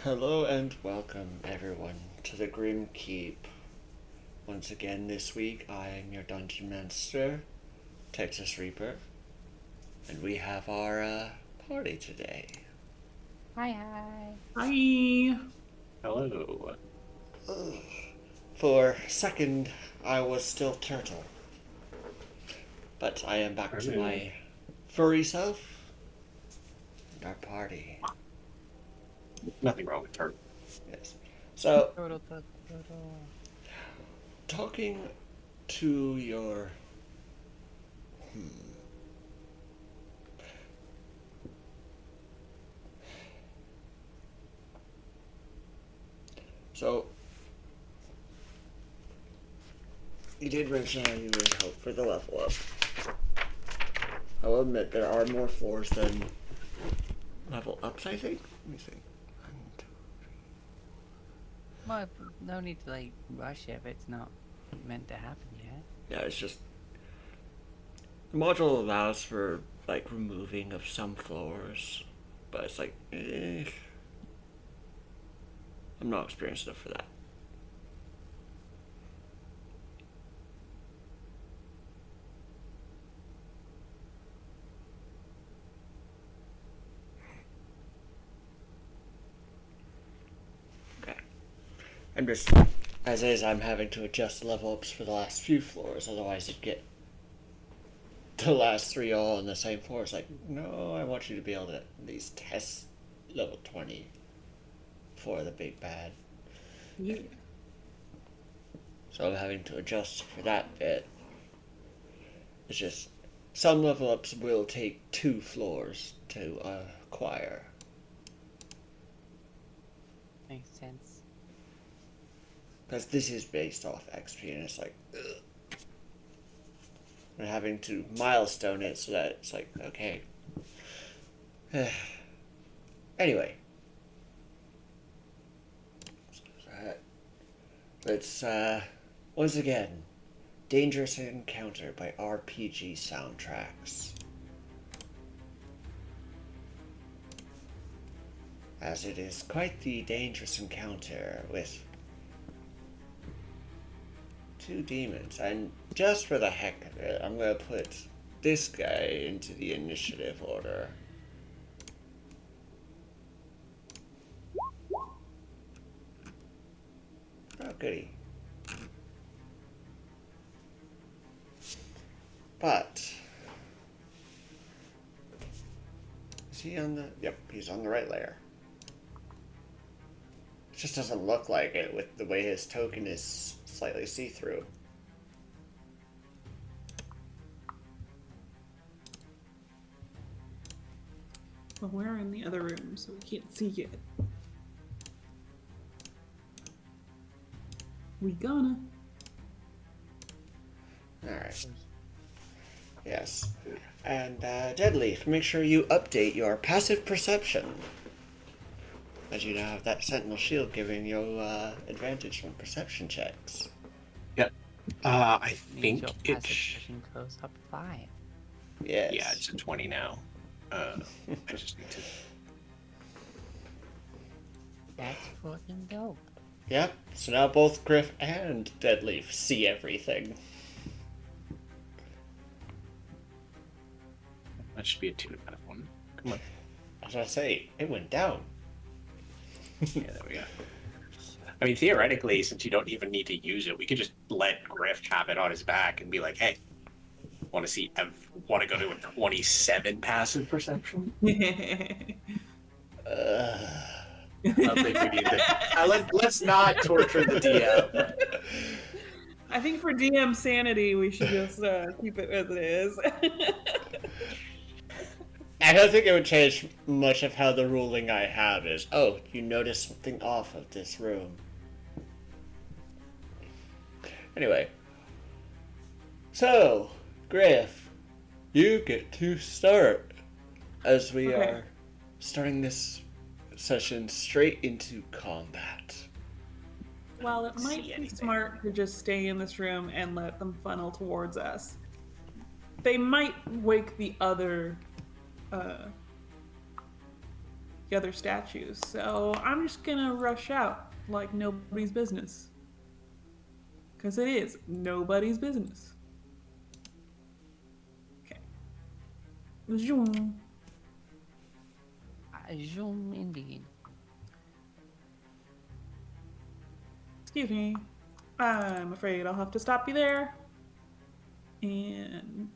Hello and welcome everyone to the Grim Keep. Once again this week I am your Dungeon Master, Texas Reaper, and we have our party today. Hi. Hi. Hello. For a second I was still Turtle, but I am back to my furry self and our party. Nothing wrong with turtle. Yes. So, Turtle. talking to your... So, you did mention how you would hope for the level up. I'll admit there are more floors than level ups, I think. Let me see. Well, no need to rush if it's not meant to happen yet. Yeah, it's just the module allows for removing of some floors, but it's I'm not experienced enough for that. I'm just, as is, I'm having to adjust level ups for the last few floors, otherwise you'd get the last three all on the same floor. It's like, no, I want you to be able to at least test level 20 for the big bad. Yeah. So I'm having to adjust for that bit. It's just, some level ups will take 2 floors to acquire. Makes sense. Because this is based off XP, and it's like, ugh. And having to milestone it so that it's like, okay. Anyway. It's, once again, Dangerous Encounter by RPG Soundtracks. As it is quite the dangerous encounter with 2 demons, and just for the heck of it, I'm gonna put this guy into the initiative order. Oh, goody. But is he on the... Yep, he's on the right layer. It just doesn't look like it with the way his token is slightly see-through. Well, we're in the other room, so we can't see it. We gonna. Alright. Yes. And, Deadleaf, make sure you update your passive perception. As you now have that Sentinel Shield giving you, advantage from perception checks. Yep. I Means think your it. passive perception goes up 5. Yes. Yeah, it's a 20 now. I just need to. That's fucking dope. Yep. So now both Griff and Deadleaf see everything. That should be a 2 out of 1. Come on. As I say, it went down. Yeah, there we go. I mean, theoretically, since you don't even need to use it, we could just let Griff have it on his back and be like, "Hey, want to go to a 27 passive perception?" I don't think we need to. Let's not torture the DM. I think for DM sanity, we should just keep it as it is. I don't think it would change much of how the ruling I have is, oh, you notice something off of this room. Anyway. So, Griff, you get to start as we are starting this session straight into combat. Well, it might be smart to just stay in this room and let them funnel towards us. They might wake the other the other statues. So I'm just gonna rush out like nobody's business. Because it is nobody's business. Okay. Zoom. Zoom indeed. Excuse me. I'm afraid I'll have to stop you there. And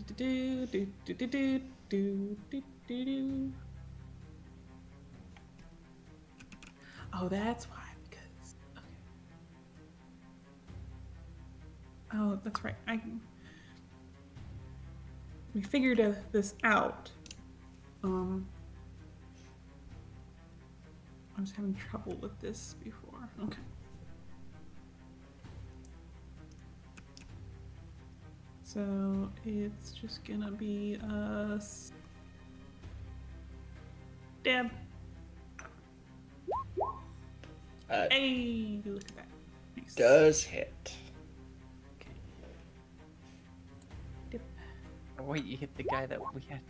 do do do do do do do do do. Oh, that's why. Because okay. Oh, that's right. We figured this out. I was having trouble with this before. Okay. So it's just gonna be a stab. Hey, look at that. Nice. Does hit. Okay. Dip. Oh, wait, you hit the guy that we had.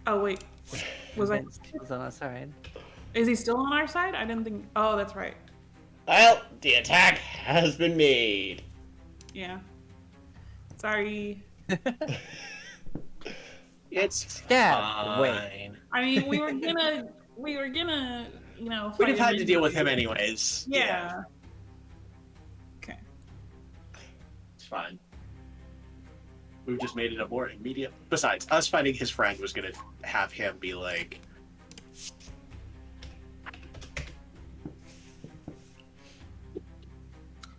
Oh wait, was I? Was on our side. Is he still on our side? I didn't think. Oh, that's right. Well, the attack has been made. Yeah. Sorry. It's Yeah, fine. wait. I mean, we were gonna, you know, We'd have fight had to deal with him anyways. Yeah. Okay. It's fine. We've just made it a more immediate. Besides, us finding his friend was gonna have him be like,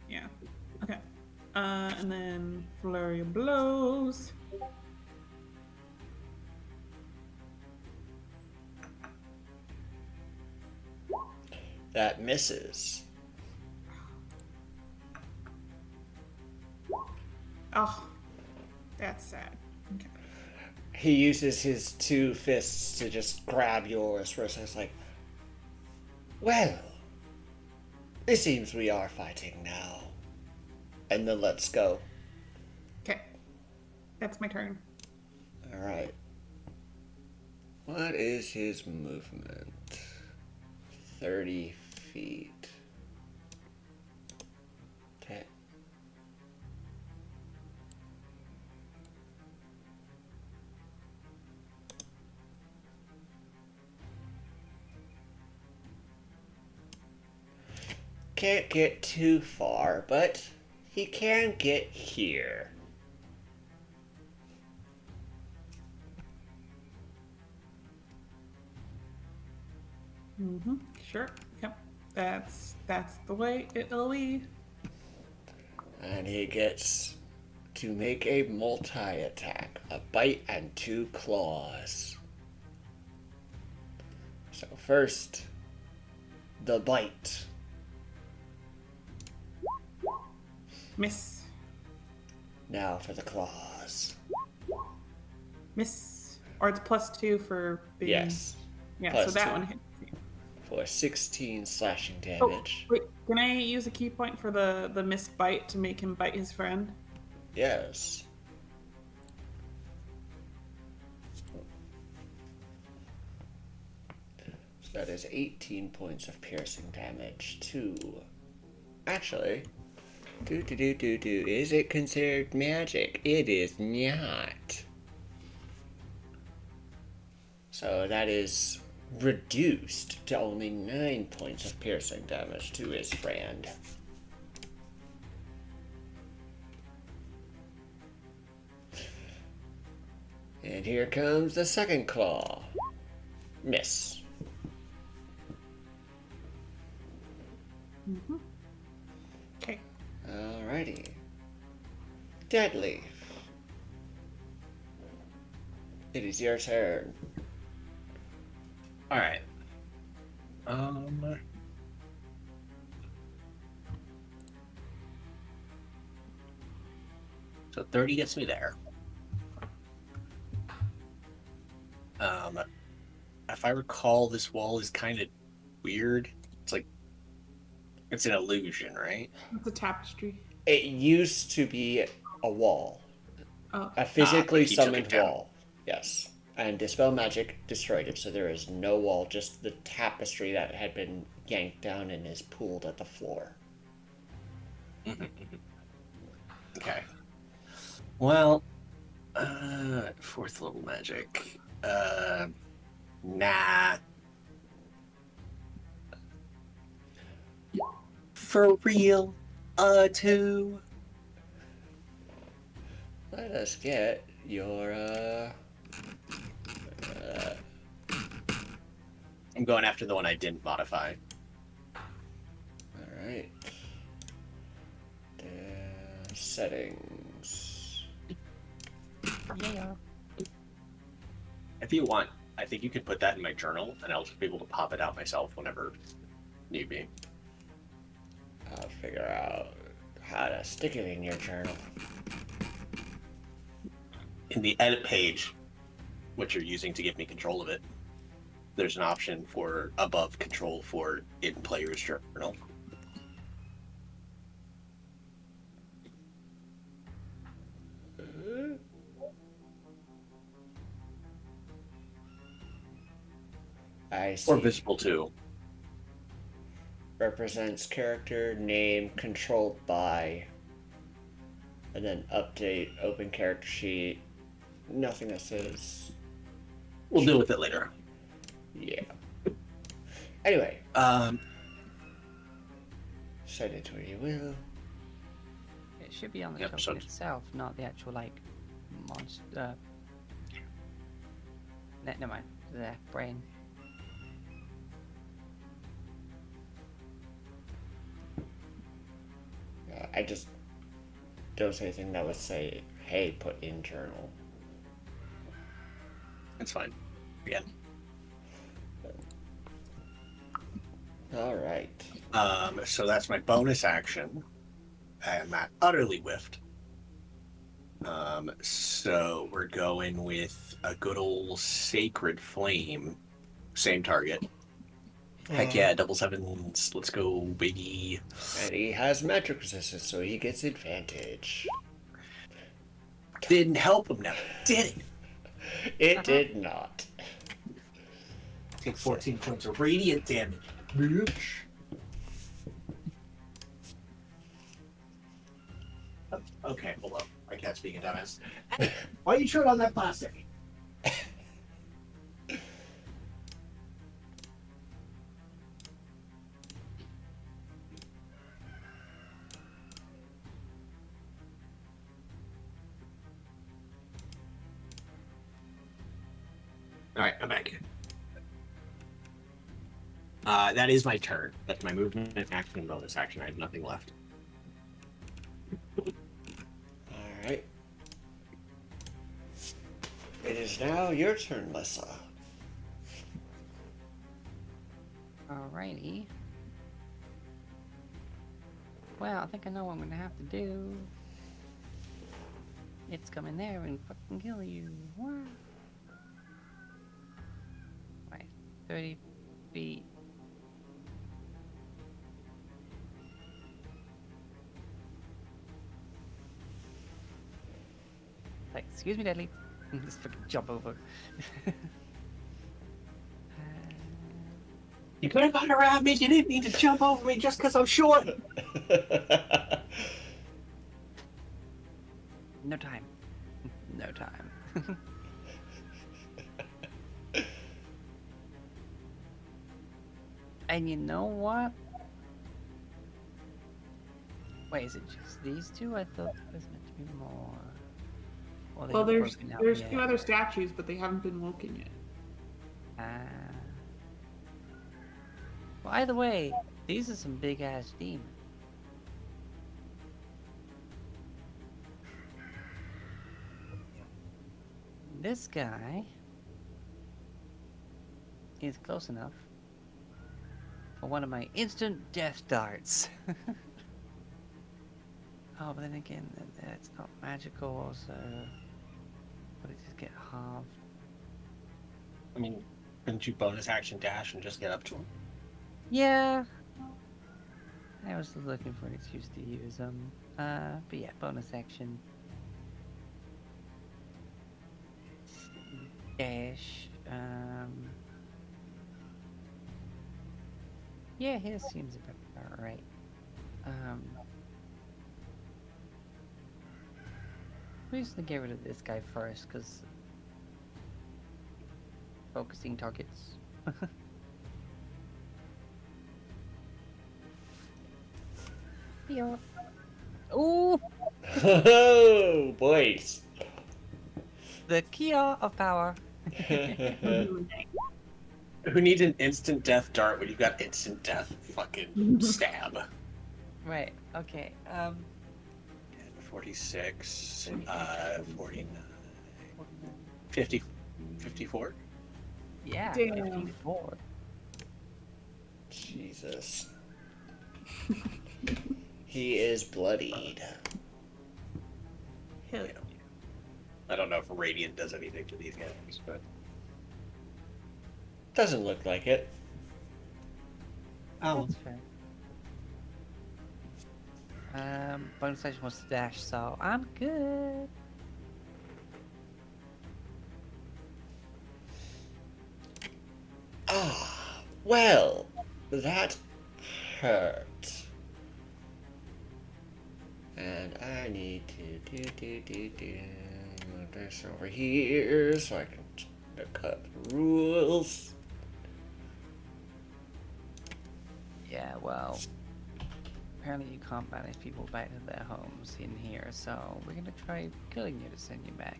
Yeah. Okay. And then flurry of blows. That misses. Oh, that's sad. Okay. He uses his two fists to just grab yours for a second. It's like, well, it seems we are fighting now. And then let's go. Okay. That's my turn. All right. What is his movement? 30 feet. Okay. Can't get too far, but he can get here. Mm-hmm. Sure. Yep. That's the way it'll be. And he gets to make a multi-attack. A bite and 2 claws. So first, the bite. Miss. Now for the claws. Miss. Or it's +2 for being. Yes. Yeah. plus so that 2. one hit. For 16 slashing Oh, damage. wait. Can I use a key point for the missed bite to make him bite his friend? Yes. So that is 18 points of piercing damage to... Actually... Is it considered magic? It is not. So that is reduced to only 9 points of piercing damage to his friend. And here comes the second claw. Miss. Mm-hmm. Okay. Alrighty. Deadleaf. It is your turn. all right. So 30 gets me there. If I recall, this wall is kind of weird. It's like it's an illusion, right? It's a tapestry. It used to be a wall. Oh. A physically but he took it summoned down. wall. Yes. and Dispel Magic destroyed it, so there is no wall, just the tapestry that had been yanked down and is pooled at the floor. Okay. Well, fourth level magic. Nah. For real? Two. Let us get your, I'm going after the one I didn't modify. Alright. Settings. Yeah. If you want, I think you could put that in my journal, and I'll just be able to pop it out myself whenever need be. I'll figure out how to stick it in your journal. In the edit page, which you're using to give me control of it, there's an option for above control for in player's journal. I see. Or visible too. Represents character, name, controlled by, and then update, open character sheet. Nothing that says. We'll deal with it later. Yeah. Anyway, set it where you will. It should be on the Yep, token so- itself, not the actual, like, monster. Never mind. The brain. I just don't say anything that would say, hey, put in journal. It's fine. Yeah. Alright. So that's my bonus action. And that utterly whiffed. So we're going with a good old Sacred Flame. Same target. Heck yeah, double sevens. Let's go, baby. And he has magic resistance, so he gets advantage. Didn't help him now, did it? It did not. Take 14 points of radiant damage. Bitch. Okay, hold up. My cat's being a dumbass. Why are you chewing on that plastic? Alright, I'm back. That is my turn. That's my movement, action, and bonus action. I have nothing left. Alright. It is now your turn, Lissa. Alrighty. Well, I think I know what I'm gonna have to do. It's come in there and fucking kill you. What? Right, 30 feet. Like, excuse me, Deadly. Just fucking jump over. You could have gone around me. You didn't need to jump over me just because I'm short. No time. No time. And you know what? Wait, is it just these two? I thought there was meant to be more. Or they Well, were there's broken out there's yet? two other statues, but they haven't been woken yet. Well, either way, these are some big ass demons. This guy is close enough for one of my instant death darts. Oh, but then again, it's not magical, so would it just get halved? I mean, couldn't you bonus action dash and just get up to him? Yeah. I was looking for an excuse to use them. But yeah, bonus action. dash. Yeah, his seems about right. Who's gonna get rid of this guy first? Cause focusing targets. Yeah. Ooh, Oh, boys. the Kia of power. Who needs an instant death dart when you've got instant death fucking stab? Right. Okay. 46, 49, 50, 54? Yeah. Damn. 54. Jesus. He is bloodied. Hell yeah. I don't know if Radiant does anything to these guys, but Doesn't look like it. oh, That's fair. Bonus action was to dash, so I'm good. Ah, well, that hurt. And I need to move this over here so I can look up rules. Yeah, well, apparently you can't banish people back to their homes in here, so we're gonna try killing you to send you back.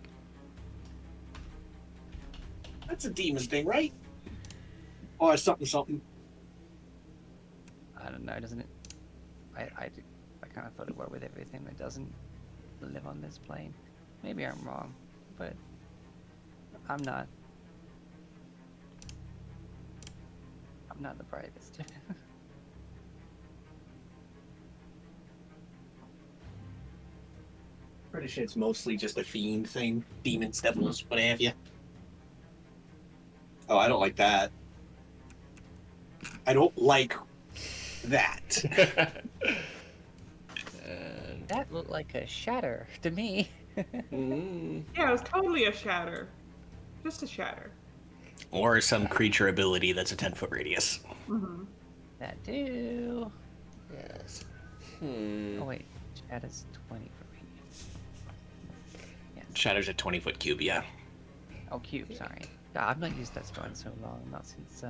that's a demon thing, right? Or something. I don't know, doesn't it? I kind of thought it worked with everything that doesn't live on this plane. Maybe I'm wrong, but I'm not. I'm not the brightest. Pretty sure it's mostly just a fiend thing. Demons, devils, what have you. Oh, I don't like that. I don't like that. And, That looked like a shatter to me. Yeah, it was totally a shatter. Just a shatter. Or some creature ability that's a 10-foot radius. Mm-hmm. That too. yes. Oh wait, shatter's 20 for me. Yes. Shatter's a 20-foot cube, yeah. Oh, cube. Sorry. God, I've not used that spell in so long. Not since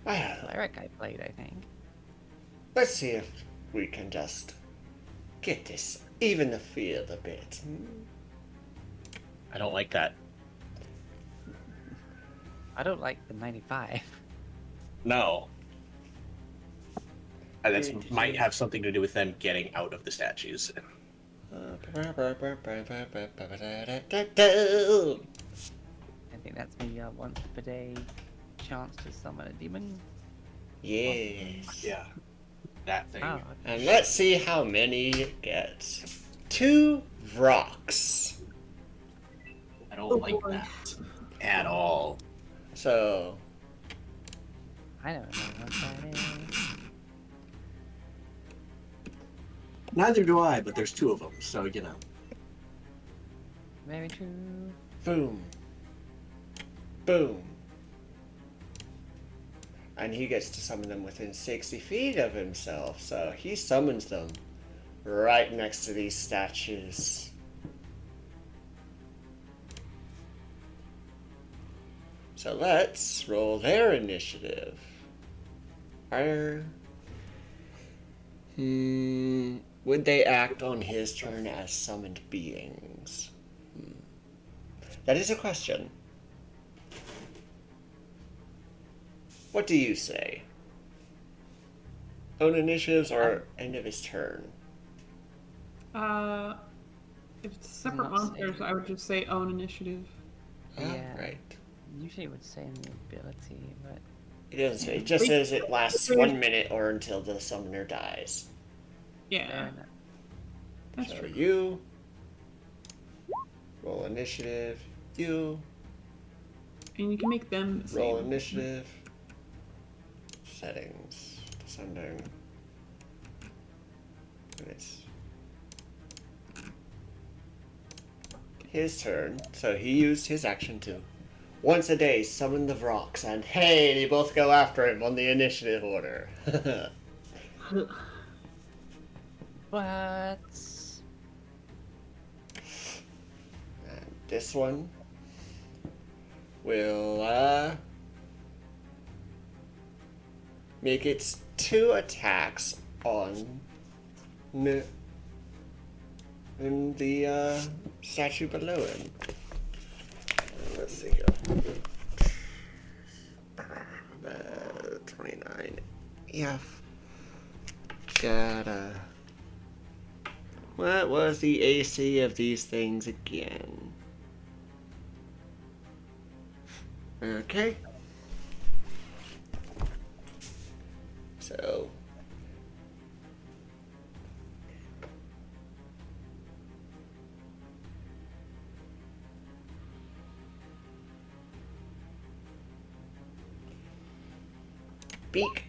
Well, Cleric I played, I think. let's see if we can just get this even the field a bit. I don't like that. I don't like the 95. No. And this might have something to do with them getting out of the statues. I think that's maybe a once per day chance to summon a demon. Yes. Yeah. That thing. Oh, And let's see how many it gets. 2 rocks. I don't like that at all. So, I don't know what that is. Neither do I, but there's 2 of them, so you know. Very true. boom. Boom. And he gets to summon them within 60 feet of himself, so he summons them right next to these statues. So let's roll their initiative. Would they act on his turn as summoned beings? That is a question. What do you say? Own initiatives or end of his turn? If it's separate Not monsters, saying. I would just say own initiative. Yeah. Right. Usually it would say in the ability, but It doesn't say. It just says it lasts 1 minute or until the summoner dies. Yeah, fair enough. that's So true. you roll initiative. You And you can make them the roll same. initiative. Settings. Descending. Nice. his turn, so he used his action to once a day summon the Vrox, and hey, they both go after him on the initiative order. But And this one will make its 2 attacks on in the statue below him. Let's see here. 29. Yeah. Gotta. What was the AC of these things again? Okay. So. Beak.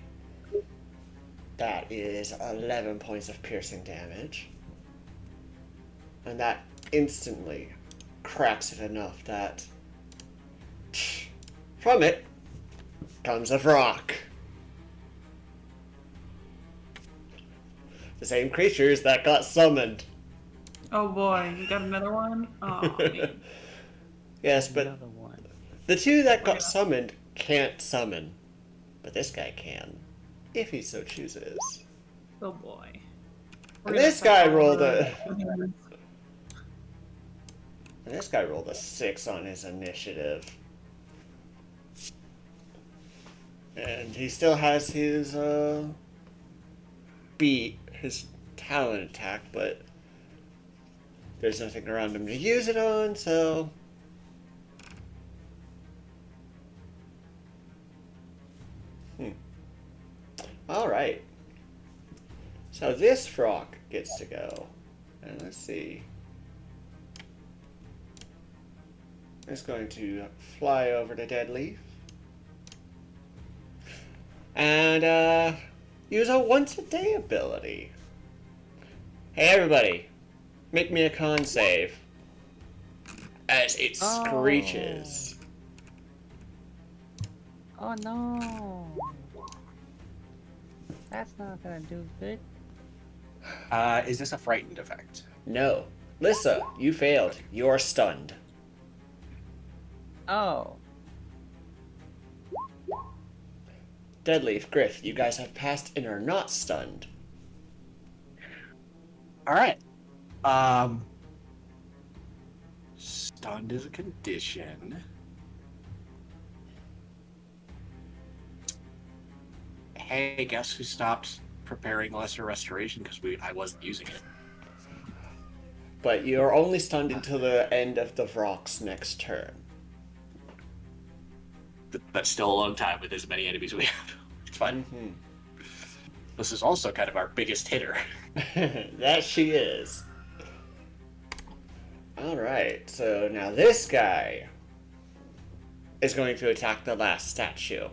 That is 11 points of piercing damage. And that instantly cracks it enough that from it comes a rock. The same creatures that got summoned. Oh boy, you got another one? Oh, man. Yes, but another one. the 2 that got summoned can't summon. But this guy can, if he so chooses. Oh boy. And this guy rolled a... And this guy rolled a 6 on his initiative. And he still has his, his talent attack, but there's nothing around him to use it on, so... Alright. So this frog gets to go. And let's see. It's going to fly over to Deadleaf. And use a once a day ability. Hey everybody, make me a con save. As it screeches. Oh no. That's not gonna do good. Is this a frightened effect? No. Lissa, you failed. You're stunned. Oh. Deadleaf, Griff, you guys have passed and are not stunned. All right. Stunned is a condition. Hey, guess who stopped preparing lesser restoration because I wasn't using it. But you're only stunned until the end of the Vrock's next turn. That's still a long time with as many enemies we have. It's fine. Mm-hmm. This is also kind of our biggest hitter. That she is. Alright, so now this guy is going to attack the last statue.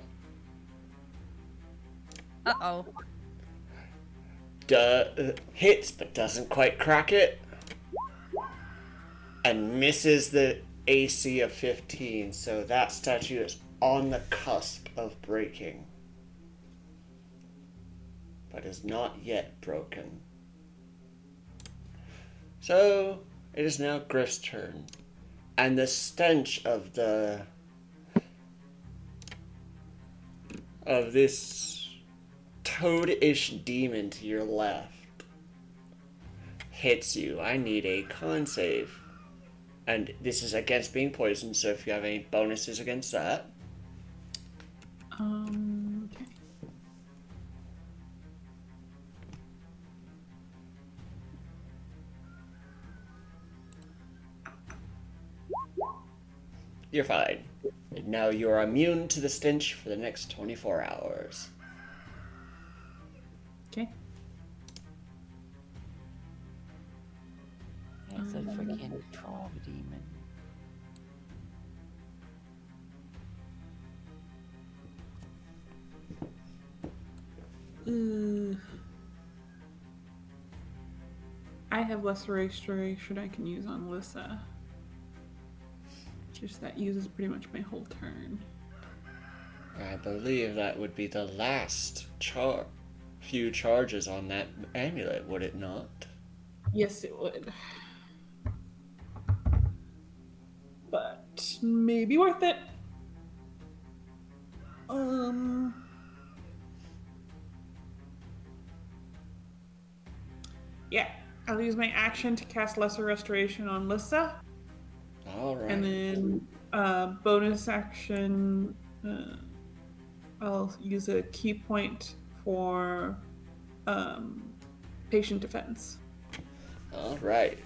Uh-oh. Hits, but doesn't quite crack it. And misses the AC of 15, so that statue is on the cusp of breaking. But is not yet broken. So, it is now Griff's turn. And the stench of this toad-ish demon to your left hits you. I need a con save. And this is against being poisoned, so if you have any bonuses against that. Okay. You're fine. And now you're immune to the stench for the next 24 hours. Okay. It's a freaking troll demon. I have lesser restoration I can use on Lissa. Just that uses pretty much my whole turn. I believe that would be the last few charges on that amulet, would it not? Yes, it would. But maybe worth it. Yeah, I'll use my action to cast Lesser Restoration on Lissa, All right. and then bonus action, I'll use a key point for patient defense. All right.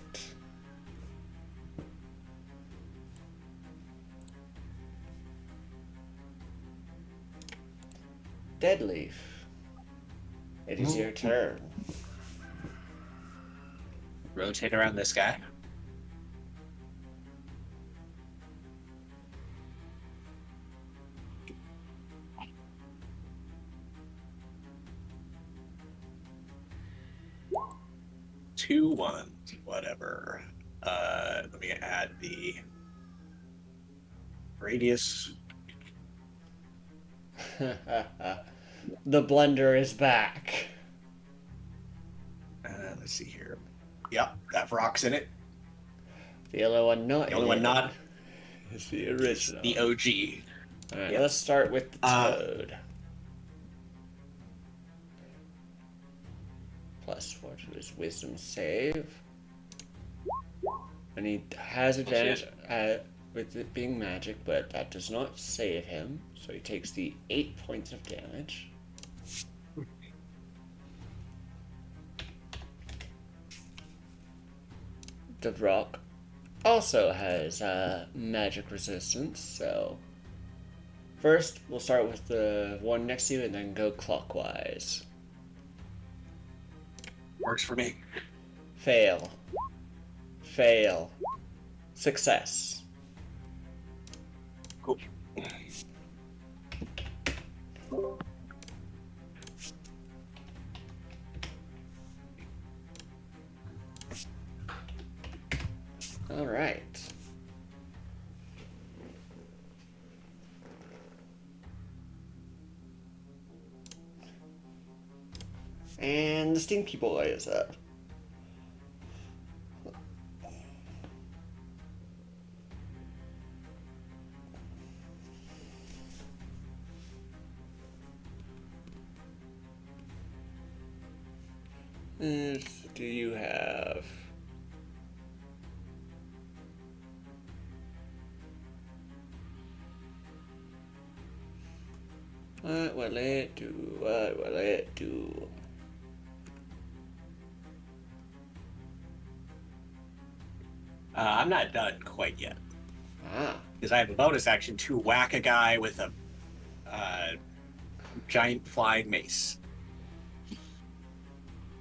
Deadleaf. It is your turn. Rotate around this guy. Two ones, whatever. Let me add the radius. The blender is back. Let's see here. Yep, that rock's in it. The other one not. The only one not. Is the original. The OG. All right, Yep. let's start with the toad. +4 to his wisdom save. And he has advantage with it being magic, but that does not save him. So he takes the 8 points of damage. The rock also has magic resistance, so first we'll start with the one next to you and then go clockwise. Works for me. Fail. Fail. Success. Cool. All right. And the Stinky Boy is up. Do you have... What will it do? What will it do? I'm not done quite yet. Ah. Because I have a bonus action to whack a guy with a giant flying mace.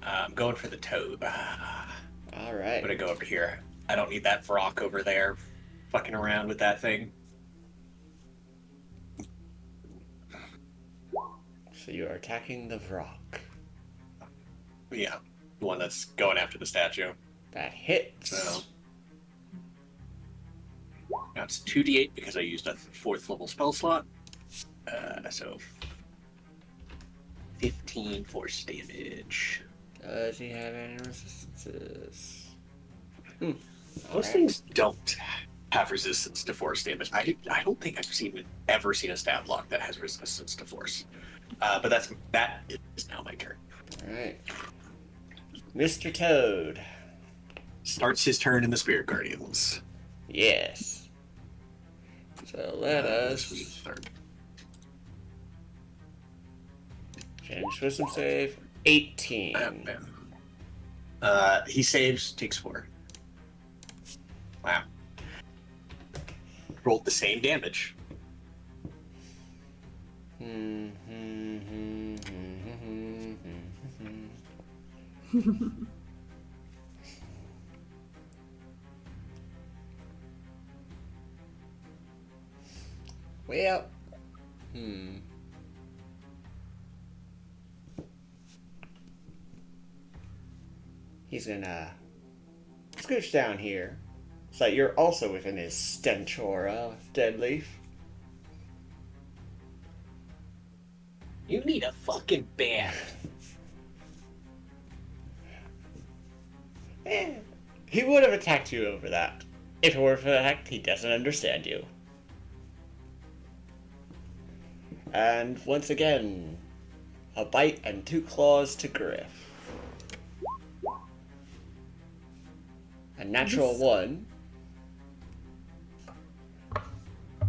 I'm going for the toad. All right. I'm gonna go over here. I don't need that Vrock over there fucking around with that thing. So you are attacking the Vrock. Yeah, the one that's going after the statue. That hits. So now it's 2d8 because I used a 4th level spell slot. So 15 force damage. Does he have any resistances? Most things don't have resistance to force damage. I don't think I've ever seen a stat block that has resistance to force. But that is now my turn. All right. Mr. Toad. Starts his turn in the Spirit Guardians. Yes. So let This us was his third. finish wisdom save. 18. He saves, takes 4. Wow. Rolled the same damage. Well, he's gonna scooch down here So you're also within his stench aura, Dead Leaf. You need a fucking bath. He would have attacked you over that. If it were for the fact he doesn't understand you. And once again, a bite and 2 claws to Griff. A natural 1.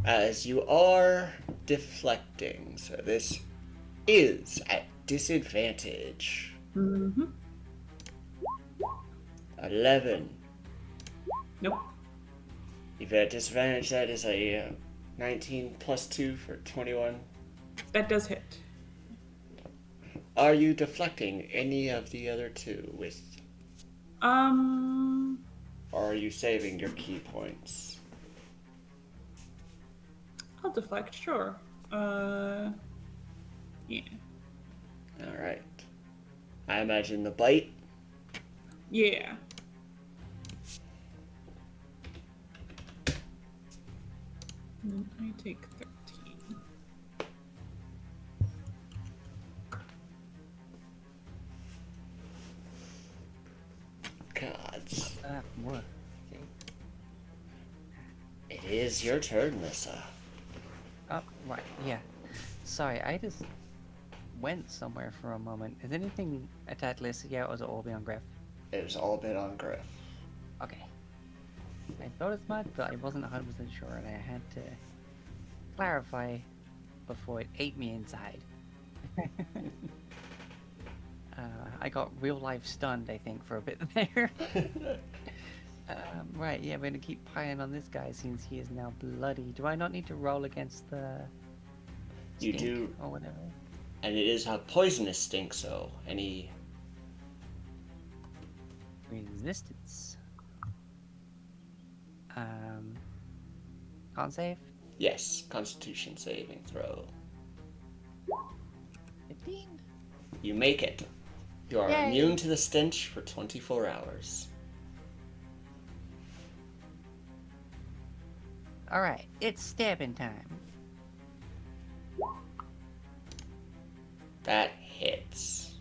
As you are deflecting, so this is at disadvantage. Mm-hmm. 11. Nope. If you're at disadvantage, that is a 19 plus 2 for 21. That does hit. Are you deflecting any of the other 2 with, or are you saving your key points? I'll deflect, sure. Yeah. Alright. I imagine the bite. Yeah. And I take 13. Gods. What? It is your turn, Lissa. Oh, right, yeah. Sorry, I just went somewhere for a moment. Is anything attacked Lissa yet, or is it all beyond Griff? It was all been on Griff. Okay. I thought as much, but I wasn't 100% sure, and I had to clarify before it ate me inside. I got real life stunned, I think, for a bit there. Right, yeah, we're gonna keep piling on this guy since he is now bloody. Do I not need to roll against the You stink do, or whatever? and it is a poisonous stink, so any... Resistance. Con save? Yes, Constitution saving throw. 15? You make it. You are Yay. immune to the stench for 24 hours. Alright, it's stabbing time. That hits.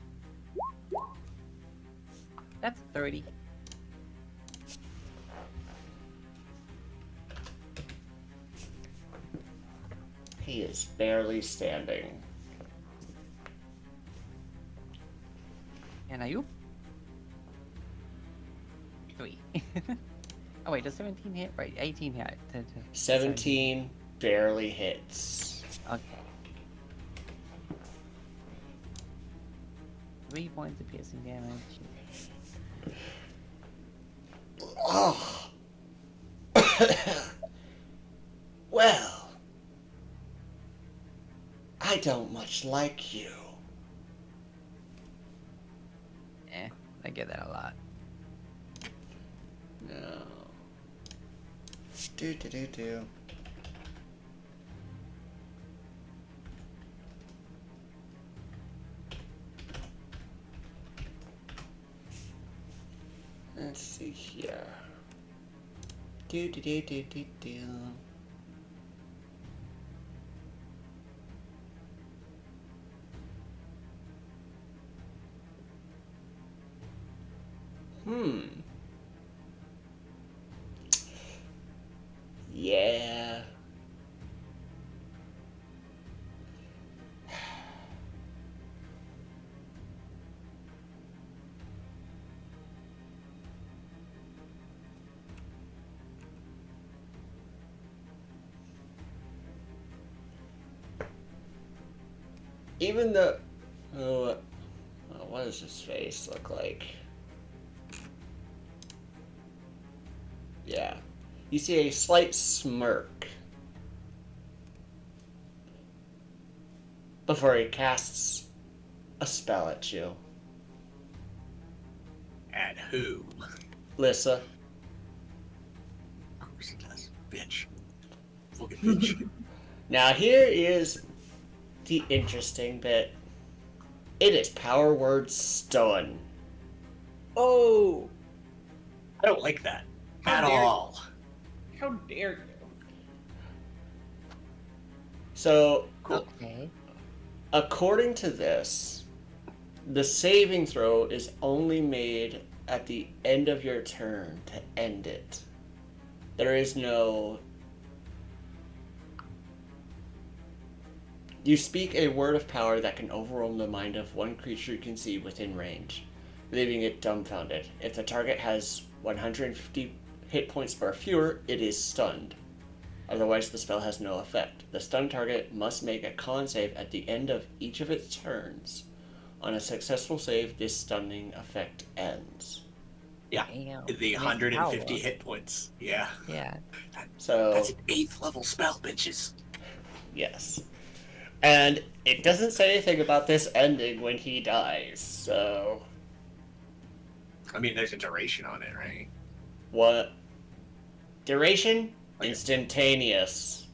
That's 30. He is barely standing. And I oop. 3. Oh wait, does 17 hit? Right, 18 hit. 17 barely hits. Okay. 3 points of piercing damage. Oh. Well, I don't much like you. I get that a lot. No. Do. Let's see here. Do. Yeah. Even the... Oh, what does his face look like? Yeah. You see a slight smirk before he casts a spell at you. At who? Lissa. Of course he does. Bitch. Fucking bitch. Now here is the interesting bit. It is power word stun. Oh! I don't like that. At How dare you. all. How dare you? So, Okay. according to this, the saving throw is only made at the end of your turn to end it. There is no. You speak a word of power that can overwhelm the mind of one creature you can see within range, leaving it dumbfounded. If the target has 150 hit points or fewer, it is stunned. Otherwise, the spell has no effect. The stunned target must make a con save at the end of each of its turns. On a successful save, this stunning effect ends. Yeah. Damn. The I mean, 150 how? hit points. Yeah. Yeah. So, That's an 8th level spell, bitches. yes. And it doesn't say anything about this ending when he dies, so. I mean, there's a duration on it, right? What? Duration? Okay. Instantaneous.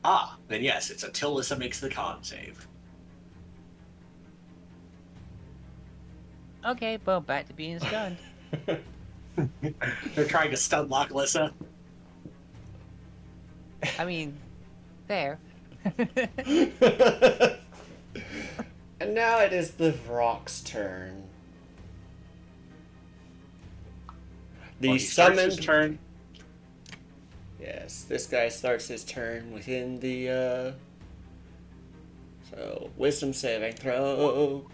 Ah, then yes, it's until Lissa makes the con save. Okay, well, back to being stunned. They're trying to stun lock Lissa. I mean, there. And now it is the Vrock's turn. The Well, he starts his summoned turn. Yes, this guy starts his turn within the so wisdom saving throw.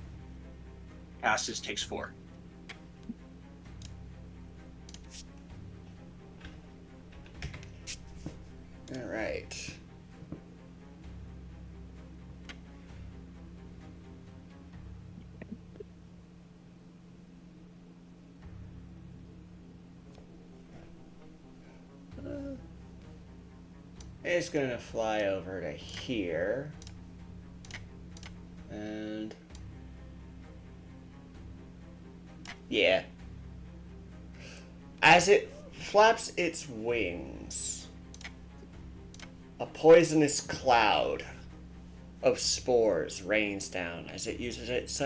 Passes, takes 4. Alright. It's gonna fly over to here. And yeah. As it flaps its wings, a poisonous cloud of spores rains down as it uses its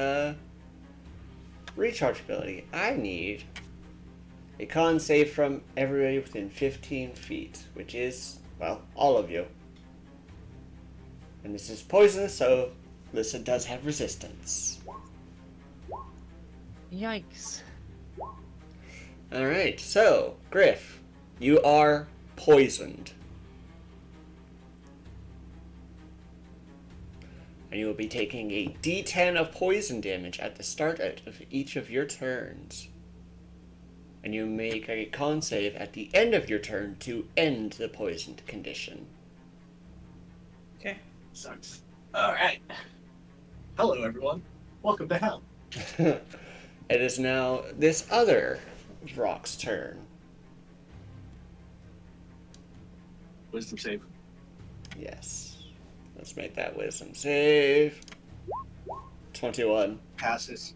recharge ability. I need a con save from everybody within 15 feet, which is, well, all of you. And this is poisonous, so Lissa does have resistance. Yikes. Alright, so, Griff, you are poisoned. And you will be taking a d10 of poison damage at the start of each of your turns. And you make a con save at the end of your turn to end the poisoned condition. Okay. Sucks. Alright. Hello, everyone. Welcome to hell. It is now this other Vrock's turn. Wisdom save. Yes. Let's make that wisdom save. 21. Passes.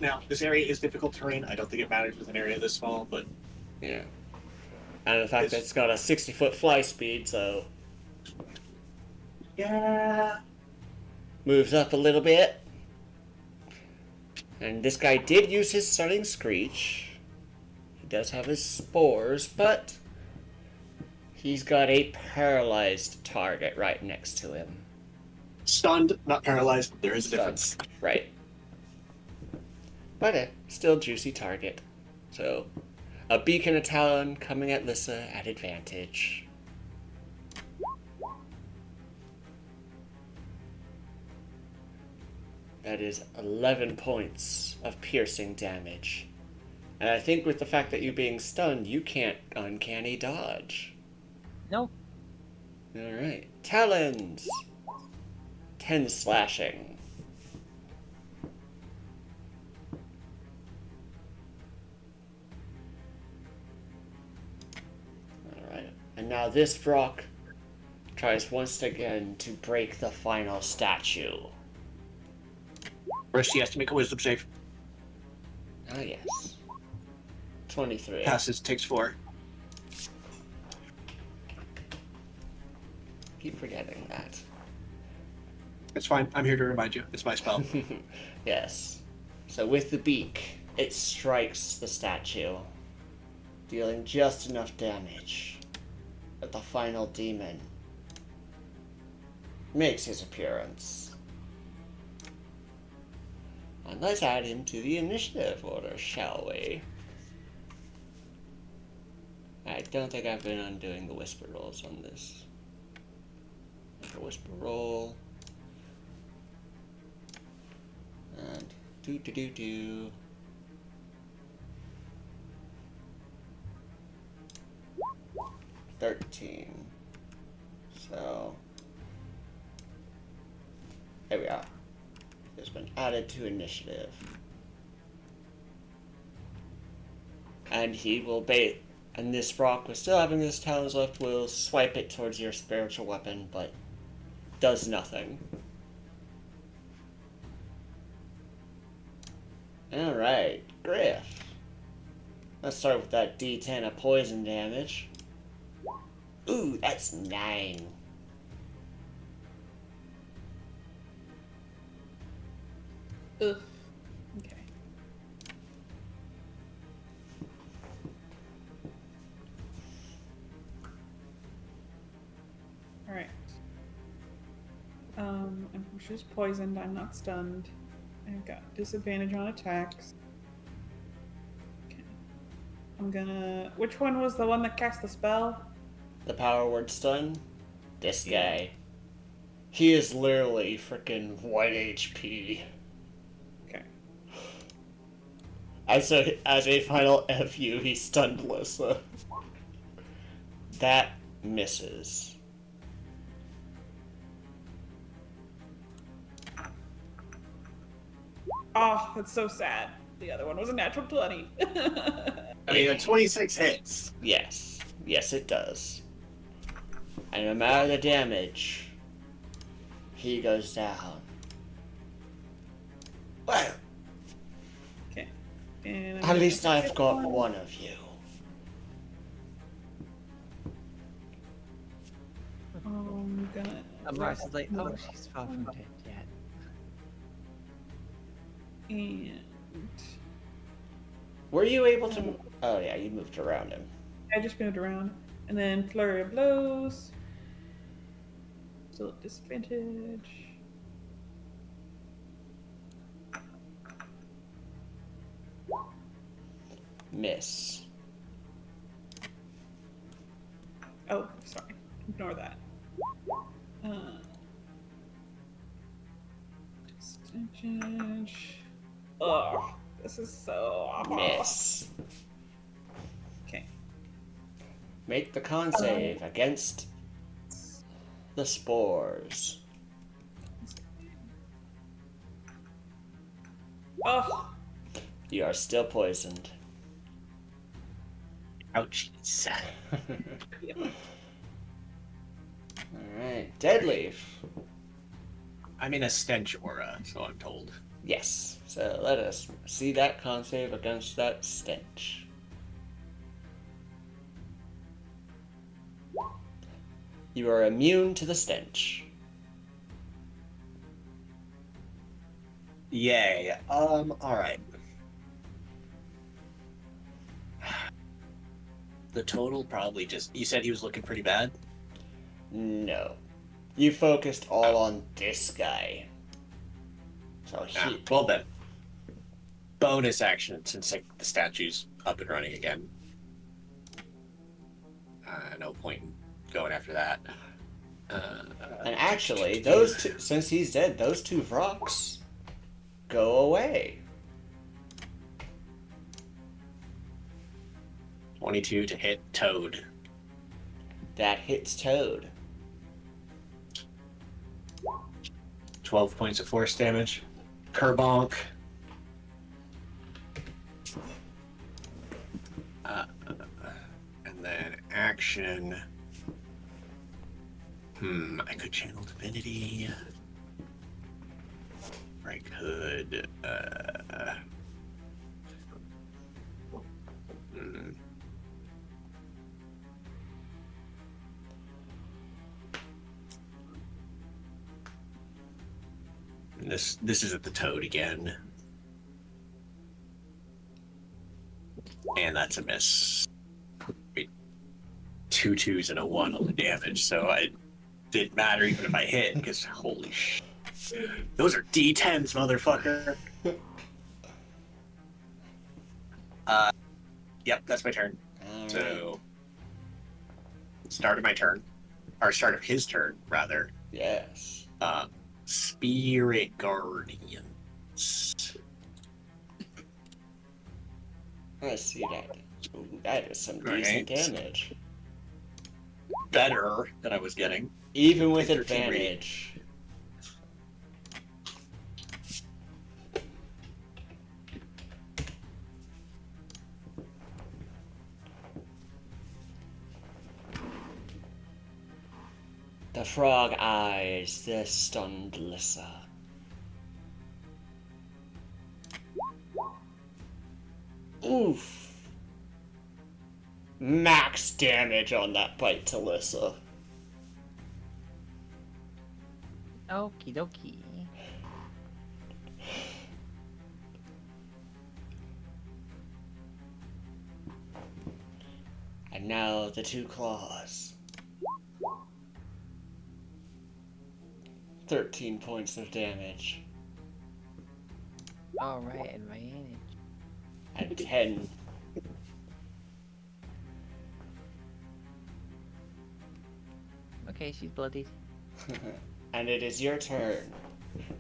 Now, this area is difficult terrain. I don't think it matters with an area this small, but Yeah. And the fact that it's got a 60-foot fly speed, so yeah. moves up a little bit. And this guy did use his stunning screech. He does have his spores, but he's got a paralyzed target right next to him. Stunned, not paralyzed. There is a Stunned. difference. Right. But still juicy target. So, a beak and a talon coming at Lissa at advantage. That is 11 points of piercing damage. And I think with the fact that you being stunned, you can't uncanny dodge. No. Alright. Talons! 10 slashing. Alright. And now this Vrock tries once again to break the final statue. First, he has to make a wisdom save. Ah, yes. 23. Passes, takes 4. Keep forgetting that. It's fine. I'm here to remind you. It's my spell. Yes. So with the beak, it strikes the statue. dealing just enough damage. But the final demon makes his appearance. And let's add him to the initiative order, shall we? I don't think I've been undoing the whisper rolls on this. Make a whisper roll. And do. 13. So there we are. It's been added to initiative. And he will bait. And this rock, with still having his talons left, will swipe it towards your spiritual weapon, but does nothing. Alright, Griff. Let's start with that D10 of poison damage. Ooh, that's 9. Ugh. Okay. Alright. She's poisoned, I'm not stunned. I've got disadvantage on attacks. Okay. I'm gonna... Which one was the one that cast the spell? The power word stun? This guy. He is literally freaking 1 HP. Okay. As a final FU, he stunned Lissa. That misses. Oh, that's so sad. The other one was a natural 20. I mean, 26 hits. Yes. Yes, it does. And no matter the damage, he goes down. Well, Okay. And at least I've got one of you. I'm gonna... Mars is like, oh, she's far from dead yet. And... Were you able to... Oh yeah, you moved around him. I just moved around. And then flurry of blows. Still at disadvantage. Miss. Oh, sorry. Ignore that. Disadvantage. Ugh, this is so awful. Miss. Okay. Make the con save against the spores. Ugh. You are still poisoned. Ouchies. Alright, Deadleaf. I'm in a stench aura, so I'm told. Yes, so let us see that con save against that stench. You are immune to the stench. Yay. Alright. The total probably just... You said he was looking pretty bad? No. You focused all on this guy. So he... Well then. Bonus action, since like, the statue's up and running again. No point in going after that. And actually, those two... Since he's dead, those two rocks go away. 22 to hit Toad. That hits Toad. 12 points of force damage. Kerbonk. And then action. I could channel divinity. Or I could. And this is at the Toad again. And that's a miss. two twos and a 1 on the damage, so it didn't matter even if I hit, because holy shit. Those are D10s, motherfucker. Yep, that's my turn. All So, start of my turn. Or start of his turn, rather. yes. Spirit Guardians. Let's see that. Ooh, that is some Right. decent damage. Better than I was getting. Even with 13 advantage. The frog eyes the stunned Lissa. Oof. Max damage on that bite to Lissa. Okie dokie. And now the two claws. 13 points of damage. Alright, advantage. And 10. Okay, she's bloodied. And it is your turn.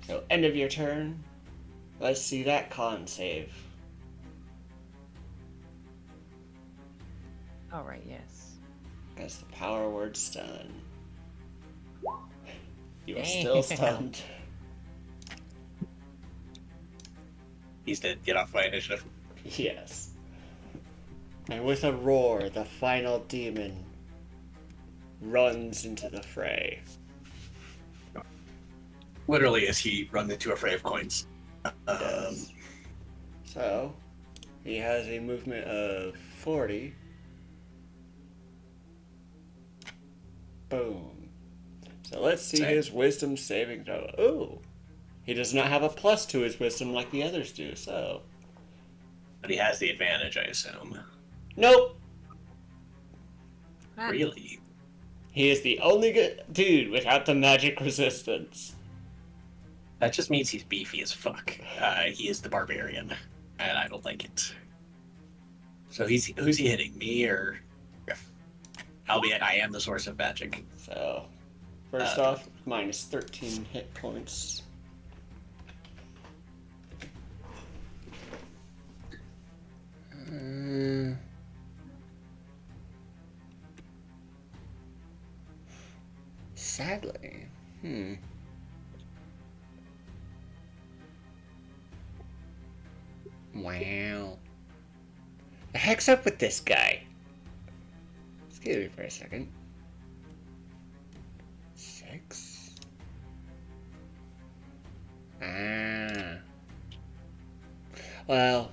So, end of your turn. Let's see that con save. Alright, yes. That's the power word stun. You are Damn. still stunned. He's dead. Get off my initiative. Yes. And with a roar, the final demon runs into the fray. Literally, as he runs into a fray of coins. Yes. So, he has a movement of 40. Boom. So let's see Same. his wisdom saving throw. Ooh. He does not have a plus to his wisdom like the others do, so. But he has the advantage, I assume. Nope. Ah, Really? He is the only good dude without the magic resistance. That just means he's beefy as fuck. He is the barbarian, and I don't like it. So who's he hitting? Me or Griff? Albeit I am the source of magic. So, first off, minus 13 hit points. Sadly. Wow. The heck's up with this guy? Excuse me for a second. 6. Ah. Well,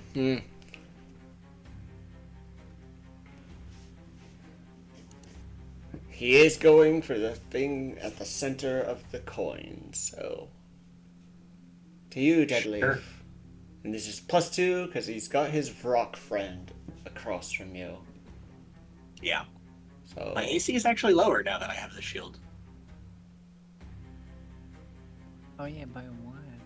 He is going for the thing at the center of the coin, so. To you, Deadleaf. Sure. And this is +2 because he's got his Vrock friend across from you. Yeah. So. My AC is actually lower now that I have the shield. oh yeah, by 1.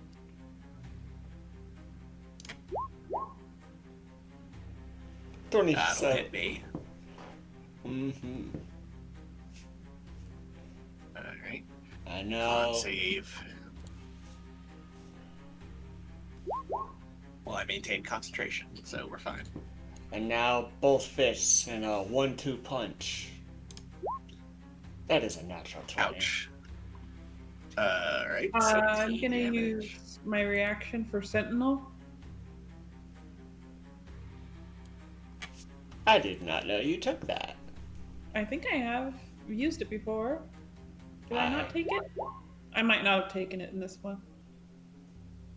That'll 27. hit me. Mm-hmm. Alright. I Con know. save. Well, I maintain concentration, so we're fine. And now both fists in a 1-2 punch. That is a natural 20. Ouch. Alright. I'm 17 gonna damage. use my reaction for Sentinel. I did not know you took that. I think I have used it before. Did I I- not take it? I might not have taken it in this one.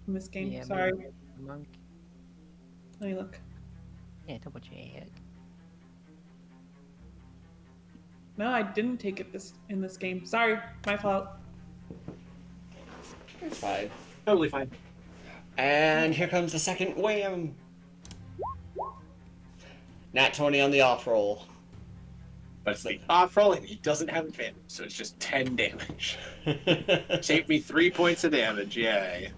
In this game. Yeah, Sorry. Monk. Let me look. Yeah, double check. No, I didn't take it in this game. Sorry, my fault. It's fine. Totally fine. And here comes the second wham. Nat 20 on the off roll. But it's the off roll, and he doesn't have advantage, so it's just 10 damage. Save me 3 points of damage, yay.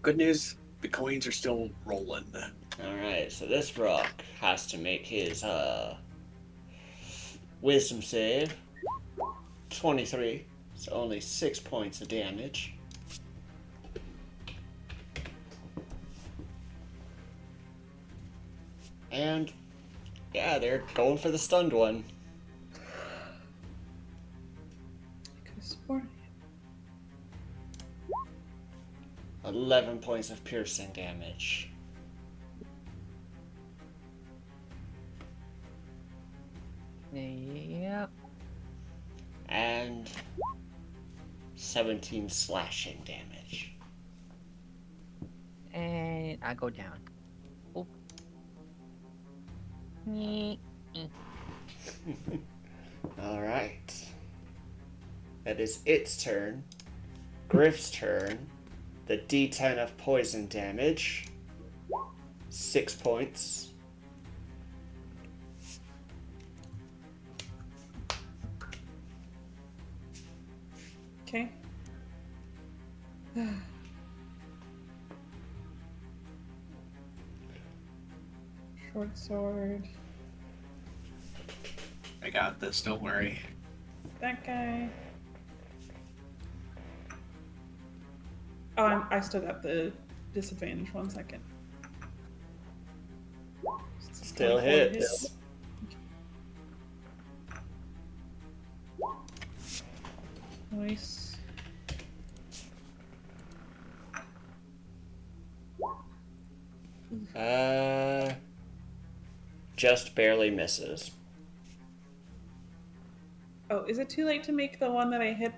Good news, the coins are still rolling. Alright, so this rock has to make his wisdom save. 23, so only 6 points of damage. And yeah, they're going for the stunned one. I could have sworn. 11 points of piercing damage. Yep. And 17 slashing damage. And I go down. Oh. Alright. That is its turn. Griff's turn. The D10 of poison damage. 6 points. Okay. Short sword. I got this, don't worry. That guy. Oh, I still got the disadvantage. 1 second. Still 24 hits. Nice. Just barely misses. Oh, is it too late to make the one that I hit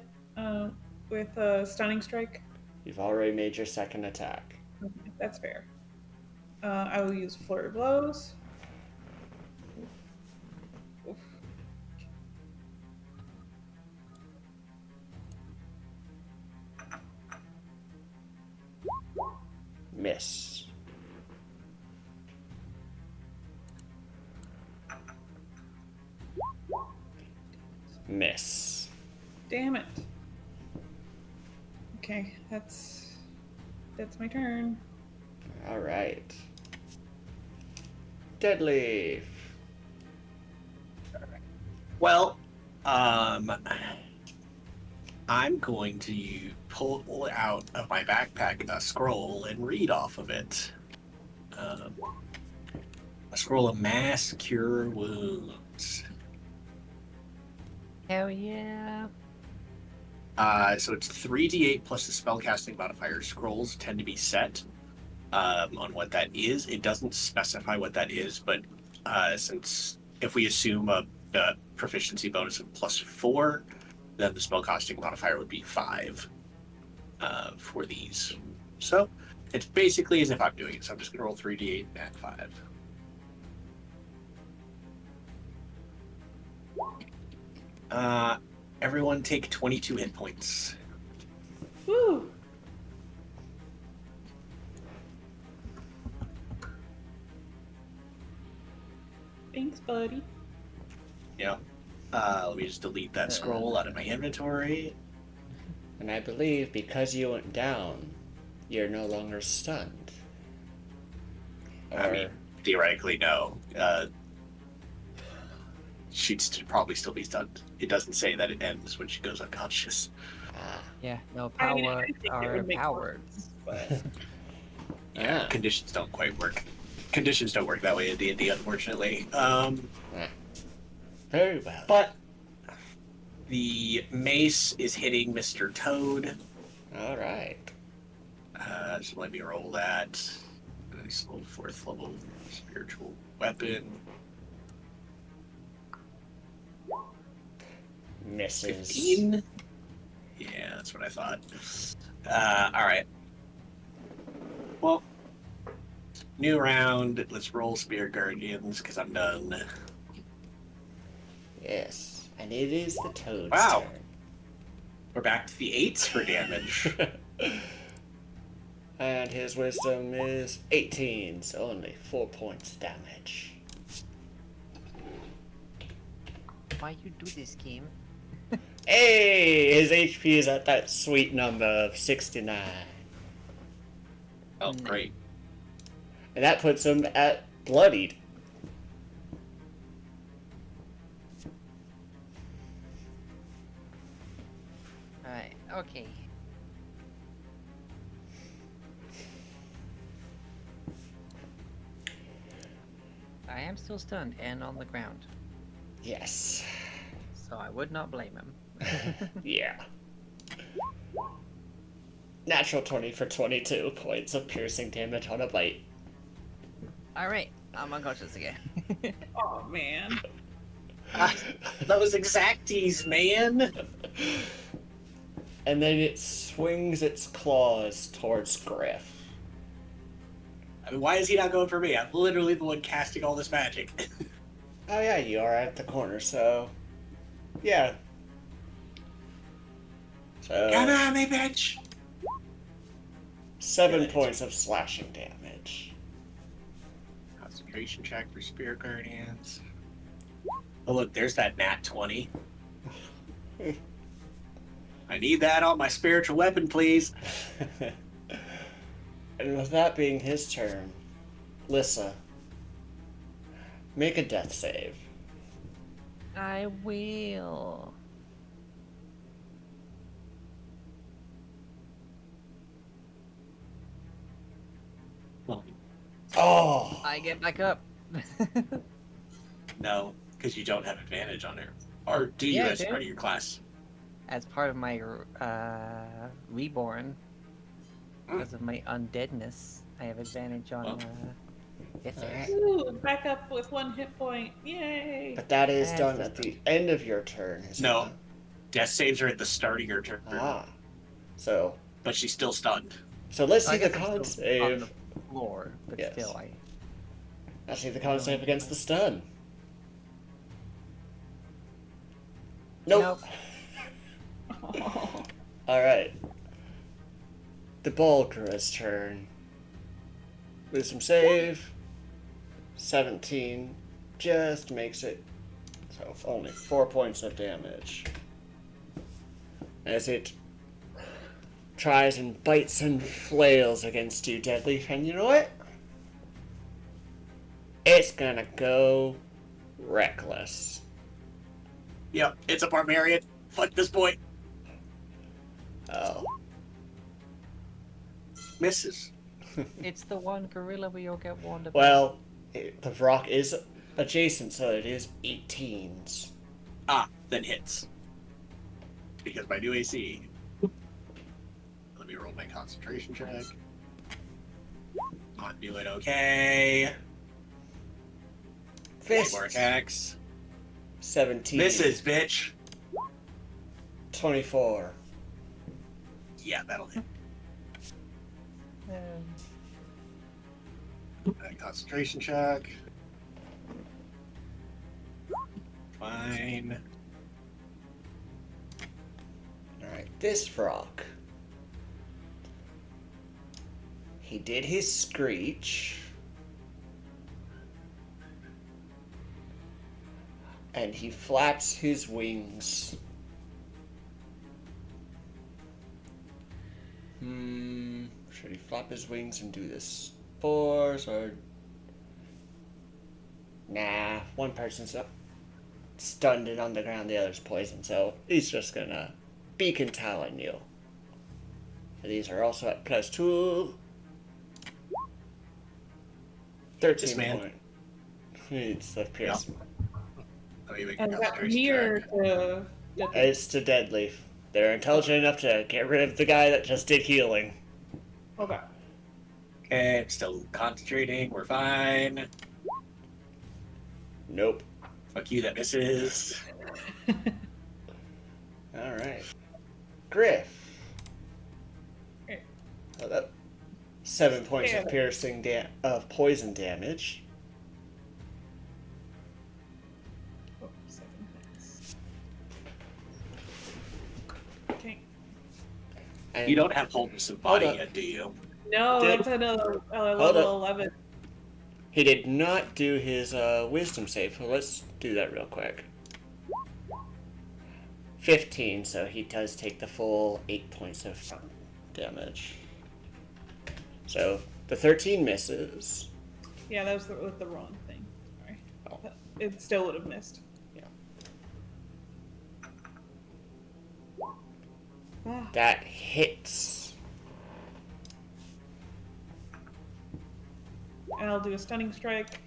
with a stunning strike? You've already made your second attack. Okay, that's fair. I will use flurry blows. Oof. Miss. Miss. Damn it. Okay, that's my turn. Alright. Deadleaf. Well, I'm going to pull out of my backpack a scroll and read off of it. A scroll of Mass Cure Wounds. Hell yeah. So it's 3d8 plus the spellcasting modifier. Scrolls tend to be set on what that is. It doesn't specify what that is, but since if we assume a proficiency bonus of +4, then the spellcasting modifier would be 5 for these. So it's basically as if I'm doing it. So I'm just going to roll 3d8 and add 5. Everyone take 22 hit points. Woo! Thanks, buddy. Yeah. Let me just delete that scroll out of my inventory. And I believe because you went down, you're no longer stunned. I mean, theoretically, no. She'd probably still be stunned. It doesn't say that it ends when she goes unconscious. Yeah, no I mean, power I think it are would make more powered. sense, but Yeah. Conditions don't quite work. Conditions don't work that way in D&D, unfortunately. Very well. But the mace is hitting Mr. Toad. Alright. So let me roll that. Nice little 4th level spiritual weapon. Misses. 15? Yeah, that's what I thought. Alright. Well, new round. Let's roll Spirit Guardians, because I'm done. Yes. And it is the Toad's Wow. We're back to the 8s for damage. turn. And his wisdom is 18, so only 4 points of damage. Why you do this game? Hey! His HP is at that sweet number of 69. Oh, great. And that puts him at bloodied. Alright, okay. I am still stunned and on the ground, Yes. so I would not blame him. Yeah. Natural 20 for 22 points of piercing damage on a bite. Alright, I'm unconscious again. Oh man. Those exacties, man. And then it swings its claws towards Griff. I mean, why is he not going for me? I'm literally the one casting all this magic. Oh yeah, you are at the corner, so... Yeah. So... Come at me, bitch! 7 points of slashing damage. Concentration check for Spirit Guardians. Oh look, there's that nat 20. I need that on my spiritual weapon, please. And with that being his turn, Lissa, make a death save. I will. Oh! I get back up. No, because you don't have advantage on her. Or do you Yeah, I as do. part of your class? As part of my reborn, because of my undeadness, I have advantage on death saves. Ooh, back up with 1 hit point. Yay! But that is That's done just- at the end of your turn, is it No. not? Death saves are at the start of your turn, Ah. So but she's still stunned. let's I see the guess I'm con still save. on the floor, but Yes. still, I. Let's see the con save against the stun. Nope. Alright. The Bulgara's turn. Wisdom save. 17. Just makes it. So only 4 points of damage. As it tries and bites and flails against you, Deadleaf. And you know what? It's gonna go reckless. Yep, it's a barbarian. Fuck this boy. Oh. Misses. It's the one gorilla we all get warned about. Well, the rock is adjacent, so it is 18s. Ah, then hits. Because my new AC. Let me roll my concentration check. I'm doing okay. Fist. More attacks. 17. Misses, bitch. 24. Yeah, that'll hit. Concentration check. Fine. Alright, this frog. He did his screech. And he flaps his wings. Should he flap his wings and do this spores or... Nah, one person's up stunned and on the ground, the other's poisoned, so he's just gonna beacon talon you. So these are also at +2. 13 This man. point. It's the piercing. Let me make a And that concentration near check. to It's to Deadleaf. They're intelligent enough to get rid of the guy that just did healing. Okay. Okay, I'm still concentrating. We're fine. Nope. Fuck you, that misses. Alright. Griff. Okay. Oh, that 7 points Yeah. of piercing of poison damage. Oh, 7 hits. Okay. And You don't have wholeness of body Hold on. yet, do you? No, Did- that's another Hold level up. 11. He did not do his wisdom save, so let's do that real quick. 15, so he does take the full 8 points of damage. So the 13 misses. Yeah, that was with the wrong thing. Sorry. Oh. It still would have missed. Yeah. Ah, That hits. and I'll do a stunning strike.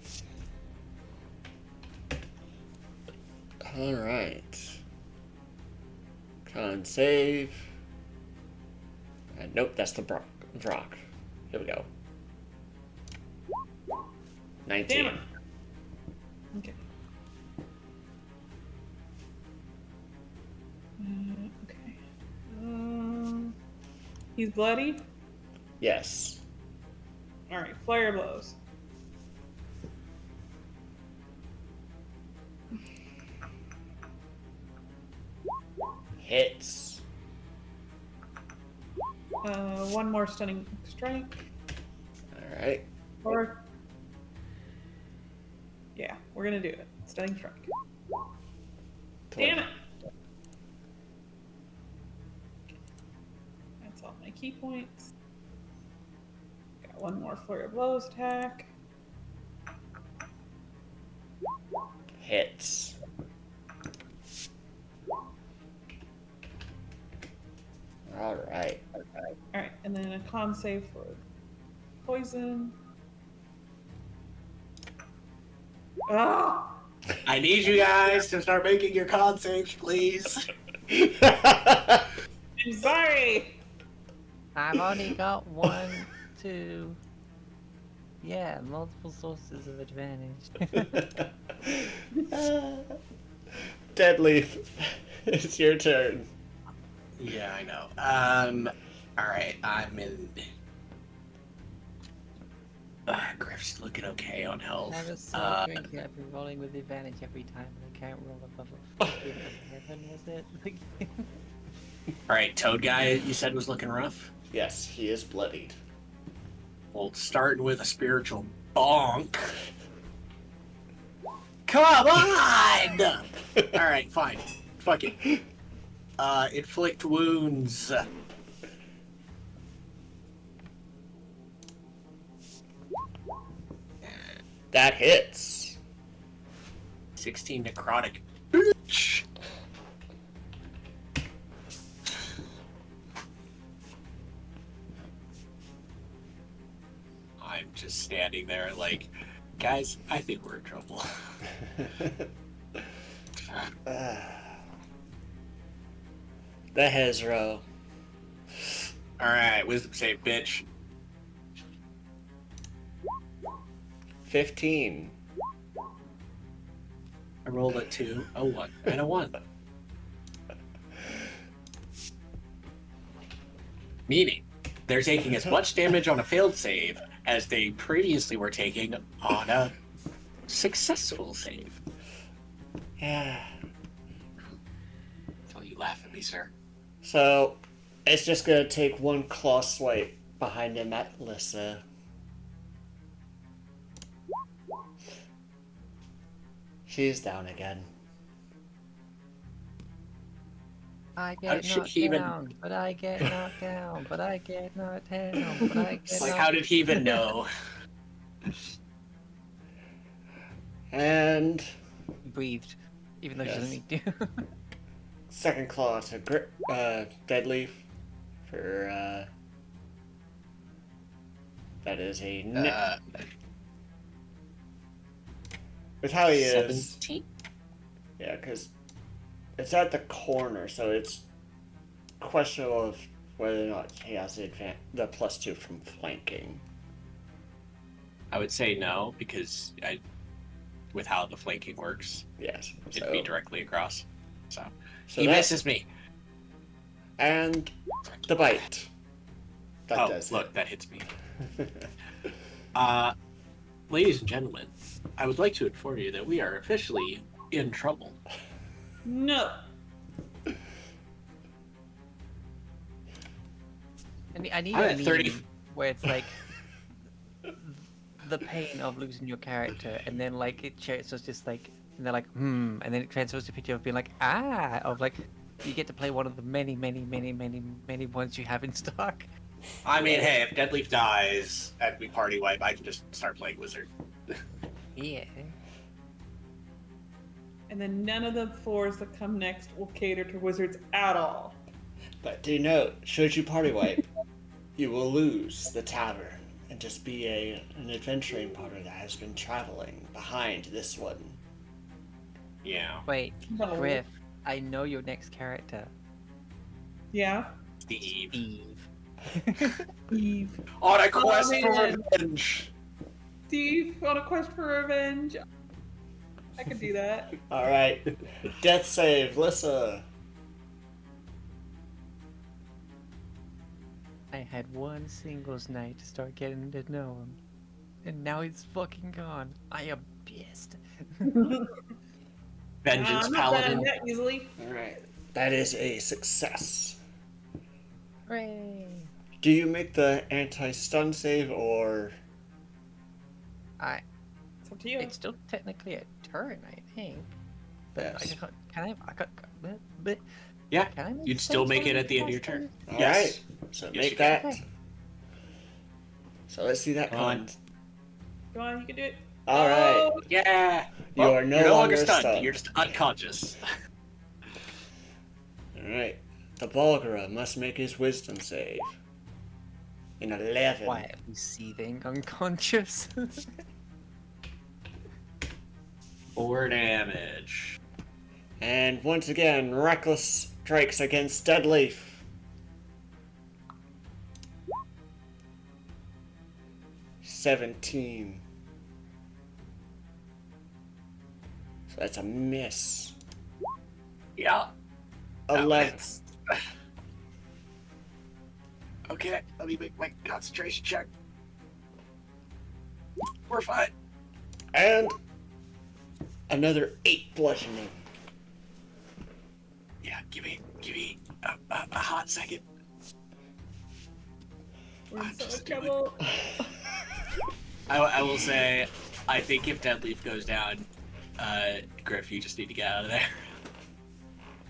Alright. Con save. Nope, that's the Vrock. Here we go. 19. Damn it. Okay. Okay. He's bloody? Yes. Alright, flare blows. Hits. One more stunning strike. Alright. Or. Yeah, we're gonna do it. Stunning strike. Damn it! That's all my key points. Got one more flurry of blows attack. Hits. Alright. Alright, and then a con save for poison. Ah! I need you guys to start making your con saves, please. I'm sorry! I've only got 1, 2. Yeah, multiple sources of advantage. Deadleaf, it's your turn. Yeah, I know. Alright, I'm in. Griff's looking okay on health. I was so drinking. I've been rolling with advantage every time, and I can't roll above a 11, was it? Alright, Toad guy you said was looking rough? Yes, he is bloodied. Well, starting with a spiritual bonk. Come on! Alright, fine. Fuck it. Inflict wounds. That hits. 16 necrotic. Bitch! I'm just standing there like, guys, I think we're in trouble. The Hezro. Alright, wisdom save, bitch. 15. I rolled a 2, a 1, and a 1. Meaning, they're taking as much damage on a failed save as they previously were taking on a successful save. Yeah. Don't you laugh at me, sir. So, it's just gonna take one claw swipe behind him at Lissa. She's down again. I How get should knocked he even- down, but I get knocked down, but I get knocked down, but I get Like, knocked how did he even know? And breathed, even though she Yes. doesn't need to. second claw to Deadleaf for that is a with how he is. 17? Yeah, because it's at the corner, so it's questionable of whether or not he has the +2 from flanking. I would say no, because with how the flanking works, Yes. it'd be directly across. So So he that- misses me. And the bite. That Oh, does look, that hits me. Ladies and gentlemen, I would like to inform you that we are officially in trouble. No! I need I'm a at meme. 30. where it's like the pain of losing your character, and then like so it's just like, and they're like, and then it transfers to a picture of being like, of like, you get to play one of the many, many, many, many, many ones you have in stock. I mean, hey, if Deadleaf dies and we party wipe, I can just start playing Wizard. Yeah. And then none of the floors that come next will cater to wizards at all. But do note, should you party wipe, you will lose the tavern and just be an adventuring party that has been traveling behind this one. Yeah. Wait, No. Griff, I know your next character. Yeah? Steve. Eve. On a quest Oh, for man. revenge. Steve on a quest for revenge. I could do that. Alright. Death save, Lissa. I had one singles night to start getting to know him, and now he's fucking gone. I am pissed. Vengeance I'm not Paladin. done that easily. Alright. That is a success. Hooray! Do you make the anti-stun save or... It's up to you. It's still technically a turn, I think. But Yes. I just but Yeah, can I make you'd still make it sense at the end of your of turn. Alright. Yes. So Yes, make you that. can. Okay. So let's see that Come on. comment. Go on, you can do it. Alright. Oh, Yeah. You Well, are no you're longer stunned. stunned. You're just unconscious. Alright. The Bulgara must make his wisdom save. In 11. Why are we seething unconscious? 4 damage. And once again, Reckless strikes against Deadleaf. $17. So that's a miss. Yeah. 11. Okay, let me make my concentration check. We're fine. And another 8 bludgeoning. Yeah, give me a hot second. we're in I'm so much just doing- trouble. I will say, I think if Deadleaf goes down, Griff, you just need to get out of there.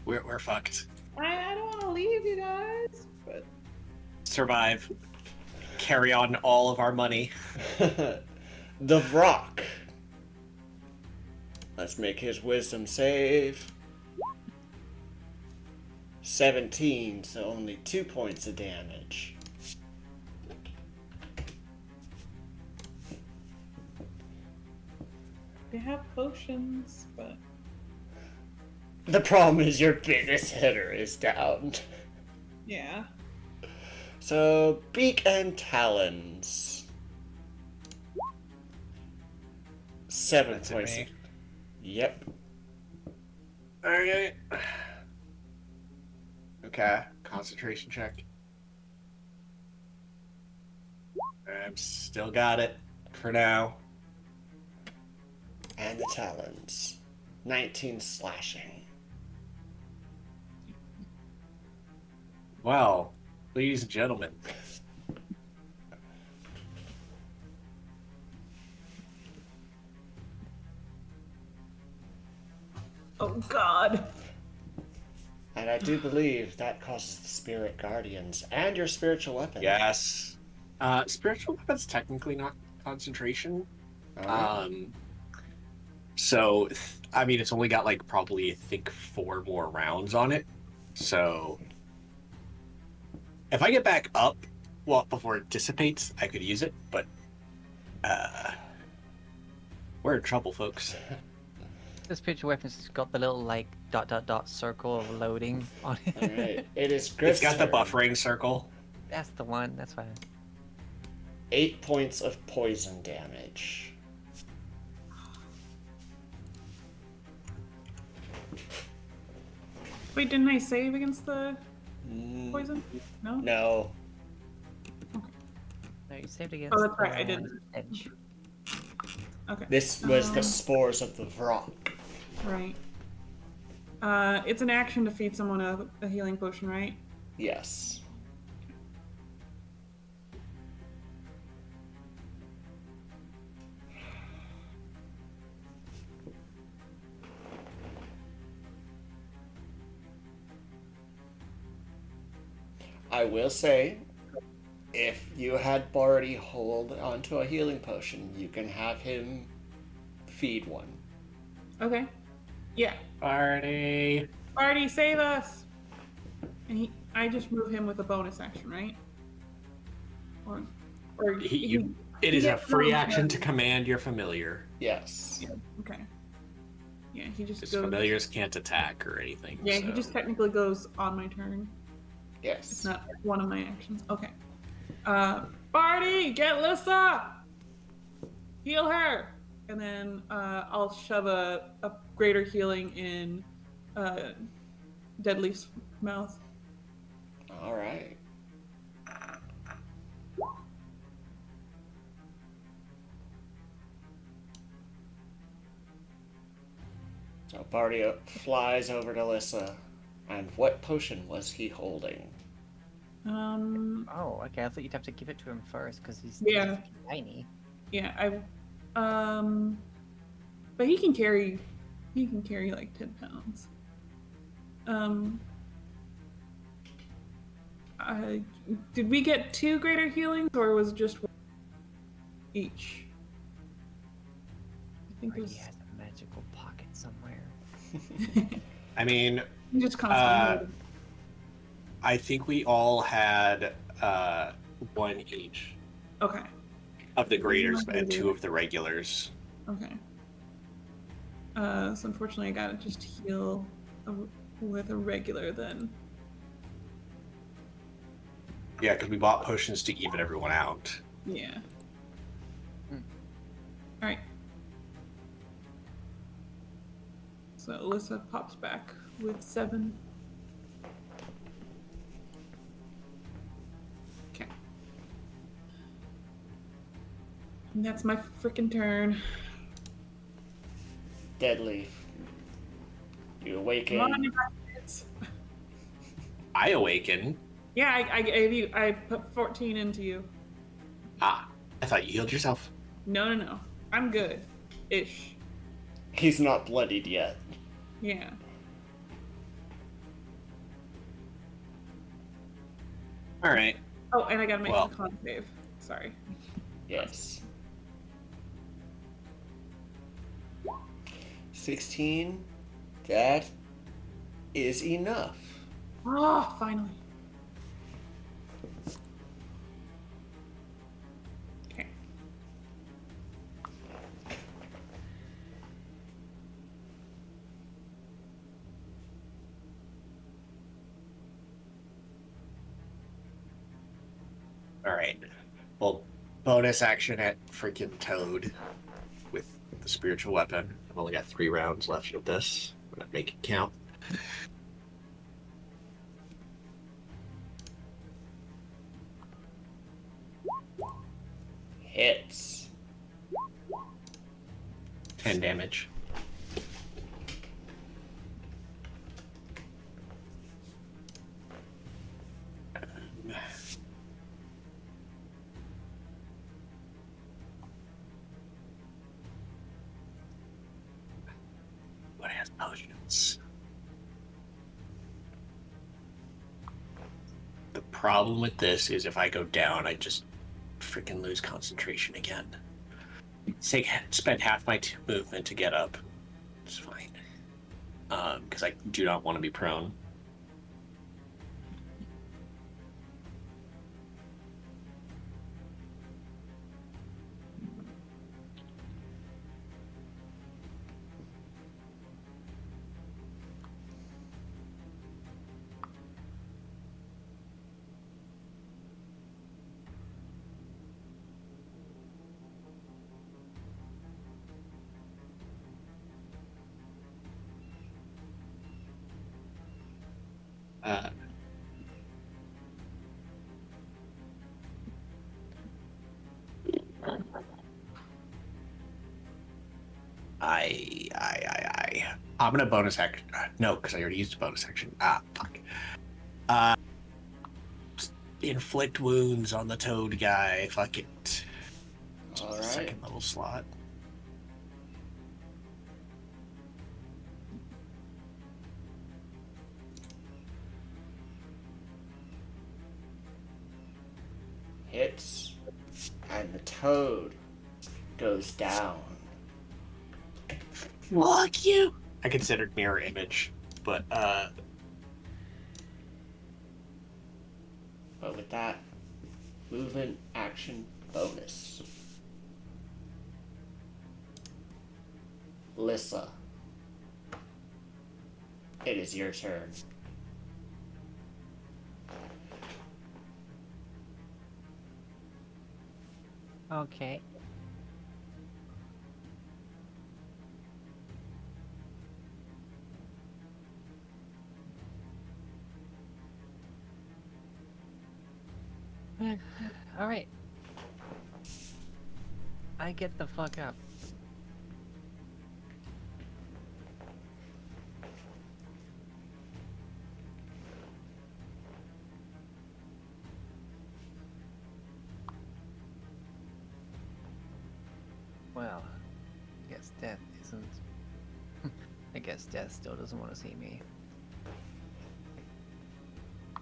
We're fucked. I don't want to leave you guys, but Survive. Carry on all of our money. The Vrock. Let's make his wisdom save. 17, so only 2 points of damage. they have potions, but The problem is your biggest hitter is down. yeah. So, Beak and Talons. 7 That's points. me. Yep. Alright. Okay, concentration check. I've still got it for now. And the Talons. 19 slashing. Well, ladies and gentlemen, Oh God. And I do believe that causes the Spirit Guardians and your spiritual weapon. yes. Spiritual weapons technically not concentration. Alright. So, I mean, it's only got like probably I think 4 more rounds on it. So, if I get back up, well, before it dissipates, I could use it. But, we're in trouble, folks. This picture weapon's just got the little like ... circle of loading on it. Alright. It is Griff's It's got the turn. buffering circle. That's the one. That's fine. 8 points of poison damage. Wait, didn't I save against the Mm, poison? No. No. No, you saved against. Oh, that's right, I did. Edge. Okay. This was the Um, spores of the Vrock. Right. It's an action to feed someone a healing potion, right? Yes. I will say, if you had Barty hold onto a healing potion, you can have him feed one. Okay. Yeah. Party. Barty, save us! And I just move him with a bonus action, right? Or It he is a gets free no action to turn. command your familiar. Yes. Yeah, okay. Yeah, he just Because goes. familiars can't attack or anything. Yeah, so. he just technically goes on my turn. Yes. It's not one of my actions. Okay. Barty, get Lissa! Heal her! And then I'll shove a greater healing in Deadleaf's mouth. All right. So Barty flies over to Lissa. And what potion was he holding? Oh, okay. I thought you'd have to give it to him first because he's Yeah. tiny. Yeah, but he can carry like 10 pounds. Did we get 2 greater healings or was it just one each? I think it Or was he has a magical pocket somewhere. I mean, just constantly holding. I think we all had one each Okay. of the graders and 2 of the regulars. Okay. So unfortunately I gotta just heal with a regular then. Yeah, because we bought potions to even everyone out. Yeah. Alright. So Alyssa pops back with 7. Okay. And that's my freaking turn. Deadleaf. You awaken. Come on, you bastards. I awaken. Yeah, I gave you. I put 14 into you. Ah, I thought you healed yourself. No. I'm good. Ish. He's not bloodied yet. Yeah. All right. Oh, and I gotta make Well. a con save. Sorry. Yes. 16. That is enough. Oh, finally. Okay. All right. Well, bonus action at freaking Toad with the spiritual weapon. I've only got 3 rounds left of this. I'm gonna make it count. Hits. 10 damage. What has potions? The problem with this is if I go down, I just freaking lose concentration again. Spend half my movement to get up. It's fine. Because I do not want to be prone. Uh, I'm gonna bonus action. No, because I already used a bonus action. Ah, fuck. Inflict wounds on the toad guy. Fuck it. All right. Second level slot. toad goes down. Fuck you. I considered mirror image, but But with that, movement action bonus. Lissa, it is your turn. Okay. All right. I get the fuck up. Well, I guess death isn't. I guess death still doesn't want to see me.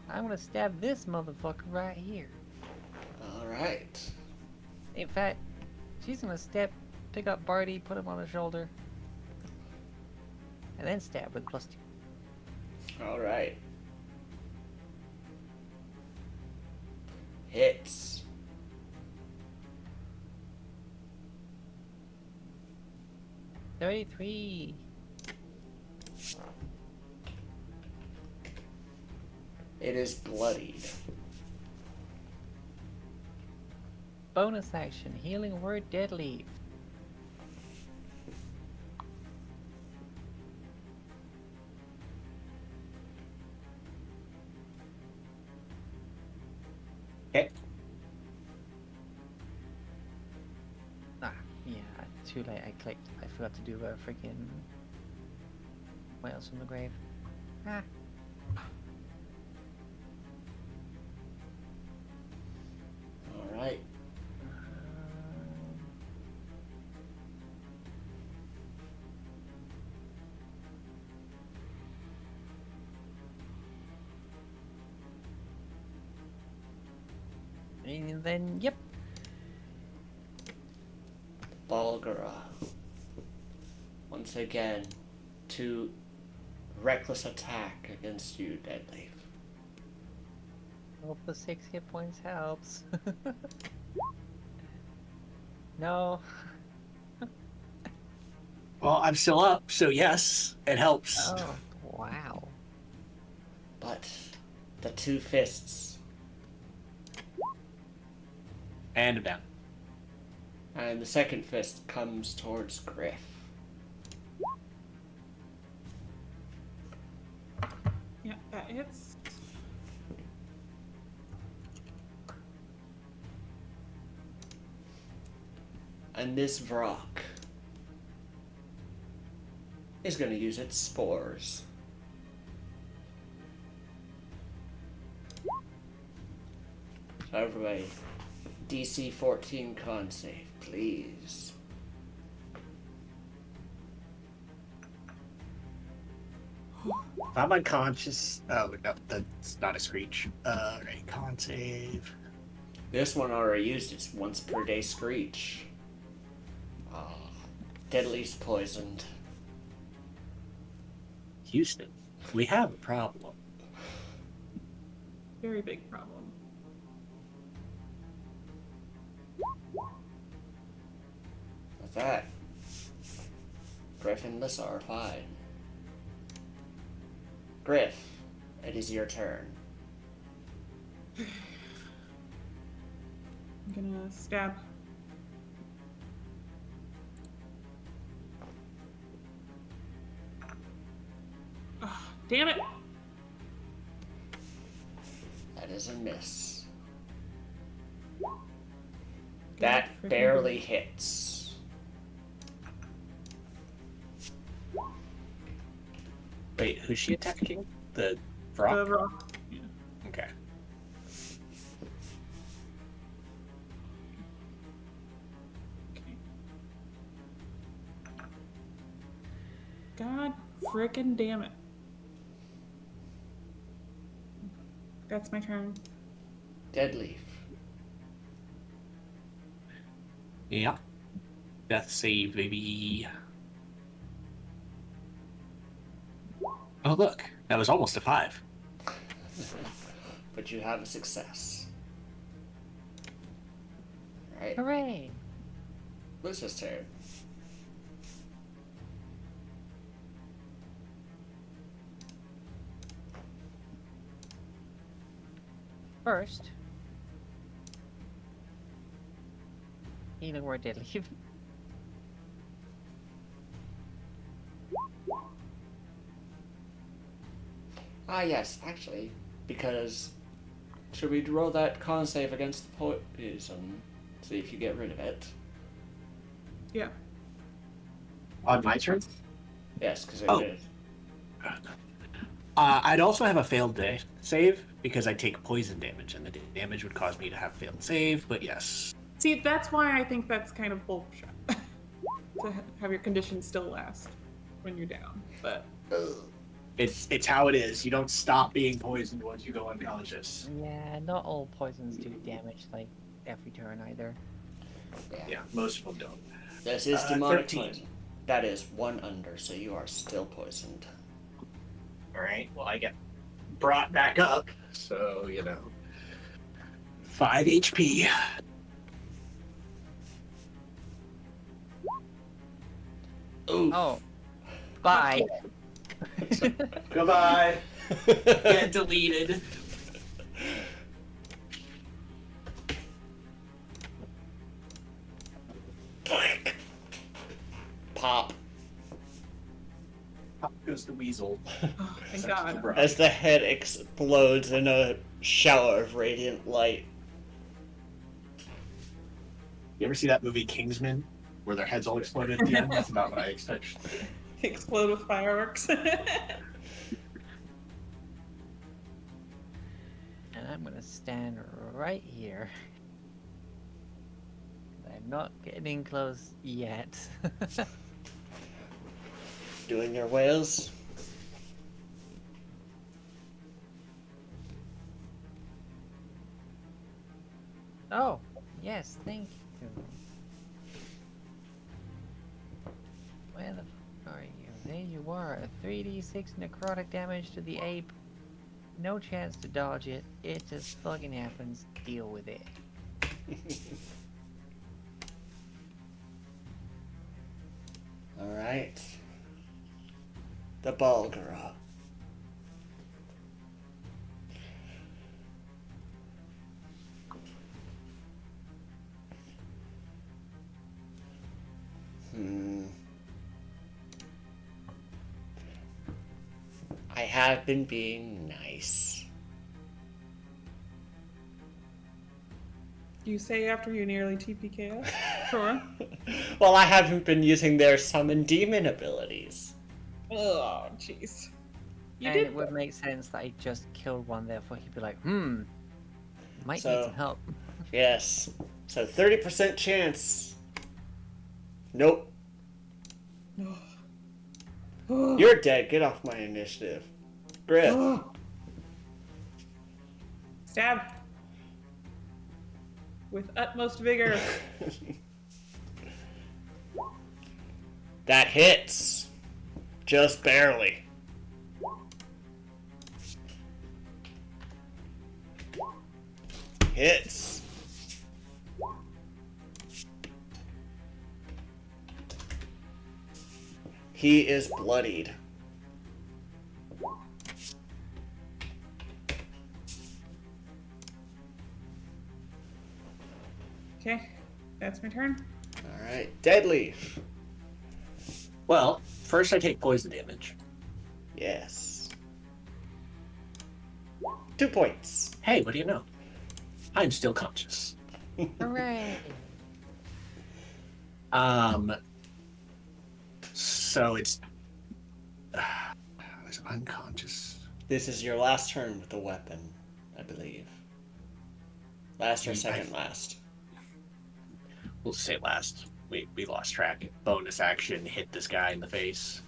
I'm gonna stab this motherfucker right here. Alright. In fact, she's gonna pick up Barty, put him on her shoulder, and then stab with +2. Alright. Hits. $33. It is bloodied. Bonus action, healing word, dead leaf. okay. Ah, yeah, too late. I clicked. I forgot to do a freaking Whales from the Grave. Ah. Alright. And then, yep. Balgara. Once again, to reckless attack against you, Deadleaf. Hope the 6 hit points helps. No. Well, I'm still up, so yes, it helps. Oh, wow. But the two fists And I'm down. and the second fist comes towards Griff. Yeah, that hits. And this Vrock is going to use its spores. So everybody, DC 14 con save, please. I'm unconscious. Oh, no, that's not a screech. Right, con save. This one already used its once per day screech. Deadleaf's poisoned. Houston, we have a problem. Very big problem. With that, Griff and Lissa are fine. Griff, it is your turn. I'm gonna stab. Oh, damn it! That is a miss. That Freaking barely hits. Wait, who's she attacking? The The rock? rock. Yeah. Okay. Okay. God frickin' damn it. That's my turn. Deadleaf. Yeah. Death save, baby. Oh, look. That was almost a 5. But you have a success. Right. Hooray! Lucius' turn. First, healing word deadly. Ah, yes, actually, because should we roll that con save against the poison? See if you get rid of it. Yeah. On my turn? Yes, because it Oh. did. I'd also have a failed save because I take poison damage, and the damage would cause me to have failed save. But yes, See, that's why I think that's kind of bullshit. To have your condition still last when you're down. But it's how it is. You don't stop being poisoned once you go unconscious. Yeah, not all poisons do damage like every turn either. Yeah, most of them don't. This is demonic 13. poison. That is 1 under, so you are still poisoned. All right. Well, I get brought back up, so 5 HP. Oof. Oh, bye. Goodbye. Get deleted. Pop. Up goes the weasel. oh, thank God. As the head explodes in a shower of radiant light. You ever see that movie Kingsman, where their heads all exploded at the end? That's about what I expect. Explode with fireworks. And I'm gonna stand right here. I'm not getting close yet. Doing your wails. Oh, yes, thank you. Where the fuck are you? There you are. 3d6 necrotic damage to the ape. No chance to dodge it. It just fucking happens. Deal with it. Alright. The Bulgara. I have been being nice. You say after you nearly TPK? Sure. Well, I haven't been using their summon demon abilities. Oh, jeez. You And did. it would make sense that he just killed one, therefore he'd be like, might So- need some help. Yes. So 30% chance. Nope. You're dead. Get off my initiative. Griff. Stab. With utmost vigor. That hits. Just barely. Hits. He is bloodied. Okay, that's my turn. Alright. Deadly. Well, first I take poison damage. Yes. 2 points. Hey, what do you know? I'm still conscious. Hooray! So it's. I was unconscious. This is your last turn with the weapon, I believe. Last or second last. We'll say last. We lost track. Bonus action, hit this guy in the face.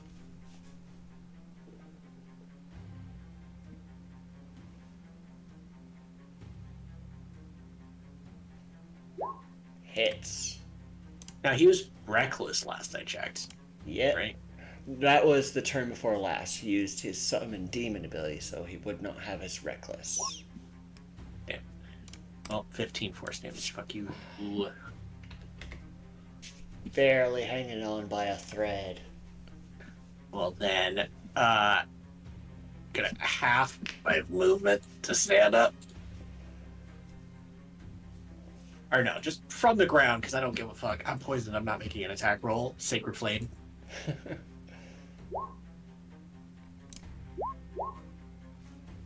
Hits. Now, he was reckless last I checked, Yep. right? That was the turn before last. He used his summon demon ability, so he would not have his reckless. Yeah. Well, 15 force damage. Fuck you. Ooh. Barely hanging on by a thread. Well, then, gonna half my movement to stand up. Or no, just from the ground, because I don't give a fuck. I'm poisoned. I'm not making an attack roll. Sacred Flame.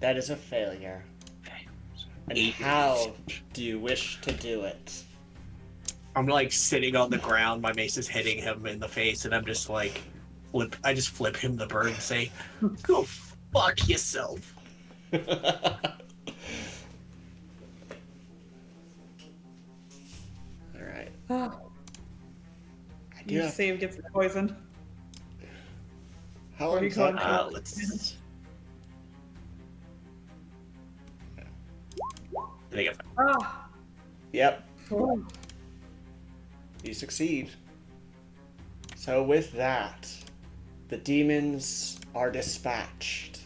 That is a failure. Okay. And 8 how do you wish to do it? I'm like sitting on the ground. My mace is hitting him in the face, and I'm just like, I just flip him the bird and say, "Go fuck yourself." Alright. Ah, I do you have... save gets poisoned. How Or long you is call that? it- Let's. Did I get Ah, Yep, oh, you succeed. So with that, the demons are dispatched.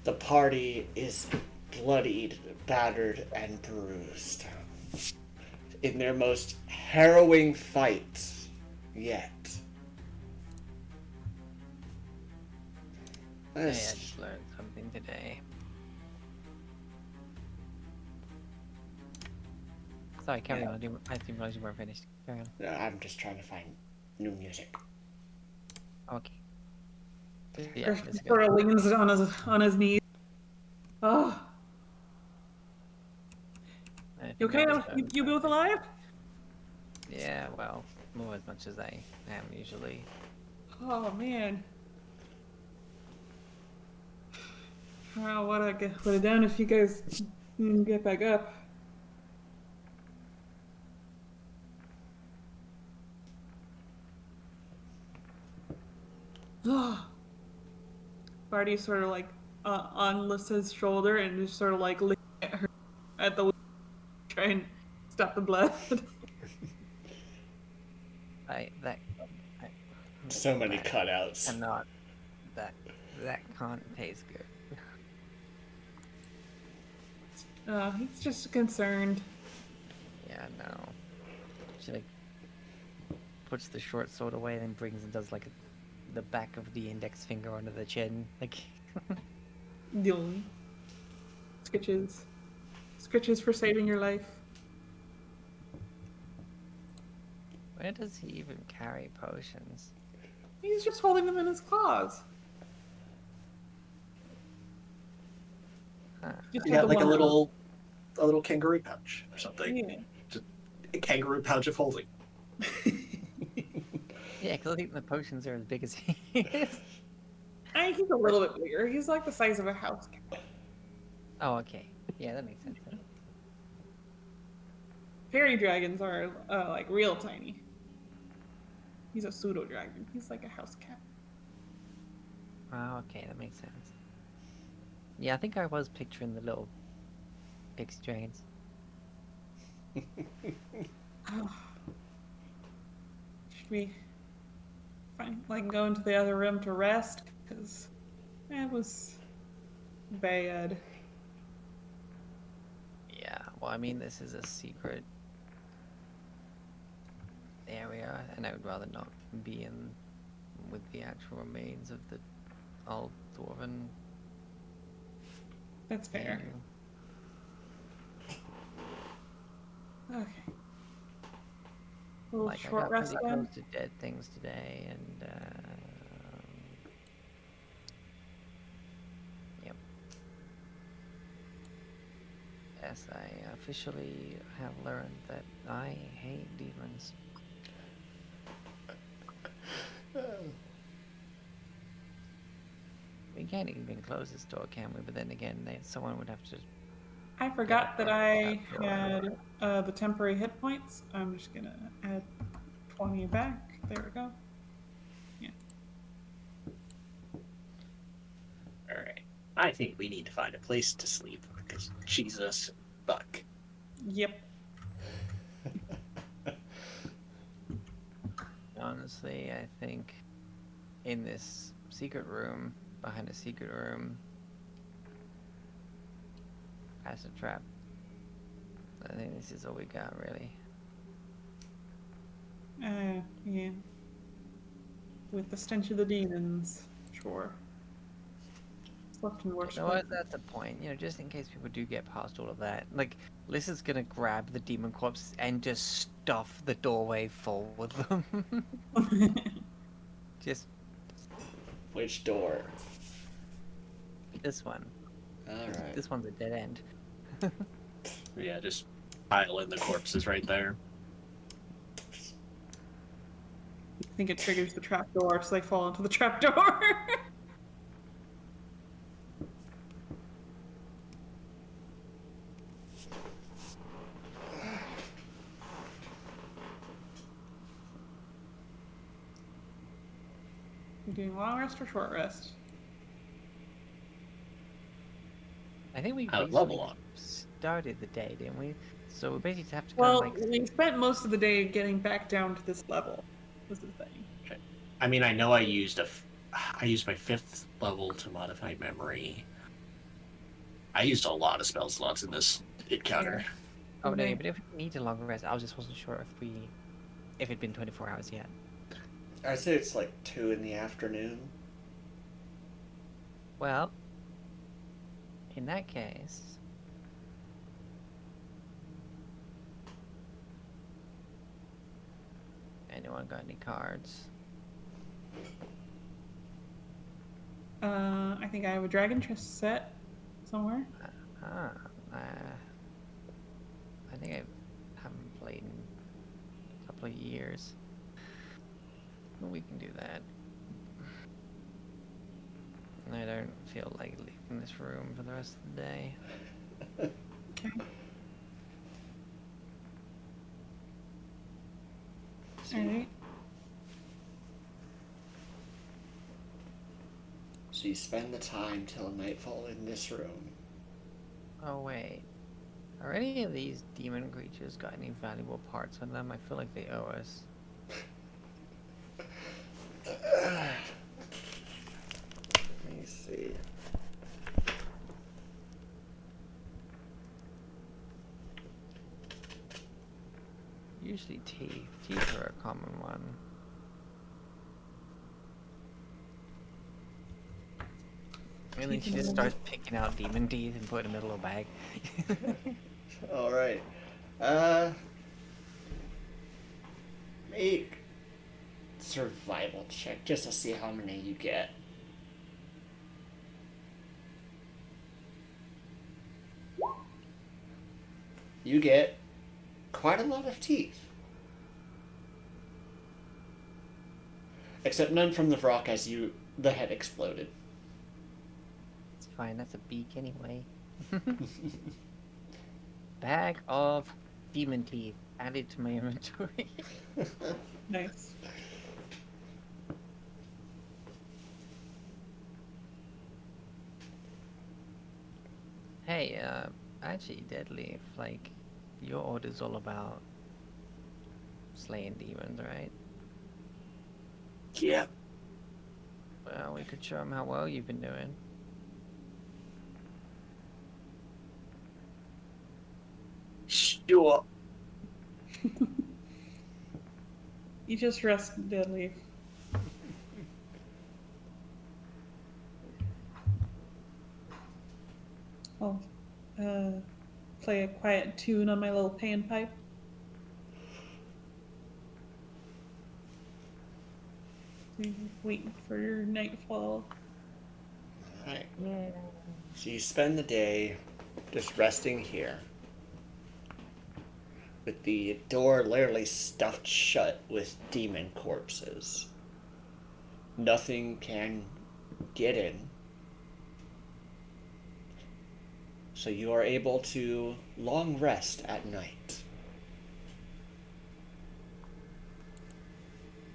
The party is bloodied, battered, and bruised. In their most harrowing fight yet. Hey, I Let's- just learned something today. Sorry, carry on. I didn't realize you weren't finished. Carry on. I'm just trying to find new music. Okay. Yeah, Griffin that's sort good. of leans on his knees. Oh, I you think I okay? just You, learned you both something. alive? Yeah, well, more as much as I am usually. Oh man. Oh, what I would have done if you guys didn't get back up. Oh. Barty sort of like on Lissa's shoulder and just sort of like looking at her at the try and stop the blood. I So many that cutouts. cannot that can't taste good. He's just concerned. Yeah, no. She like puts the short sword away, then brings and does like the back of the index finger under the chin, like. Dilly. Sketches. Sketches for saving your life. Where does he even carry potions? He's just holding them in his claws. Huh. Just Yeah, with the like a one little kangaroo pouch or something. Yeah. Just a kangaroo pouch of holding. Yeah, because I think the potions are as big as he is. I think he's a little bit bigger. He's like the size of a house cat. Oh, okay. Yeah, that makes sense. Then. Fairy dragons are like real tiny. He's a pseudo dragon. He's like a house cat. Oh, okay, that makes sense. Yeah, I think I was picturing the little pixie dragons. Should we go into the other room to rest? Because that was bad. Yeah, well, I mean, this is a secret area, and I would rather not be in with the actual remains of the old dwarven. That's fair. thing. Okay. A little Like, I short got rest pretty then. close to dead things today, and yep. Yes, I officially have learned that I hate demons. We can't even close this door, can we? But then again, someone would have to. I forgot that I Outdoor. had the temporary hit points. I'm just gonna add 20 back. There we go. Yeah. All right. I think we need to find a place to sleep. Because Jesus, fuck. Yep. Honestly, I think in this secret room, behind a secret room, past a trap. I think this is all we got, really. Yeah. With the stench of the demons, sure. It's left in worse You know what? places. That's the point. You know, just in case people do get past all of that. Like, Lissa's gonna grab the demon corpses and just stuff the doorway full with them. Just Which door? this one. Alright. This one's a dead end. Yeah, just pile in the corpses right there. I think it triggers the trapdoor, so they fall into the trapdoor. You doing long rest or short rest? I think we I would recently level up. started the day, didn't we? So we basically have to Well, kind of like. we spent most of the day getting back down to this level. Was the thing. I mean, I know I used I used my 5th level to modify memory. I used a lot of spell slots in this encounter. Oh no, Okay. but if we need a longer rest, I just wasn't sure if it'd been 24 hours yet. I'd say it's like 2 in the afternoon. Well, in that case, anyone got any cards? I think I have a dragon chest set somewhere. Ah, I think I haven't played in a couple of years. But we can do that. I don't feel like leaving this room for the rest of the day. Okay. Alright. So you spend the time till nightfall in this room. Oh wait, are any of these demon creatures got any valuable parts on them? I feel like they owe us. Let me see. Usually teeth. Teeth are a common one. And then she just starts picking out demon teeth and putting them in a little bag. Alright. Make survival check just to see how many you get. You get quite a lot of teeth. Except none from the rock as the head exploded. It's fine, that's a beak anyway. Bag of demon teeth added to my inventory. Nice. Hey, actually, Deadleaf, like, your order's all about slaying demons, right? Yeah. Well, we could show them how well you've been doing. Sure. You just rest, Deadleaf. I'll play a quiet tune on my little pan pipe. Waiting for your nightfall. Alright. Yeah. So you spend the day just resting here. With the door literally stuffed shut with demon corpses. Nothing can get in. So you are able to long rest at night.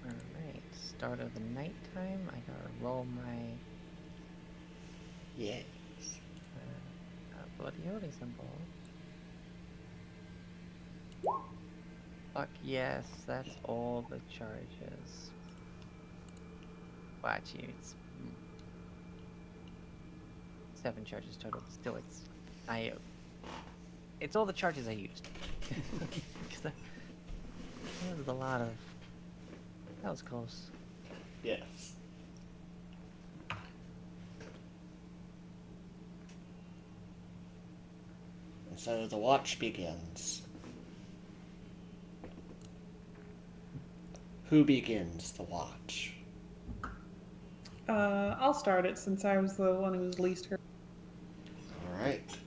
Alright, start of the nighttime. I gotta roll my Yes. bloody holy symbol. Fuck yes, that's all the charges. Well, actually, it's 7 charges total. But still, it's all the charges I used. 'Cause that was a lot of. That was close. Yes. And so the watch begins. Who begins the watch? I'll start it since I was the one who was least hurt. Alright.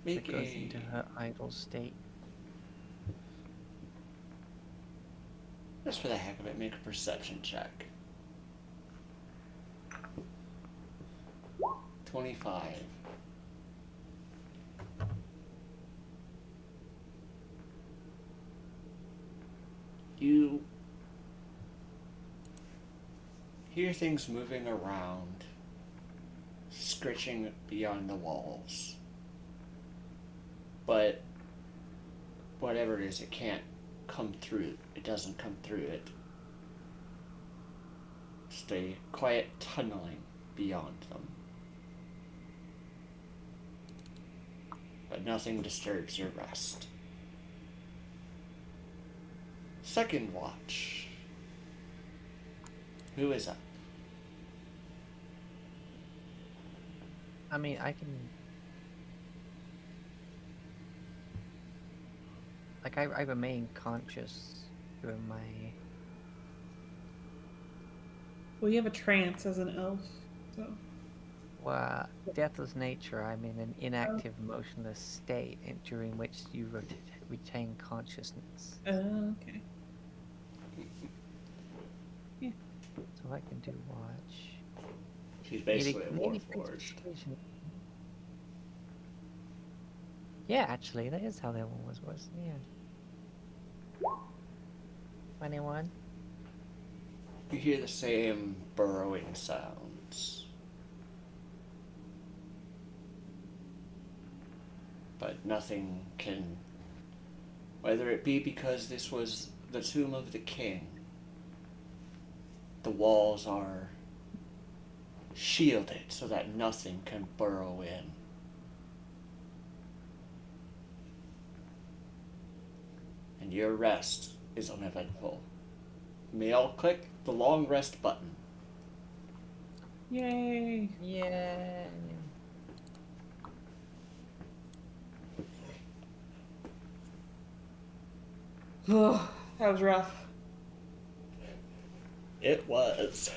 It Make goes a... into her idle state. Just for the heck of it, make a perception check. 25. You hear things moving around, scritching beyond the walls. But whatever it is, it can't come through. It doesn't come through it. Just a quiet tunneling beyond them. But nothing disturbs your rest. Second watch. Who is up? I mean, I can. Like, I remain conscious during my. Well, you have a trance as an elf, so. Well, deathless nature, I'm in an inactive, motionless state during which you retain consciousness. Okay. So I can do watch. She's basically a Maybe warforged. Yeah, actually, that is how that one was. Yeah. 21. You hear the same burrowing sounds. But nothing can... Whether it be because this was the tomb of the king, the walls are shielded so that nothing can burrow in. And your rest is uneventful. You may all click the long rest button. Yay! Yeah. Oh, that was rough. It was.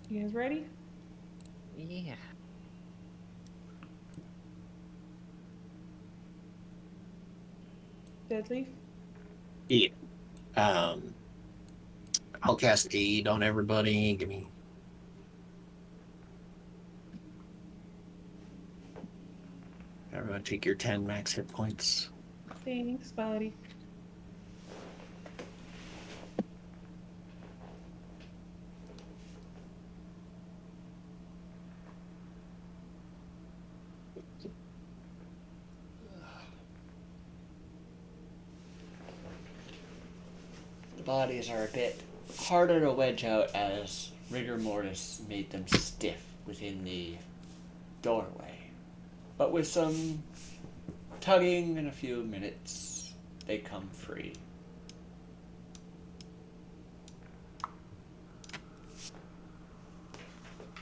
You guys ready? Yeah. Deadleaf? Yeah. I'll cast aid on everybody. Give me. Everyone, take your 10 max hit points. Thanks, buddy. The bodies are a bit harder to wedge out as rigor mortis made them stiff within the doorway. But with some tugging in a few minutes, they come free.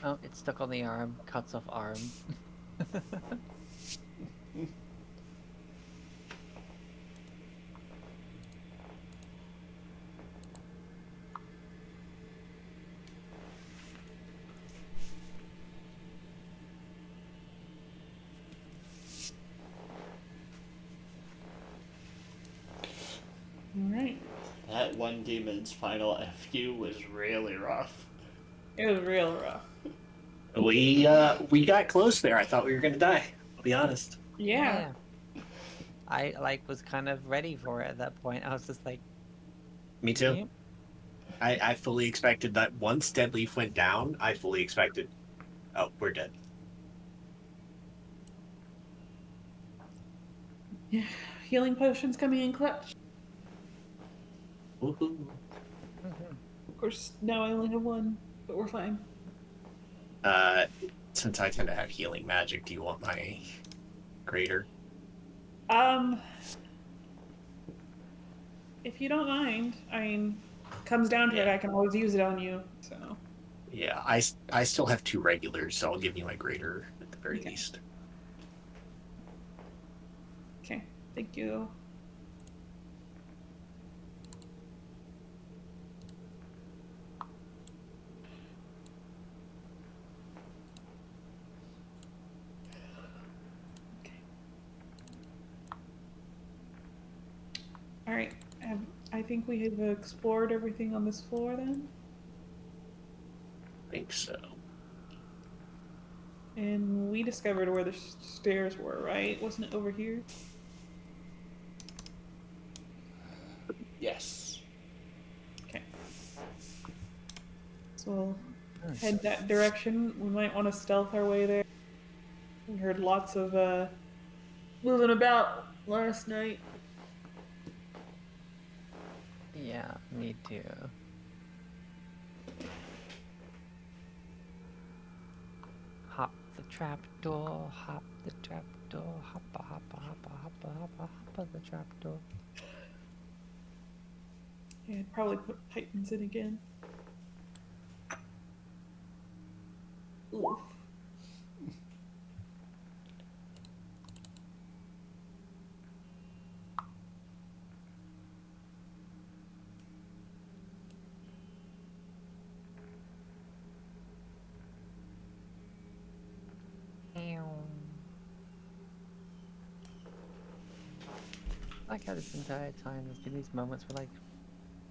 Oh, it's stuck on the arm. Cuts off arm. All right. That one demon's final FU was really rough. It was real rough. We got close there. I thought we were gonna die. I'll be honest. Yeah. I like was kind of ready for it at that point. I was just like, Me too. yep. I fully expected that once Dead Leaf went down, I fully expected, oh, we're dead. Yeah. Healing potions coming in clutch. Woohoo. Of course, now I only have one, but we're fine. Since I tend to have healing magic, do you want my greater? If you don't mind, I mean, comes down to it, I can always use it on you. So. Yeah, I still have 2 regulars, so I'll give you my greater at the very least. Okay. Thank you. All right. I think we have explored everything on this floor then. I think so. And we discovered where the stairs were, right? Wasn't it over here? Yes. Okay. So we'll head that direction. We might want to stealth our way there. We heard lots of moving about last night. Yeah, me too. Hop the trapdoor, hop the trapdoor, hoppa, hoppa, hoppa, hoppa, hoppa, hoppa the trapdoor. Yeah, I'd probably put Titans in again. Oof. I like how this entire time there's been these moments where like,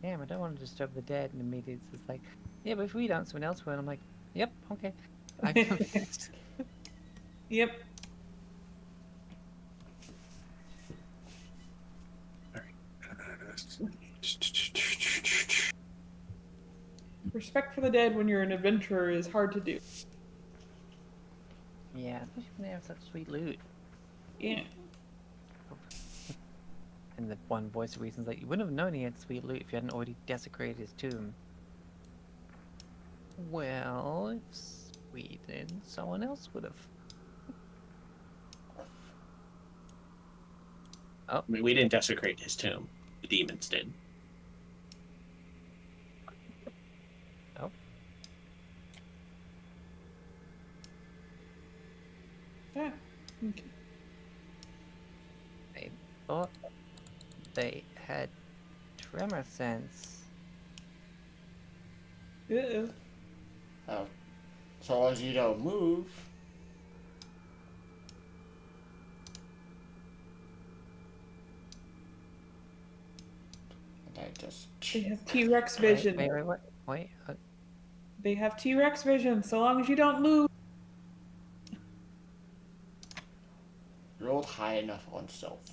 damn, I don't want to disturb the dead, and immediately it's just like, yeah, but if we don't, someone else will. And I'm like, yep, okay. I'm convinced. Yep. Respect for the dead when you're an adventurer is hard to do. Yeah, especially when they have such sweet loot. Yeah. And the one voice of reason's like, you wouldn't have known he had sweet loot if you hadn't already desecrated his tomb. Well, if we didn't, someone else would have. Oh. I mean, we didn't desecrate his tomb. The demons did. Oh. Yeah. Okay. They thought they had tremor sense. Uh-oh. Oh. So long as you don't move. And I just. They have T-Rex vision. Wait. They have T-Rex vision, so long as you don't move. Rolled high enough on stealth.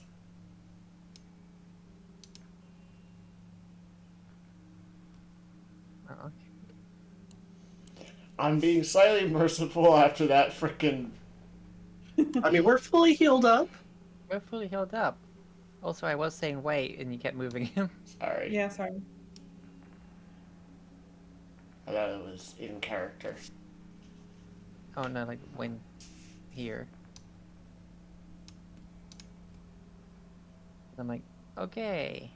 Okay. I'm being slightly merciful after that frickin'. I mean, we're fully healed up. We're fully healed up. Also, I was saying wait, and you kept moving him. Sorry. Yeah, sorry. I thought it was in character. Oh no, like when here. I'm like, okay.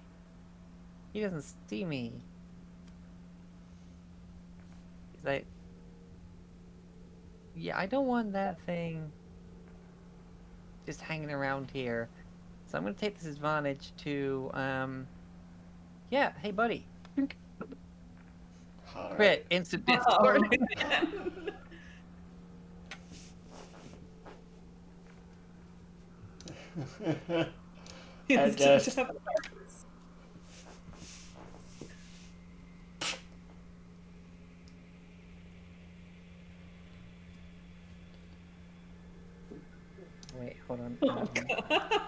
He doesn't see me. He's like, Yeah, I don't want that thing just hanging around here. So I'm gonna take this advantage to, yeah, hey buddy. All right. Crit, instant death Oh, start. man. I Instant just death. Wait, hold on. Oh, God.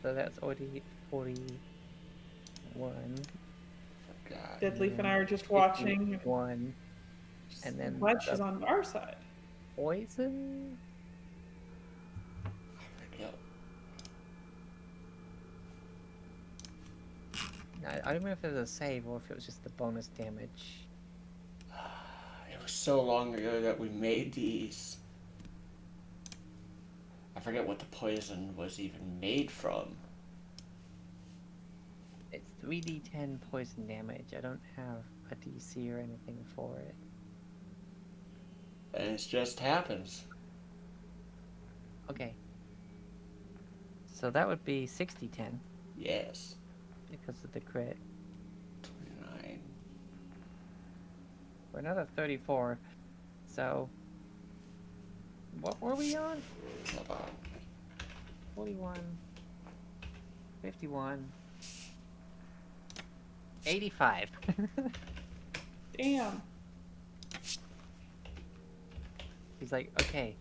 So that's already 41. God. Deadleaf and I are just watching. 51. And I'm then glad she's the on our side. poison? Yep. I don't know if it was a save or if it was just the bonus damage. It was so long ago that we made these. I forget what the poison was even made from. It's 3d10 poison damage. I don't have a DC or anything for it. And it just happens. Okay. So that would be 60-10 Yes. because of the crit. 29. For another 34. So what were we on? Hold on. 41, 51, 85. Damn. He's like, okay,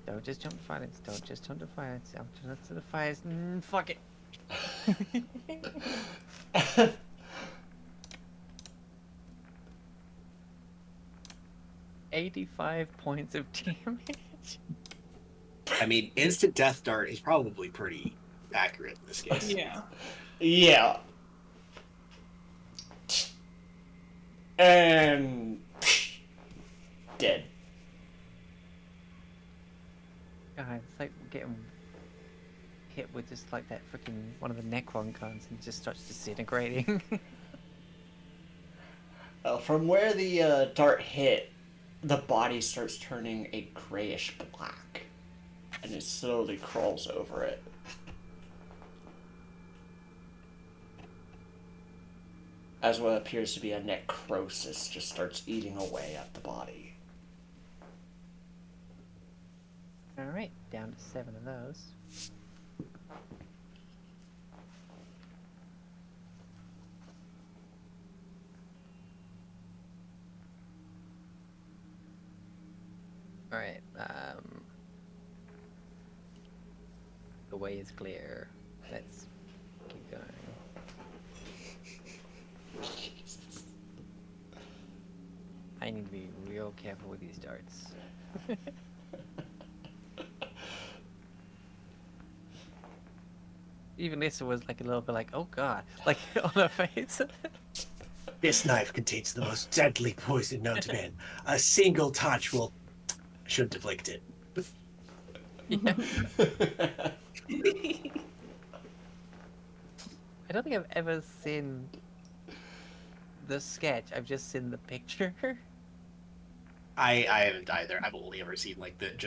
don't just jump to violence, don't just jump to violence, jump to the fires, fuck it. 85 points of damage. I mean, instant death dart is probably pretty accurate in this case. Yeah. Yeah. And dead. God, it's like getting hit with just like that freaking one of the Necron guns and just starts disintegrating. From where the dart hit, the body starts turning a grayish black, and it slowly crawls over it. As what appears to be a necrosis just starts eating away at the body. Alright, down to 7 of those. Alright, the way is clear. Let's keep going. I need to be real careful with these darts. Even Lisa was like a little bit like, oh god, like on her face. This knife contains the most deadly poison known to man. A single touch should deflect it. Yeah. I don't think I've ever seen the sketch. I've just seen the picture. I haven't either. I've only ever seen like that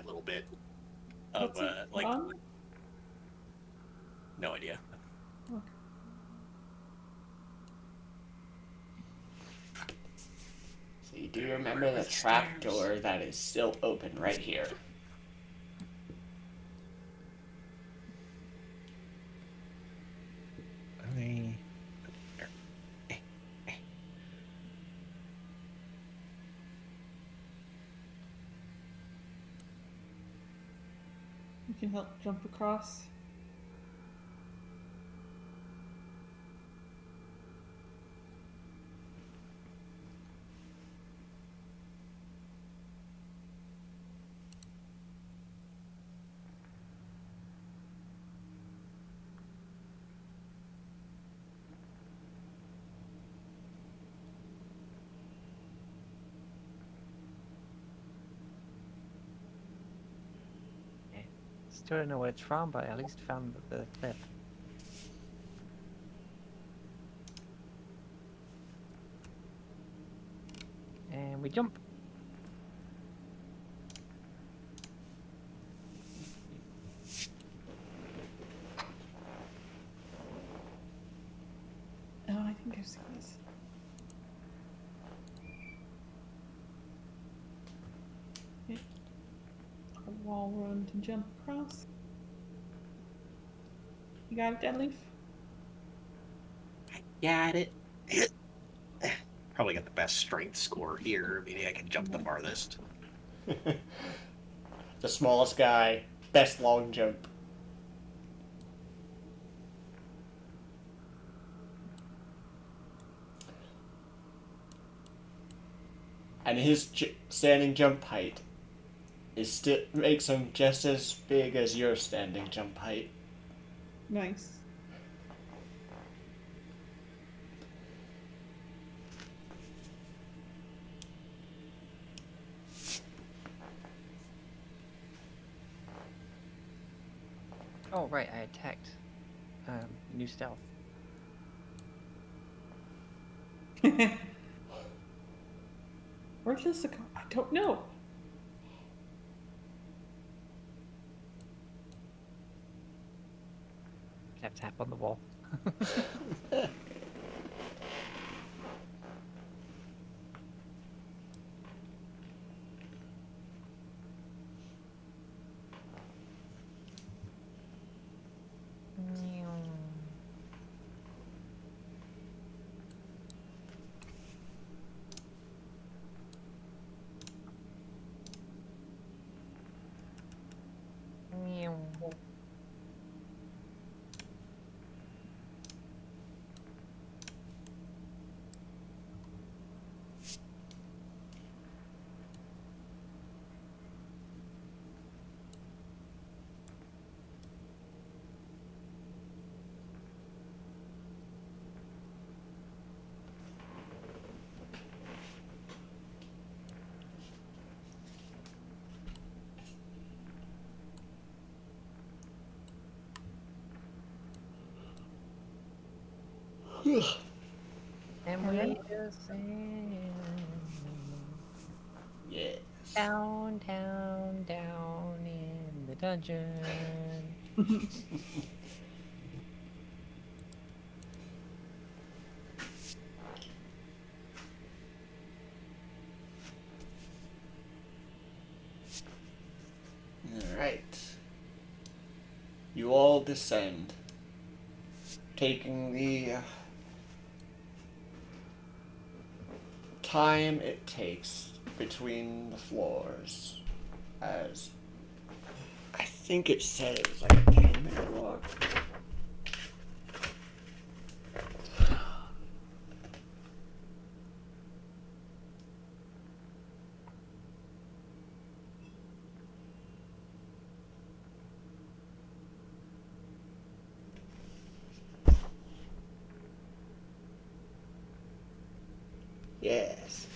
little bit of What's it like on? no idea. Okay. So you do remember the trapdoor that is still open right here. You can help jump across. Still don't know what it's from, but I at least found the clip. And we jump. Oh, I think I've seen this. Okay. A wall run to jump across. You got it, Deadleaf? Got it. Probably got the best strength score here. Maybe I can jump the farthest. The smallest guy, best long jump. And his standing jump height makes him just as big as your standing jump height. Nice. Oh, right, I attacked. New stealth. Where's this go? I don't know. Tap tap on the wall. And we descend. Yes. Down, down, down in the dungeon. Alright. You all descend, taking the time it takes between the floors, as I think it said it was like a 10-minute walk. Yes.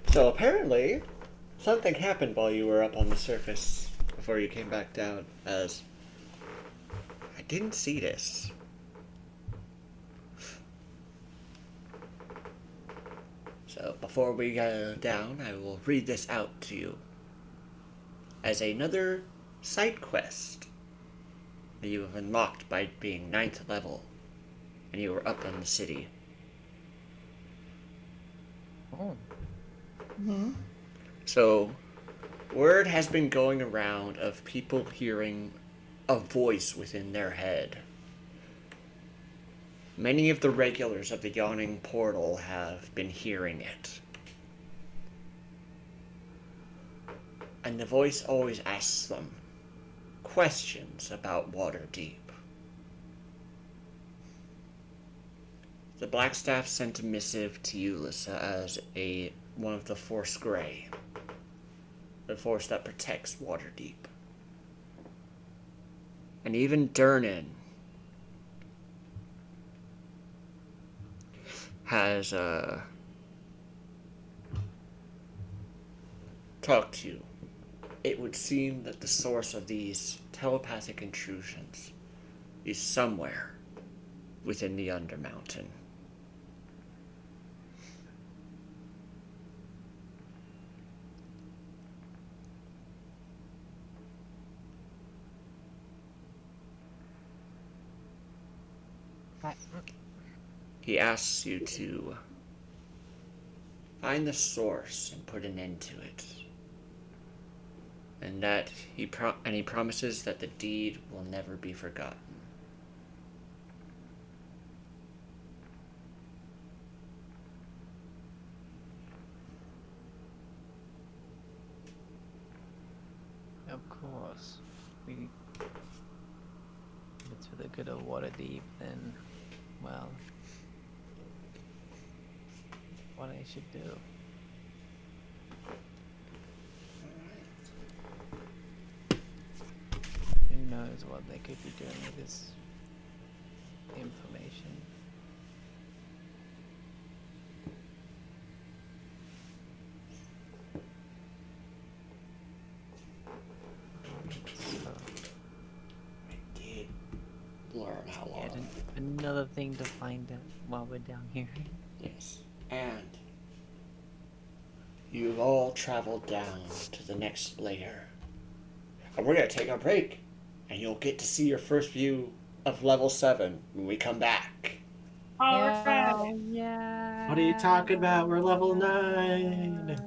So apparently, something happened while you were up on the surface before you came back down, as I didn't see this. So before we go down, I will read this out to you as another side quest that you have unlocked by being 9th level, and you were up in the city. Oh. Mm-hmm. So, word has been going around of people hearing a voice within their head. Many of the regulars of the Yawning Portal have been hearing it. And the voice always asks them questions about Waterdeep. The Blackstaff sent a missive to you, Lissa, as one of the Force Grey. the force that protects Waterdeep. And even Durnan has talked to you. It would seem that the source of these telepathic intrusions is somewhere within the Undermountain. He asks you to find the source and put an end to it. And that he promises that the deed will never be forgotten. Of course. If it's for the good of Waterdeep, then, well, what I should do. Who knows what they could be doing with this information. So, I did learn how long. yet another thing to find out while we're down here. Yes. And you've all traveled down to the next layer. And we're going to take a break. And you'll get to see your first view of level 7 when we come back. Alright. Yeah. What are you talking about? We're level 9.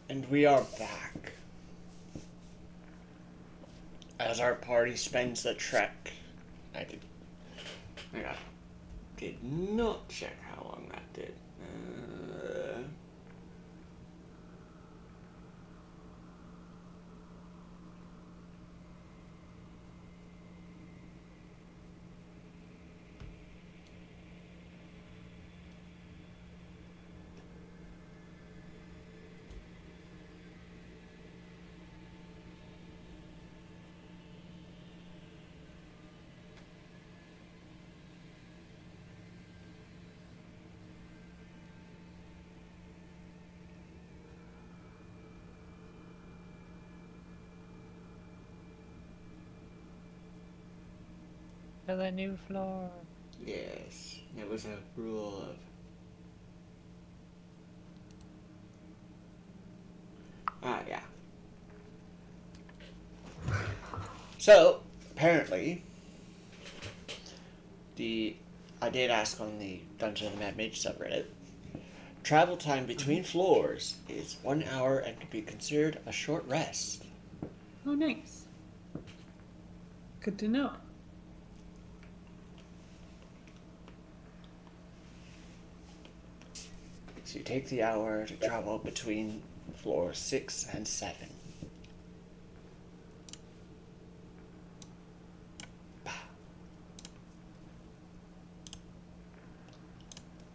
And we are back. As our party spends the trek. I did not check how long that did. To the new floor. Yes, it was a rule of. Yeah. So, apparently, I did ask on the Dungeon of the Mad Mage subreddit. Travel time between floors is 1 hour and can be considered a short rest. Oh, nice. Good to know. So you take the hour to travel between floors 6 and 7.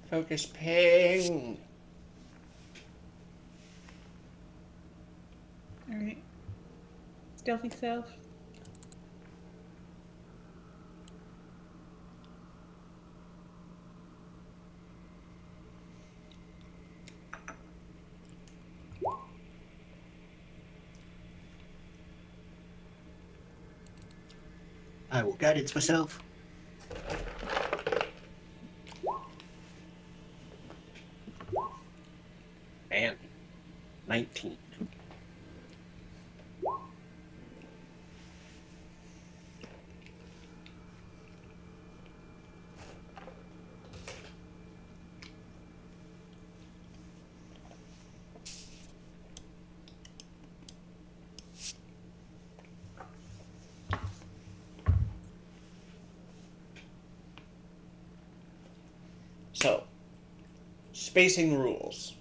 Focus ping. Alright. Stealthy self. I will guidance myself. And 19. So, spacing rules.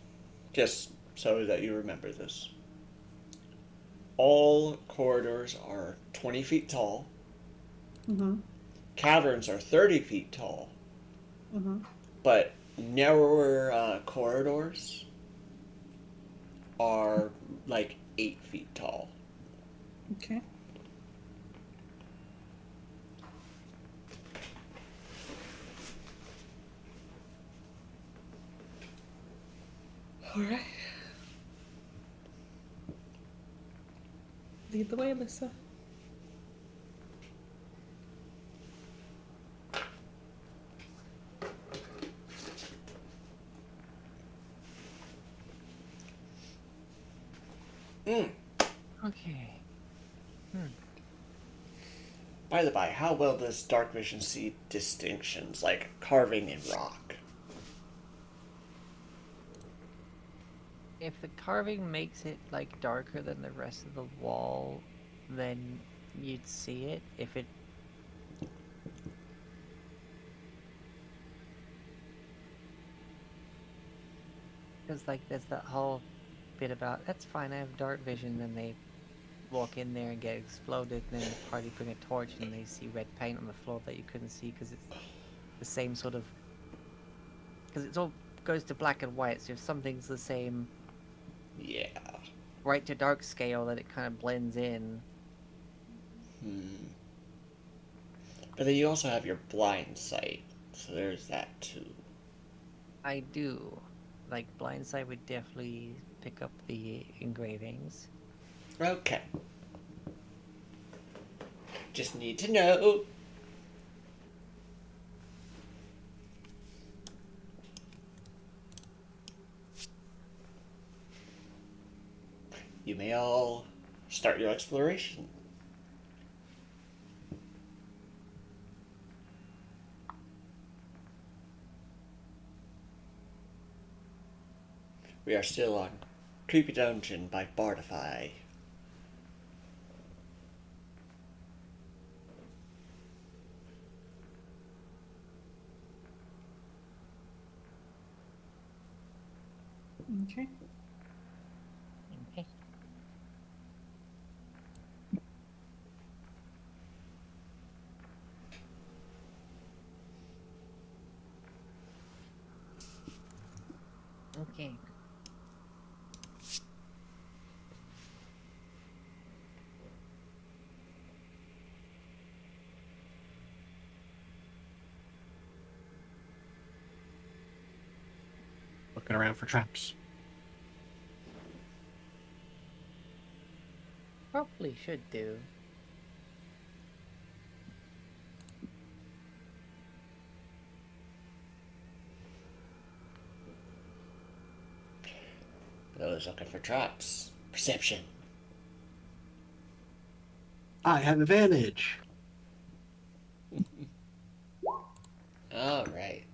Just so that you remember this. All corridors are 20 feet tall. Mm-hmm. Caverns are 30 feet tall. Mm-hmm. But narrower corridors are like 8 feet tall. Okay. Alright. Lead the way, Alyssa. Okay. By the by, how well does dark vision see distinctions like carving in rock? If the carving makes it like darker than the rest of the wall, then you'd see it. If it because like there's that whole bit about that's fine, I have dark vision, then they walk in there and get exploded, and then the party bring a torch and they see red paint on the floor that you couldn't see because it's the same sort of because it's all goes to black and white, so if something's the same Yeah. bright to dark scale, that it kind of blends in. But then you also have your blind sight, so there's that too. I do. Like, Blindside would definitely pick up the engravings. Okay. Just need to know. You may all start your exploration. We are still on Creepy Dungeon by Bardify. Okay. Okay. Okay. Looking around for traps. Probably should do. Those looking for traps. Perception. I have advantage. Alright.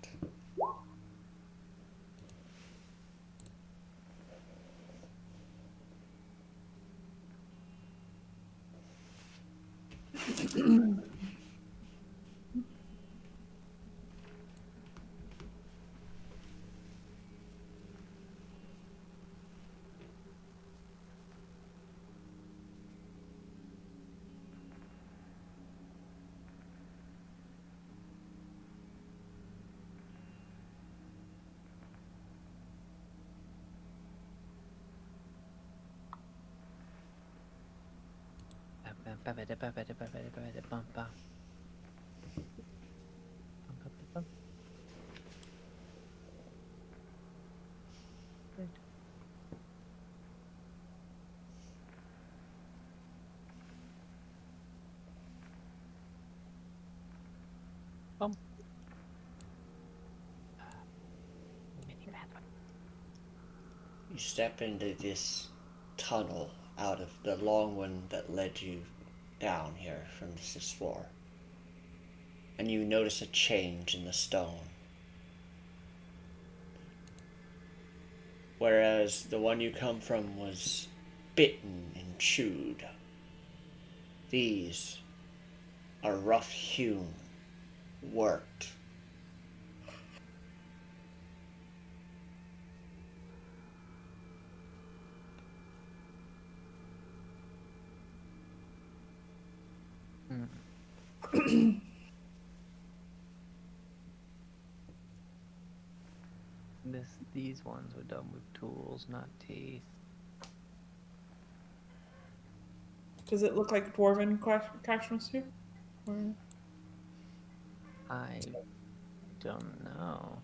Bump. Mini pathway. You step into this tunnel out of the long one that led you down here from the 6th floor. And you notice a change in the stone. Whereas the one you come from was bitten and chewed. These are rough hewn, worked. These ones were done with tools, not teeth. Does it look like dwarven craftsmanship? Or... I don't know.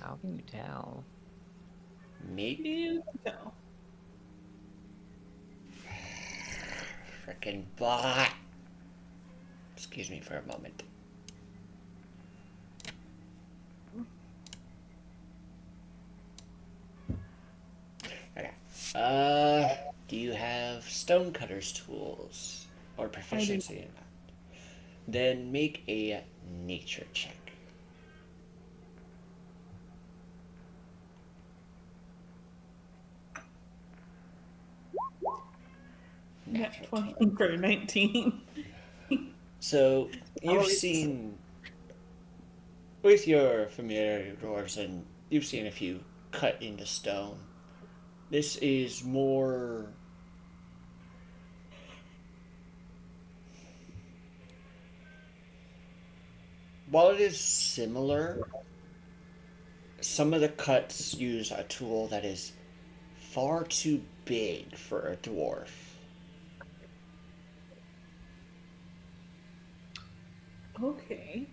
How can you tell? Me? You can tell. Frickin' bot. Excuse me for a moment. Okay. Do you have stonecutter's tools or proficiency in that? Then make a nature check. Net Natural 20 for 19. So you've it's- seen, with your familiar dwarves, and you've seen a few cut into stone. This is more. While it is similar, some of the cuts use a tool that is far too big for a dwarf. Okay.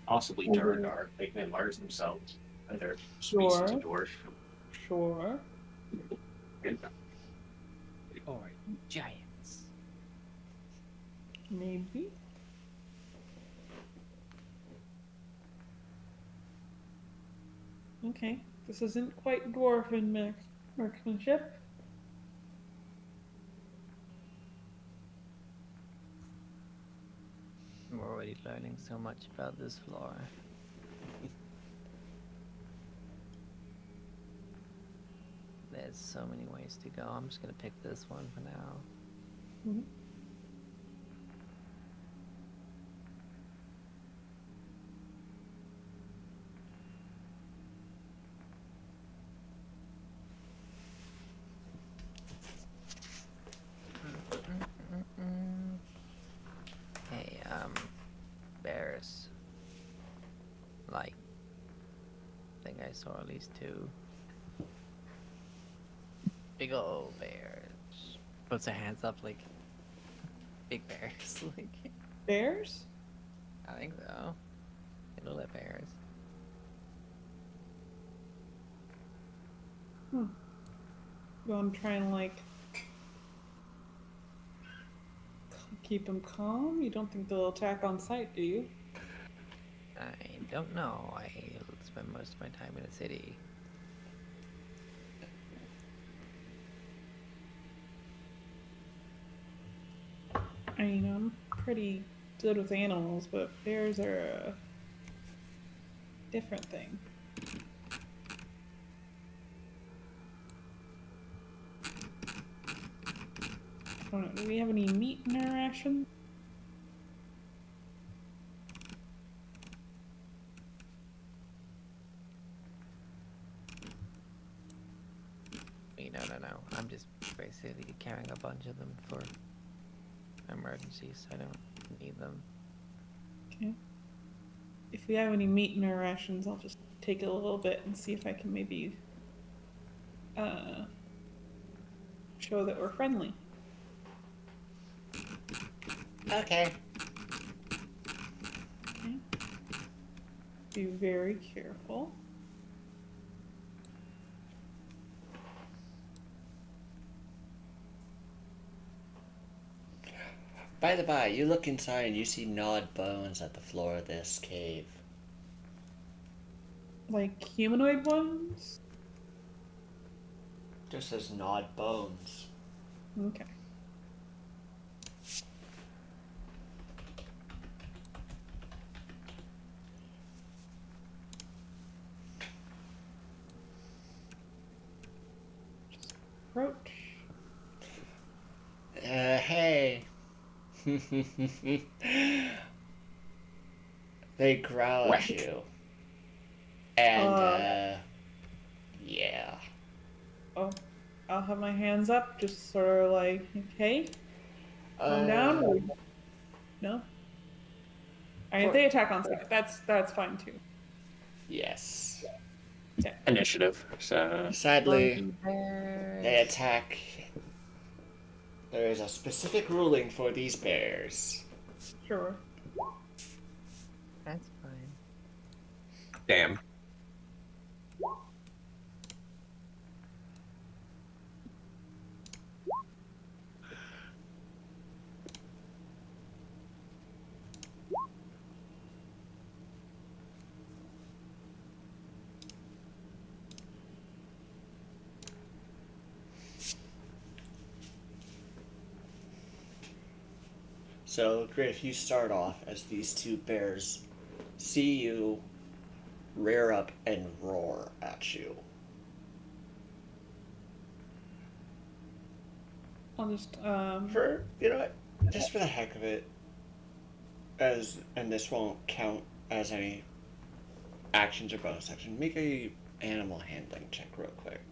Possibly Duradar. They can enlarge themselves. And their Sure. species of dwarf. Sure. Or giants. Maybe. Okay. This isn't quite dwarven marksmanship. We're already learning so much about this floor. there's so many ways to go. I'm just gonna pick this one for now. Mhm. Hey, bears. Like, I think I saw at least 2 big old bears. Puts her hands up like big bears. Like, Bears? I think so. They look like bears. Go and try and like keep them calm. You don't think they'll attack on sight, do you? I don't know. I spend most of my time in a city. I mean, I'm pretty good with animals, but bears are a different thing. I don't know. Do we have any meat in our ration? No. I'm just basically carrying a bunch of them for emergencies. I don't need them. Okay. If we have any meat in our rations, I'll just take a little bit and see if I can maybe show that we're friendly. Okay. Okay. Be very careful. By the by, you look inside and you see gnawed bones at the floor of this cave. Like humanoid ones? Just says gnawed bones. Okay. Just approach. Hey. They growl at you. And, yeah. Oh, I'll have my hands up, just sort of like, hey, calm down. Or... No. I mean, if they attack on sight, that's fine too. Yes. Okay. Initiative. So Sadly, Monkey bears. they attack. There is a specific ruling for these bears. Sure. That's fine. damn. So, Griff, you start off as these 2 bears see you, rear up, and roar at you. I'll just For, you know what, just for the heck of it, and this won't count as any actions or bonus action, make a animal handling check real quick.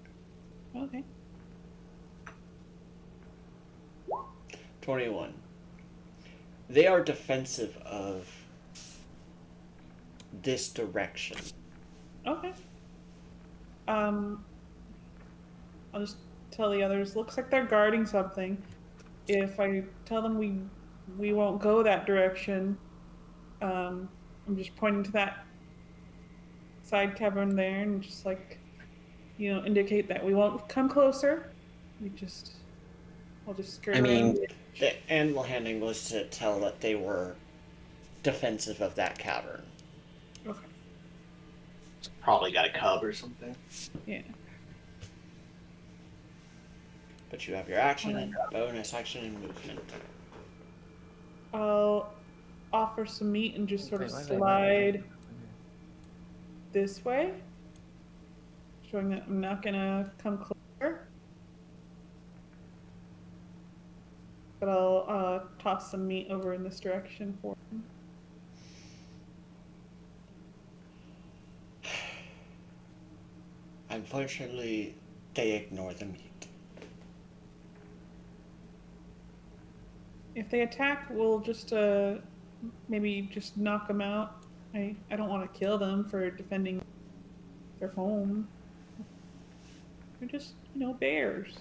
okay. 21. They are defensive of this direction. Okay. I'll just tell the others. Looks like they're guarding something. If I tell them we won't go that direction, I'm just pointing to that side cavern there and just like, indicate that we won't come closer. I'll just skirt I mean, around. The animal handling was to tell that they were defensive of that cavern. Okay. Probably got a cub or something. Yeah. But you have your action, bonus action, and movement. I'll offer some meat and just sort of Wait. slide this way, showing that I'm not gonna come closer. but I'll toss some meat over in this direction for him. Unfortunately, they ignore the meat. If they attack, we'll just maybe just knock them out. I don't want to kill them for defending their home. They're just, bears.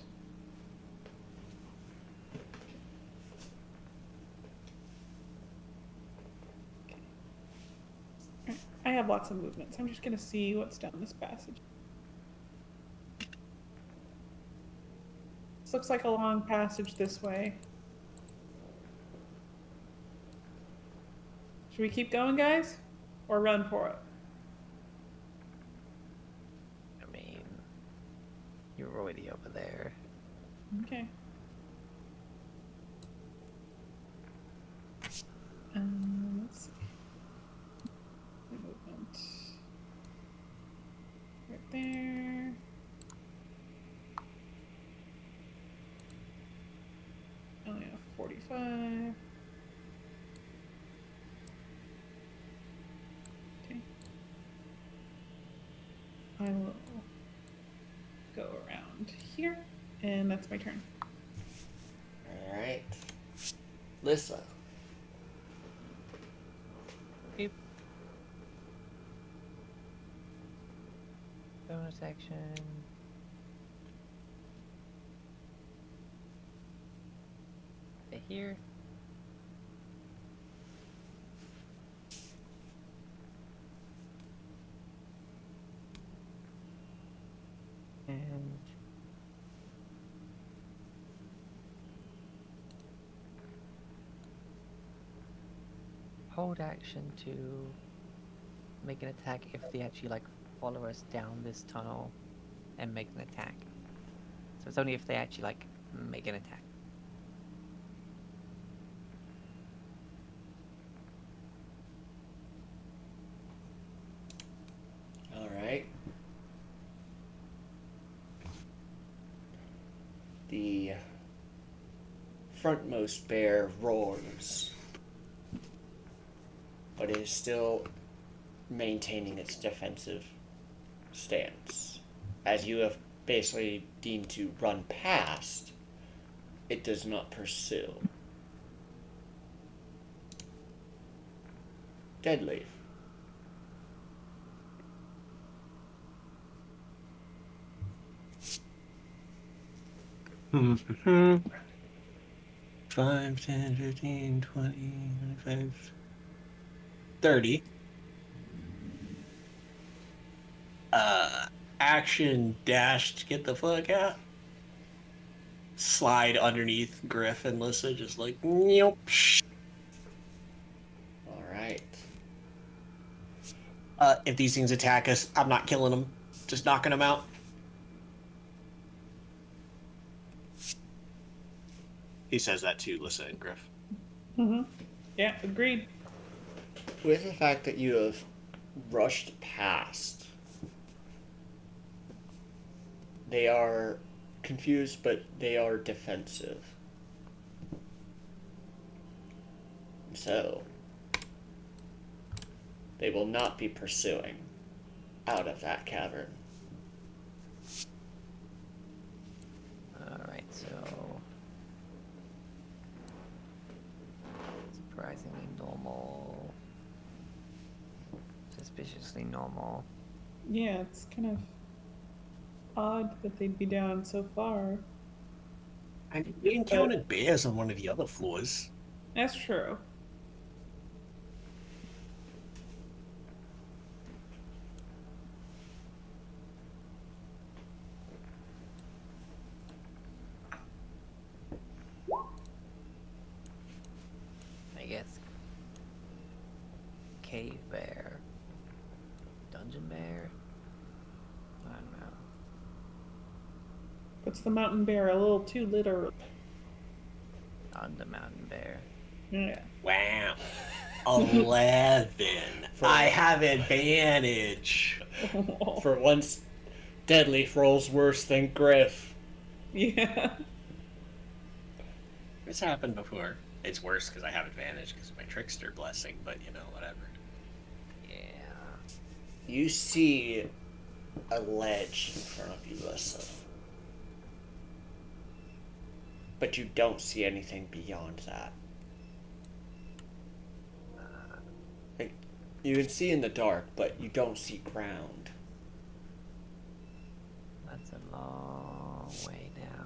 Okay. I have lots of movements. I'm just gonna see what's down this passage. This looks like a long passage this way. Should we keep going, guys? Or run for it? I mean, you're already over there. Okay. Let's see. Movement. Right there. I only have 45. Okay. I will go around here, and that's my turn. Alright. Lissa. Beep. Bonus action. Here. And hold action to make an attack if they actually follow us down this tunnel and make an attack. So it's only if they actually make an attack. Alright. The frontmost bear roars, but is still maintaining its defensive stance. As you have basically deemed to run past, it does not pursue. Deadleaf. Hmm. 5, 10, 15, 20, 25, 30. Action dash to get the fuck out. Slide underneath Griff and Lissa, just nope. Alright. If these things attack us, I'm not killing them. Just knocking them out. He says that to Lissa and Griff. Mm-hmm. Yeah, agreed. With the fact that you have rushed past, they are confused, but they are defensive. So, they will not be pursuing out of that cavern. Alright, so surprisingly normal. Suspiciously normal. Yeah, it's kind of odd that they'd be down so far. I mean, we encountered bears on one of the other floors. That's true. I guess. Cave bear. Dungeon bear? I don't know. Puts the mountain bear a little too literal. On the mountain bear. Yeah. Wow. 11. I have advantage. For once, Deadleaf rolls worse than Griff. Yeah. It's happened before. It's worse because I have advantage because of my trickster blessing, but you know, whatever. Yeah. You see a ledge in front of you, Lissa. But you don't see anything beyond that. Like, you can see in the dark, but you don't see ground. That's a long way down.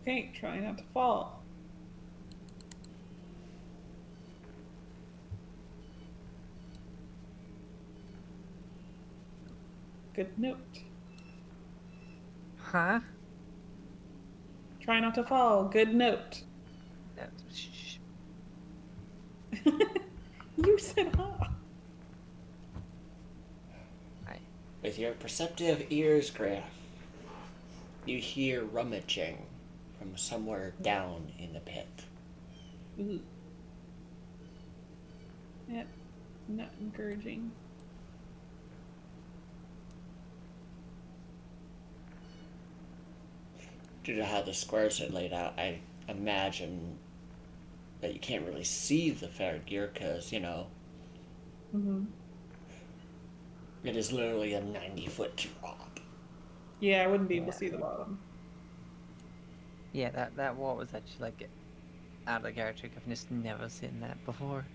Okay, try not to fall. Good note. Huh? Try not to fall. Good note. Shh. You said huh. With your perceptive ears, Griff, you hear rummaging from somewhere down in the pit. Ooh. Yep, not encouraging. Due to how the squares are laid out, I imagine that you can't really see the fair gear because, you know, Mm-hmm. it is literally a 90-foot drop. Yeah, I wouldn't be able to see the bottom. Yeah, that wall was actually like out of character. I've just never seen that before.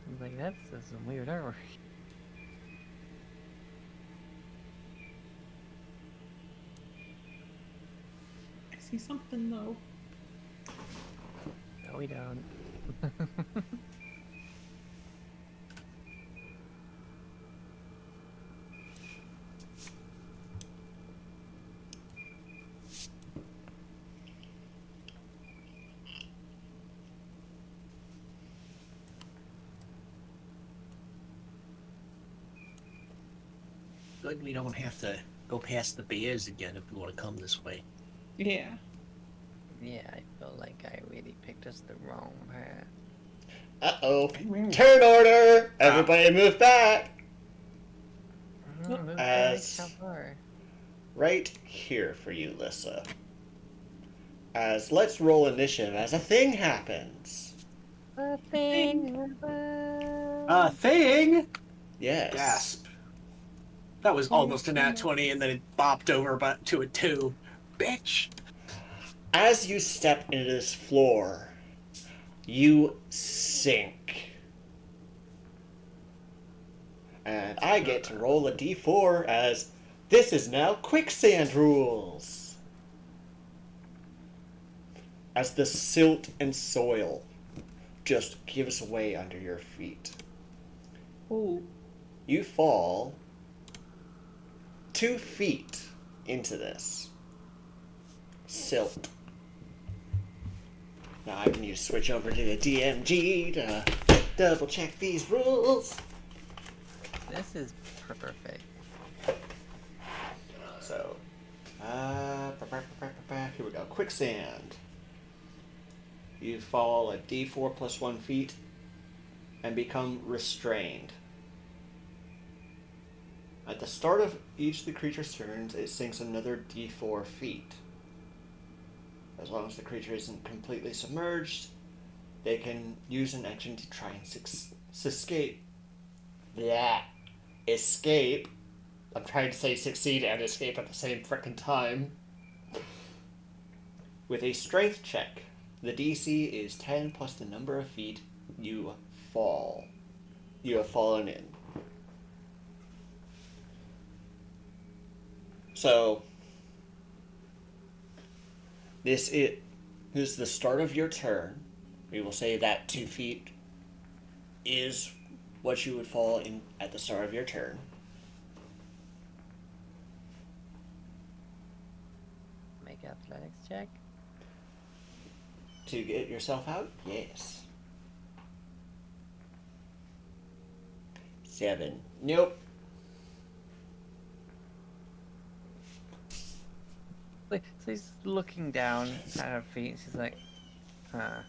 I was like, that's some weird artwork. I see something though. No, we don't. Good, we don't have to go past the bears again if we want to come this way. Yeah. Yeah, I feel like I really picked us the wrong path. Uh-oh. Turn order! Everybody move back! Move back, As- how far? Right here for you, Lissa. As let's roll initiative as a thing happens. A thing. Thing? Yes. Gasp. That was almost a nat 20 and then it bopped over to a 2. Bitch! As you step into this floor, you sink. And I get to roll a d4 as this is now quicksand rules. As the silt and soil just gives way under your feet. Ooh. You fall 2 feet into this silt. Now I can switch over to the DMG to double check these rules. This is perfect. So, here we go. Quicksand. You fall a d4 plus 1 feet and become restrained. At the start of each of the creature's turns, it sinks another d4 feet. As long as the creature isn't completely submerged, they can use an action to try and escape. Yeah. Escape. I'm trying to say succeed and escape at the same frickin' time. With a strength check, the DC is 10 plus the number of feet you fall. You have fallen in. So, this is the start of your turn. We will say that 2 feet is what you would fall in at the start of your turn. Make athletics check. To get yourself out? Yes. 7. Nope. Like, so he's looking down at her feet and she's like, huh.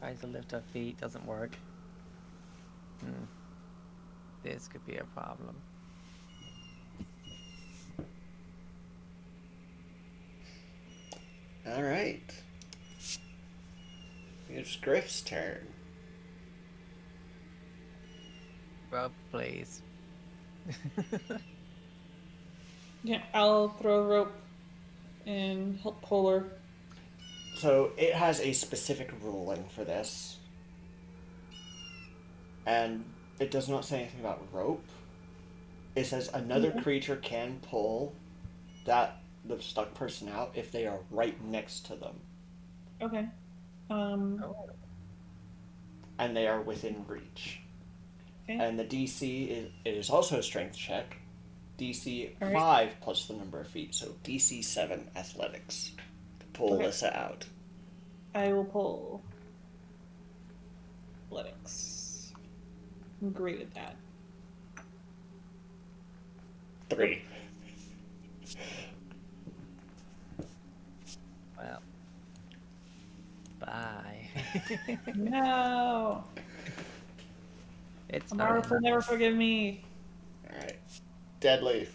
Tries to lift her feet, doesn't work. This could be a problem. All right. It's Griff's turn. Rope, please. Yeah, I'll throw a rope and help pull her. So it has a specific ruling for this. And it does not say anything about rope. It says another creature can pull the stuck person out if they are right next to them. Okay. Oh. And they are within reach. Okay. And the DC is also a strength check. DC All right. 5 plus the number of feet, so DC 7 athletics to pull Okay. Alyssa out. I will pull athletics. I'm great at that. 3. Well. Bye. No. It's Amara fine. will never forgive me. Alright. Deadleaf.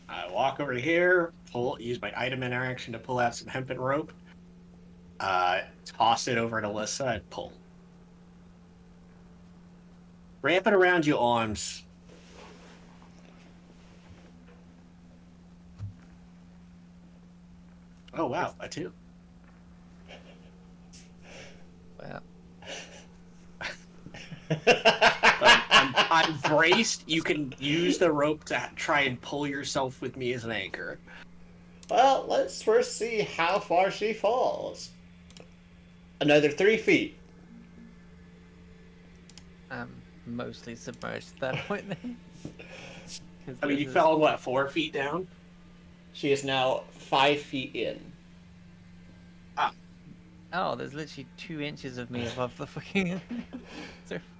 I walk over here, use my item interaction to pull out some hempen rope, toss it over to Alyssa, and pull. Wrap it around your arms. Oh wow, a 2. Well, I'm braced. You can use the rope to try and pull yourself with me as an anchor. Well, let's first see how far she falls. Another 3 feet. I'm mostly submerged at that point then. 'Cause I mean, this you is- fell, what, 4 feet down? She is now 5 feet in. Oh, there's literally 2 inches of me above the fucking.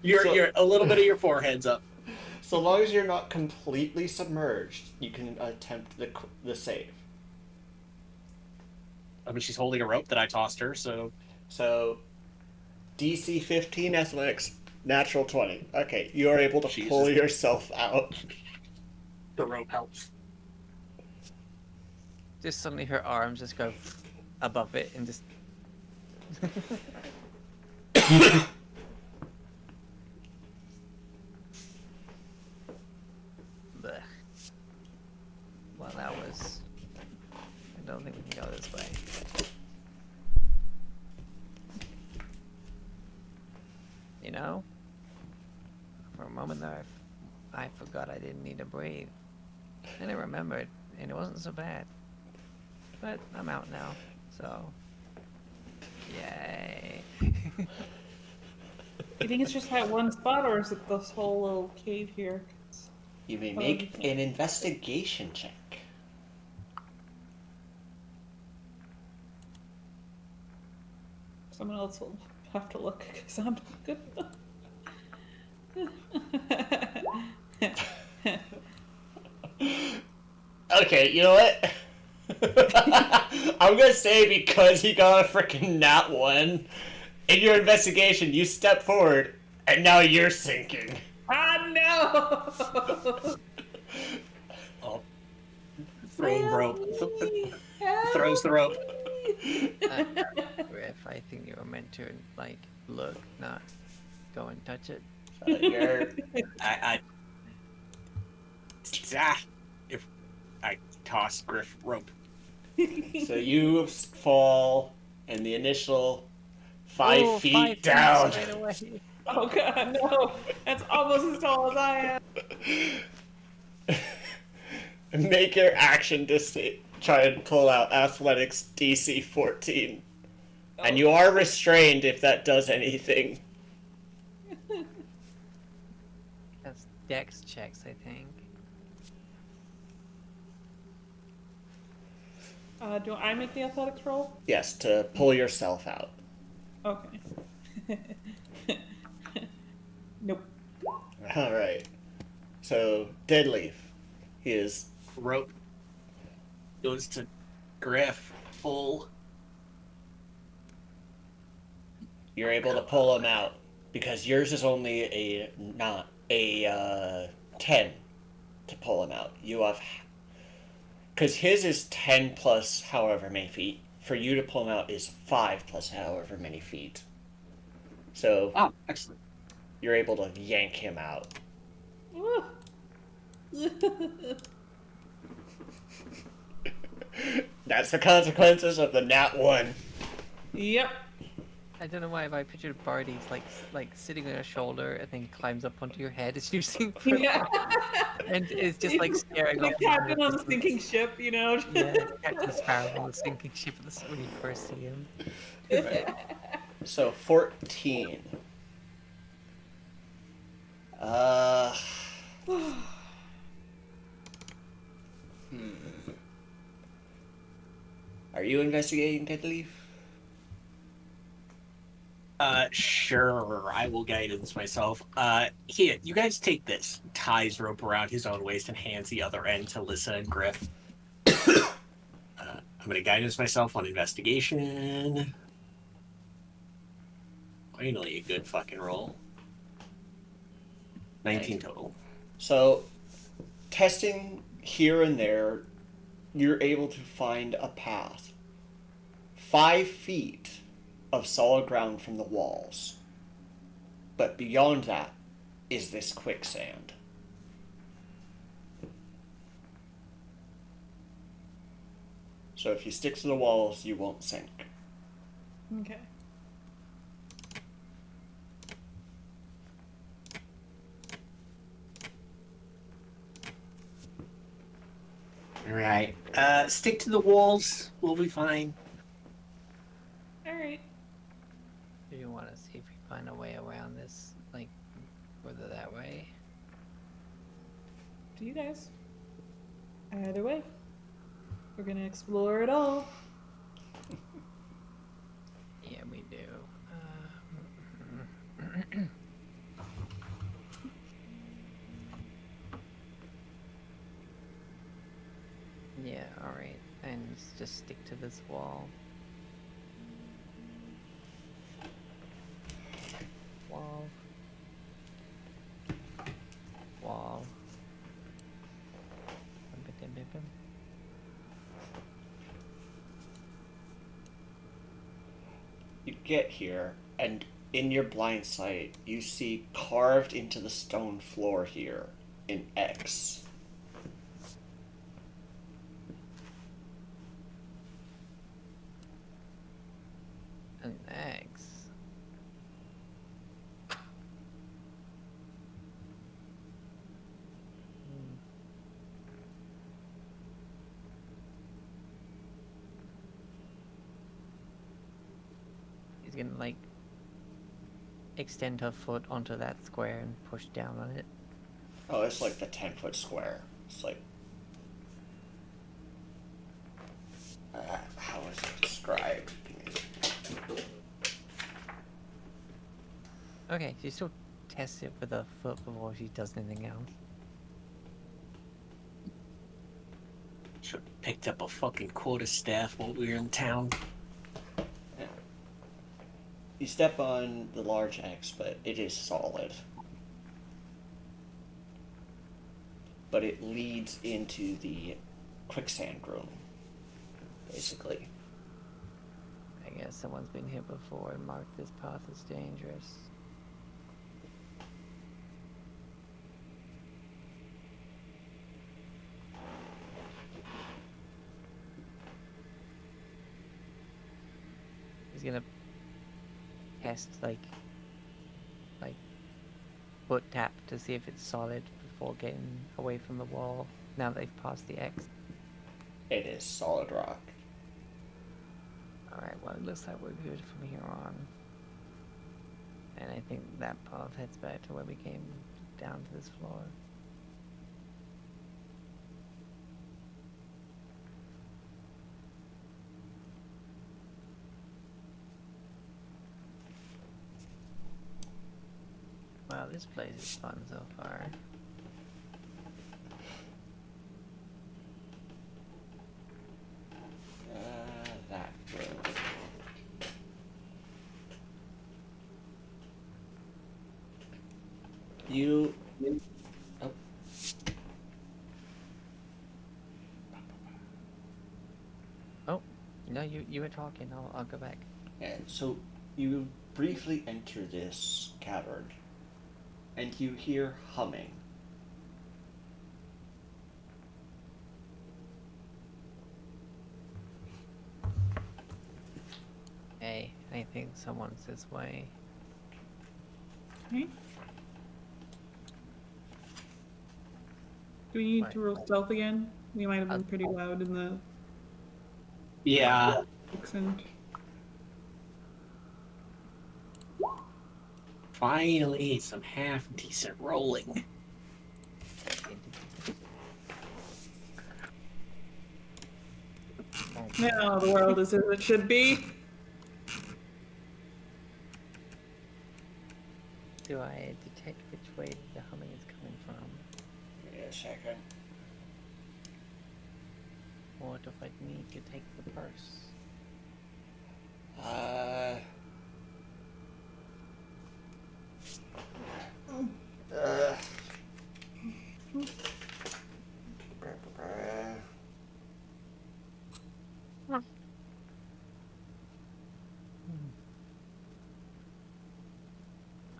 You're a little bit of your forehead's up. So long as you're not completely submerged, you can attempt the save. I mean, she's holding a rope that I tossed her, so... So, DC 15 athletics, natural 20. Okay, you are able to pull Jesus. yourself out. The rope helps. Just suddenly her arms just go above it and just. Blech. Well, that was. I don't think we can go this way. You know? For a moment there, I forgot I didn't need to breathe. And I remembered, and it wasn't so bad. But I'm out now, so. Yay. You think it's just that one spot, or is it this whole little cave here? You may make an investigation check. Someone else will have to look, because I'm not good. Okay, you know what? I'm gonna say because he got a freaking nat 1, in your investigation, you step forward, and now you're sinking. Ah, no! Oh. Throwing rope. Help Throws the rope. Griff, I think you were meant to, like, look, not go and touch it. You're... If I toss Griff rope. So you fall in the initial 5 Oh, feet 5 feet down. straight away. Oh god, no! That's almost as tall as I am. Make your action to try and pull out athletics DC 14. And you are restrained if that does anything. That's dex checks, I think. Do I make the athletics roll? Yes, to pull yourself out. Okay. Nope. Alright. So, Deadleaf. He is... Rope goes to Griff. Pull. You're able to pull him out. because yours is only a not a 10 to pull him out. You have, because his is 10 plus however many feet. For you to pull him out is 5 plus however many feet. So Oh, excellent. you're able to yank him out. That's the consequences of the nat 1. Yep. I don't know why, but I pictured Barty's like sitting on your shoulder and then climbs up onto your head as you sing for Yeah. and is just like staring The off. captain on the distance. sinking ship, you know. Yeah, Captain Sparrow on the sinking ship when you first see him. Right. So 14. Uh. Are you investigating, Dead Leaf? Sure, I will guidance myself. Here, you guys take this. Ties rope around his own waist and hands the other end to Lissa and Griff. I'm gonna guidance myself on investigation. Finally, a good fucking roll. 19 total. So, testing here and there, you're able to find a path. 5 feet of solid ground from the walls. But beyond that is this quicksand. So if you stick to the walls, you won't sink. Okay. Alright. Stick to the walls. We'll be fine. All right. Do you want to see if we find a way around this, like further that way? Do you guys? Either way, we're gonna explore it all. Yeah, we do. Yeah, alright. And just stick to this wall. Wall. Wall. Bim-bim-bim-bim. You get here, and in your blind sight, you see carved into the stone floor here an X. An X. He's gonna like extend her foot onto that square and push down on it. Oh, it's like the 10-foot square. It's like. How is it described? Okay, she still tests it with her foot before she does anything else. Should have picked up a fucking quarterstaff while we were in town. Yeah. You step on the large X, but it is solid. But it leads into the quicksand room, basically. I guess someone's been here before and marked this path as dangerous. He's gonna test like foot tap to see if it's solid before getting away from the wall now that they've passed the X. It is solid rock. Alright, well it looks like we're good from here on. And I think that path heads back to where we came down to this floor. Wow, this place is fun so far. That room. You. Oh. Oh, no, you were talking. I'll go back. And so you briefly enter this cavern, and you hear humming. Hey, I think someone's this way. Okay. Do we need to roll stealth again? We might have been pretty loud in the Yeah. accent. Finally, some half decent rolling. Now the world is as it should be. Do I detect which way the humming is coming from? Give me a second. Or do I need to take the purse? Uh.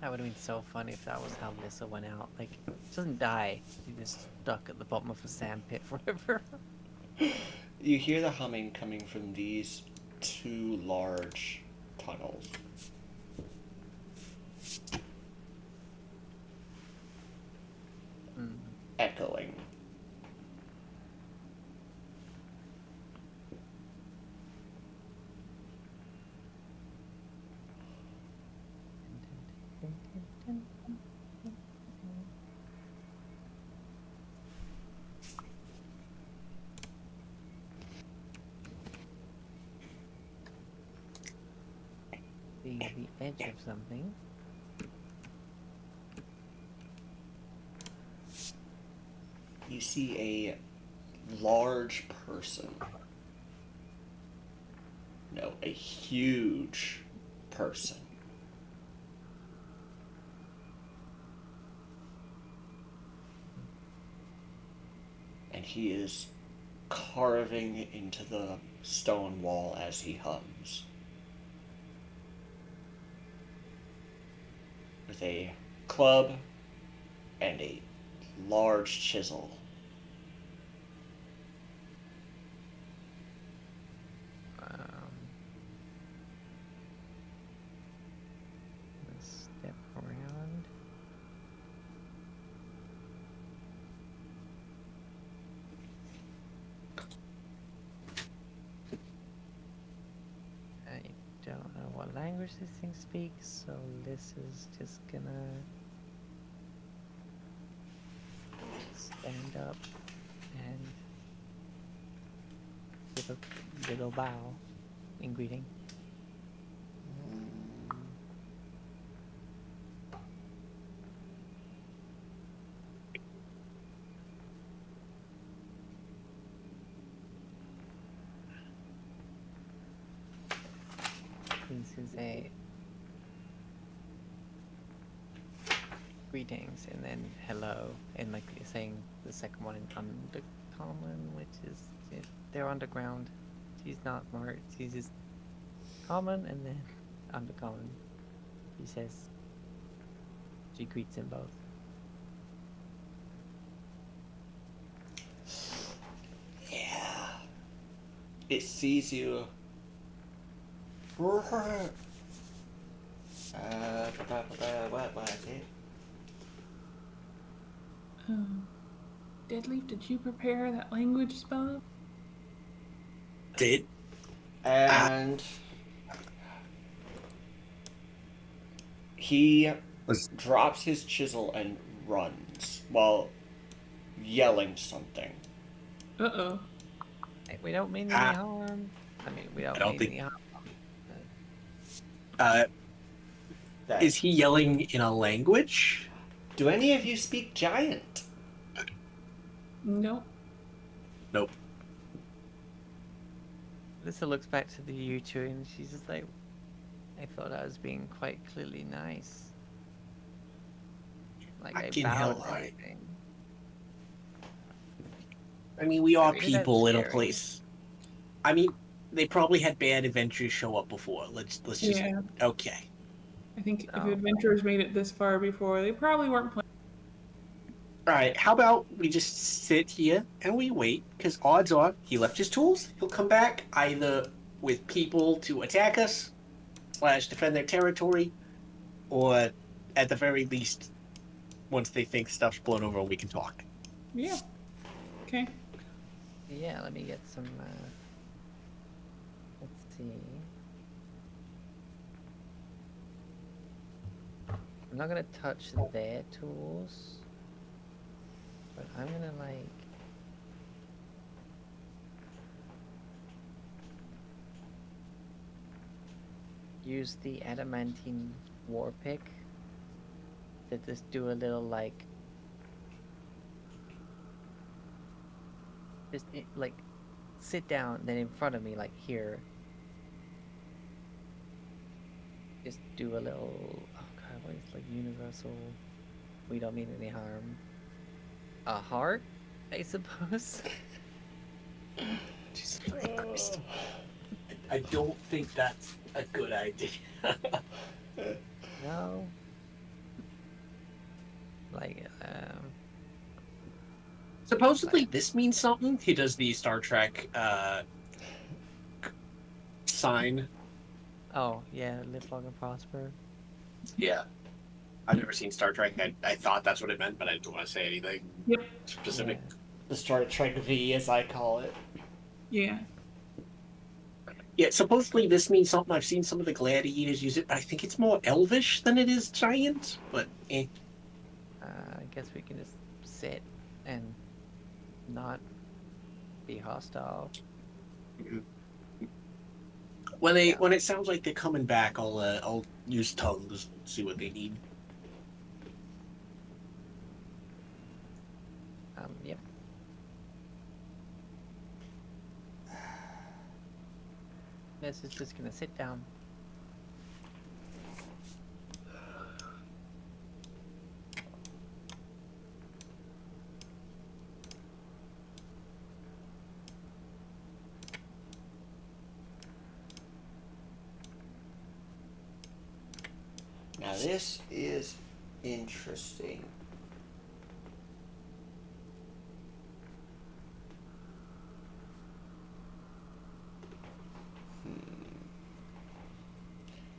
That would have been so funny if that was how Lissa went out. Like, she doesn't die. She just stuck at the bottom of a sand pit forever. You hear the humming coming from these two large tunnels. Echoing. The edge of something. You see a large person. No, a huge person. And he is carving into the stone wall as he hums. With a club and a large chisel. Let's step around. I don't know what language this thing speaks, so this is just gonna stand up and give a little bow in greeting. This is a greetings and then hello, and like you're saying the second one in undercommon, which is they're underground. She's not smart. She's just common and then undercommon. She says she greets them both. Yeah. It sees you. What was it? Deadleaf, did you prepare that language spell? Did And he drops his chisel and runs while yelling something. Uh-oh. Hey, we don't mean any harm. I mean, we don't, don't mean think- any harm. That- is he yelling in a language? Do any of you speak giant? Nope. Nope. Lissa looks back to the you two and she's just like, I thought I was being quite clearly nice. Like I Fucking bowed hell, and alright. everything. I mean, we are Maybe that's people in a scary. place. I mean, they probably had bad adventures show up before. Let's just Yeah. okay. I think if Oh. adventurers made it this far before, they probably weren't playing. All right, how about we just sit here and we wait? Because odds are he left his tools. He'll come back either with people to attack us, / defend their territory, or at the very least, once they think stuff's blown over, we can talk. Yeah. Okay. Yeah, let me get some. Let's see. I'm not gonna touch their tools, but I'm gonna like. Use the adamantine war pick to just do a little like. Just like sit down, then in front of me, like here. Just do a little. Oh god, what is like universal? We don't mean any harm. A heart, I suppose. Jesus Christ. I don't think that's a good idea. No. Like Supposedly, this means something. He does the Star Trek sign. oh yeah, live long and prosper. Yeah. I've never seen Star Trek. I thought that's what it meant, but I didn't want to say anything Yep. specific. Yeah. The Star Trek V, as I call it. Yeah. Yeah, supposedly this means something. I've seen some of the gladiators use it, but I think it's more elvish than it is giant. But I guess we can just sit and not be hostile. when it sounds like they're coming back, I'll use tongues, see what they need. Yep. This is just gonna sit down. Now this is interesting.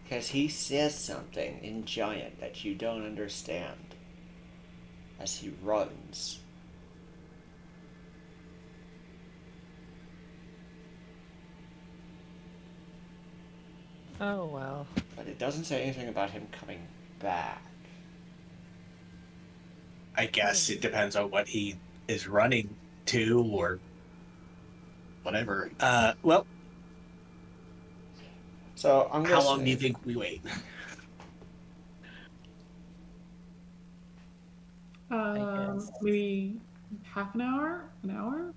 Because he says something in giant that you don't understand as he runs. Oh well. But it doesn't say anything about him coming back. I guess it depends on what he is running to or whatever. Well, So I'm how guessing, long do you think we wait? guess. Maybe half an hour, an hour.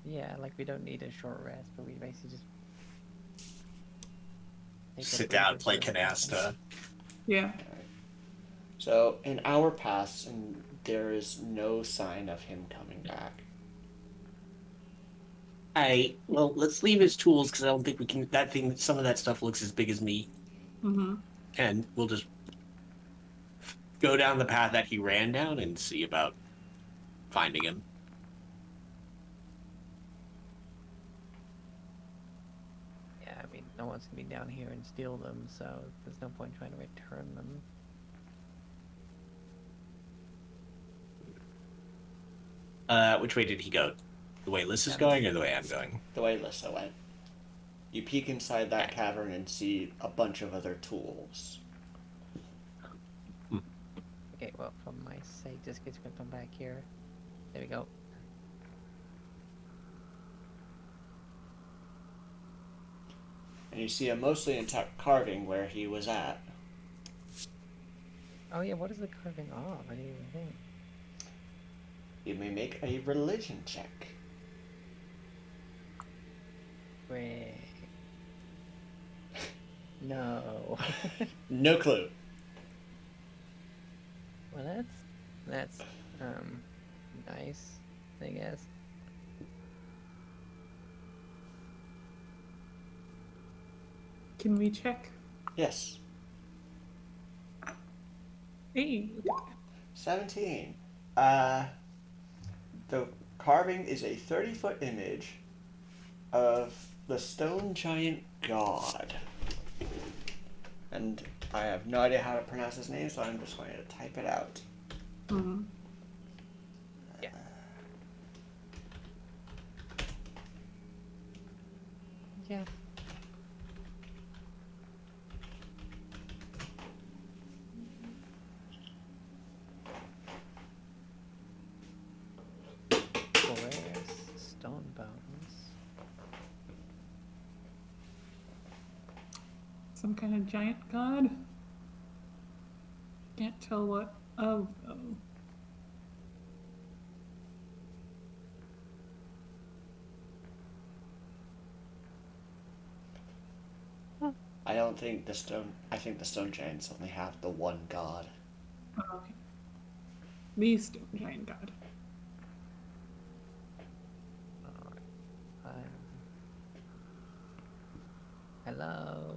Yeah, like we don't need a short rest, but we basically just take a Sit down, breather play for a second. canasta. Yeah. So an hour passed and there is no sign of him coming back. Well, let's leave his tools because I don't think we can. Some of that stuff looks as big as me, Mm-hmm. and we'll just go down the path that he ran down and see about finding him. Yeah, I mean, no one's gonna be down here and steal them, so there's no point trying to return them. Which way did he go? The way Liz is going, or the way I'm going? The way Lissa went. You peek inside that cavern and see a bunch of other tools. Okay, well, for my sake, this kid's gonna come back here. There we go. And you see a mostly intact carving where he was at. Oh yeah, what is the carving off? I didn't even think. You may make a religion check. Great. No. No clue. Well, that's nice, I guess. Can we check? Yes. Hey, look at that. 17. The carving is a 30-foot image of the stone giant god. And I have no idea how to pronounce his name, so I'm just going to type it out. Mhm. Yeah. Yeah. Where's stone bones? Some kind of giant god. Can't tell what of though. I don't think the stone. I think the stone giants only have the one god. Oh, okay. The stone giant god. Alright. Hello.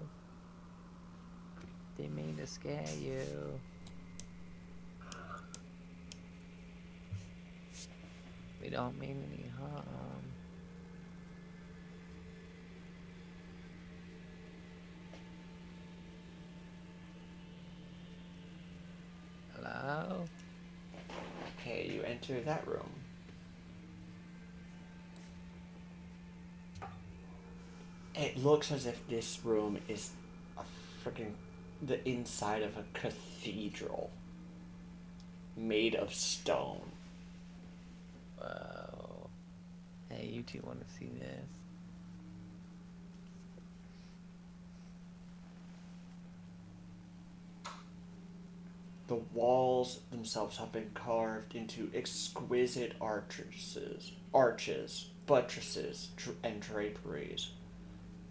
Didn't mean to scare you. We don't mean any harm. Hello? Okay, you enter that room. It looks as if this room is a freaking the inside of a cathedral made of stone. Whoa. Hey, you two want to see this? The walls themselves have been carved into exquisite arches, buttresses, and draperies.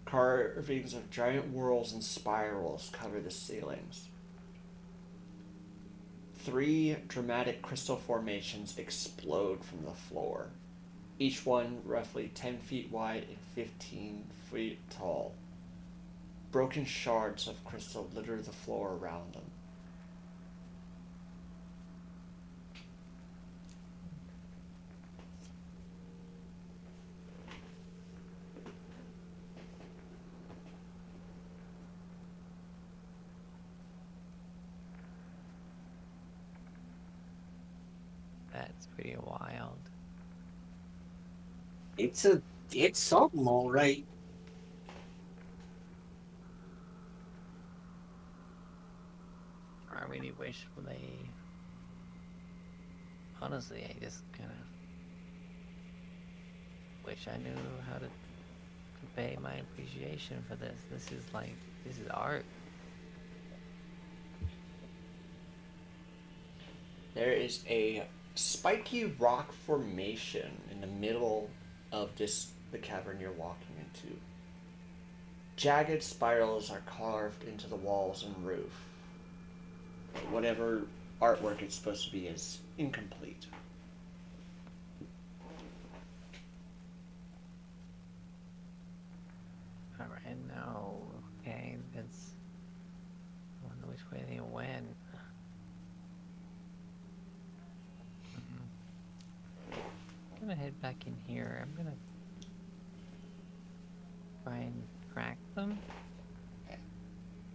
Carvings of giant whorls and spirals cover the ceilings. 3 dramatic crystal formations explode from the floor, each one roughly 10 feet wide and 15 feet tall. Broken shards of crystal litter the floor around them. That's pretty wild. It's something, all right. I really wish they. Honestly, I just kind of wish I knew how to convey my appreciation for this. This is art. There is a spiky rock formation in the middle of the cavern you're walking into. Jagged spirals are carved into the walls and roof. Whatever artwork it's supposed to be is incomplete. Alright, no. Okay, that's. I wonder which way they went. I'm gonna head back in here. I'm gonna try and crack them.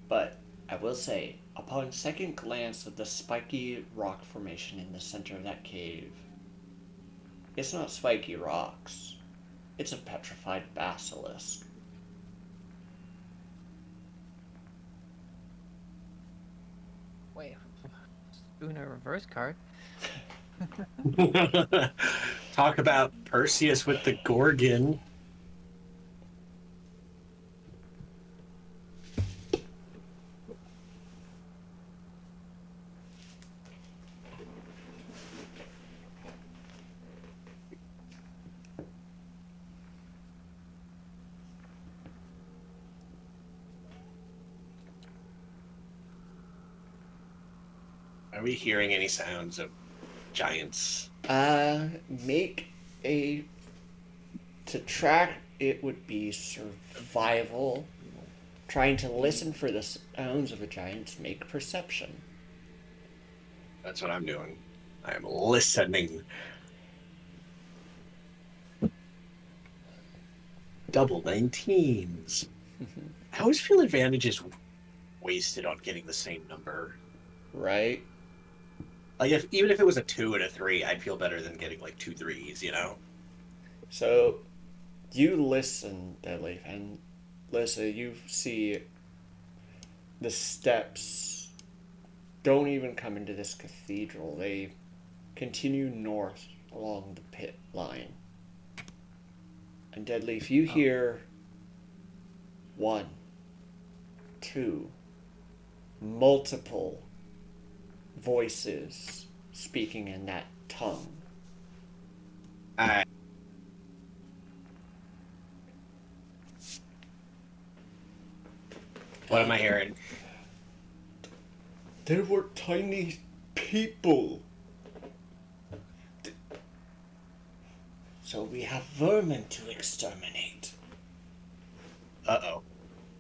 But I will say, upon second glance of the spiky rock formation in the center of that cave, it's not spiky rocks. It's a petrified basilisk. Wait, doing a reverse card. Talk about Perseus with the Gorgon. Are we hearing any sounds of giants? Make a... To track, it would be survival. Trying to listen for the sounds of a giant, make perception. That's what I'm doing. I am listening. Double 19s. I always feel advantages wasted on getting the same number. Right? Like even if it was a 2 and a 3, I'd feel better than getting like 2 3s, you know? So, you listen, Deadleaf, and listen, you see the steps don't even come into this cathedral. They continue north along the pit line. And Deadleaf, you hear 1, 2, multiple voices speaking in that tongue. What am I hearing? There were tiny people. So we have vermin to exterminate. Uh-oh.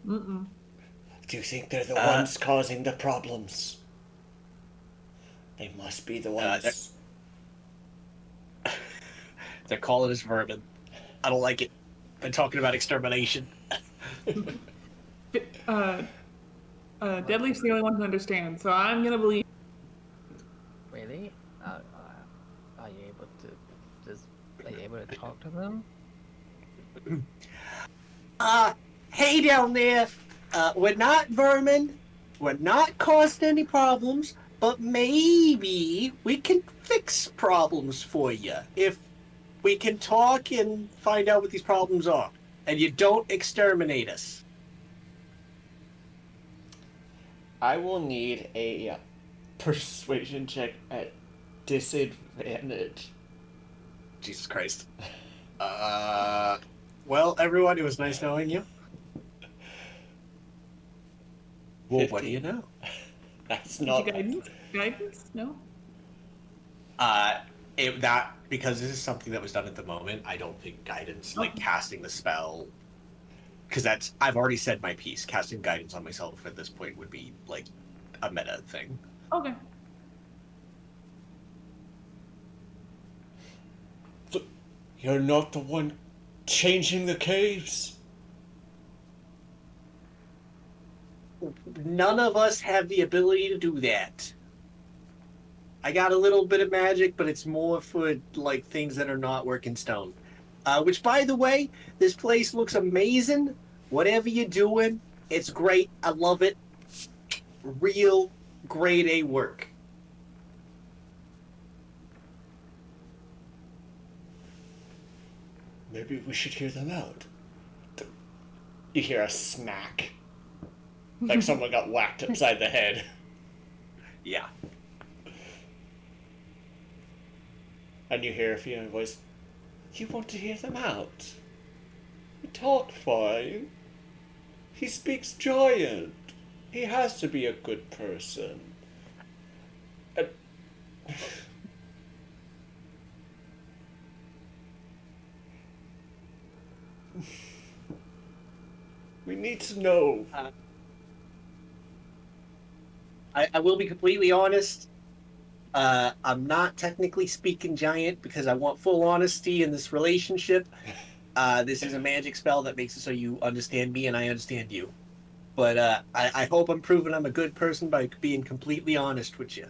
Mm-mm. Do you think they're the ones causing the problems? They must be the ones. They're calling us vermin. I don't like it. They're talking about extermination. Deadleaf's the only one who understands, so I'm gonna believe. Really? Are you able are you able to talk to them? Hey down there. We're not vermin. We're not causing any problems, but maybe we can fix problems for you if we can talk and find out what these problems are. And you don't exterminate us. I will need a persuasion check at disadvantage. Jesus Christ. Well, everyone, it was nice knowing you. Well, 50. what do you know? That's Did not you guidance? Guidance? No? Because this is something that was done at the moment, I don't think guidance, like casting the spell, because I've already said my piece. Casting guidance on myself at this point would be like a meta thing. Okay. You're not the one changing the caves. None of us have the ability to do that. I got a little bit of magic, but it's more for like things that are not working stone. Which, by the way, this place looks amazing. Whatever you're doing, it's great. I love it. Real grade A work. Maybe we should hear them out. You hear a smack. Like someone got whacked upside the head. Yeah. And you hear a female voice. You want to hear them out? We talk fine. He speaks giant. He has to be a good person. We need to know. I will be completely honest. I'm not technically speaking giant because I want full honesty in this relationship. This is a magic spell that makes it so you understand me and I understand you. But I hope I'm proving I'm a good person by being completely honest with you.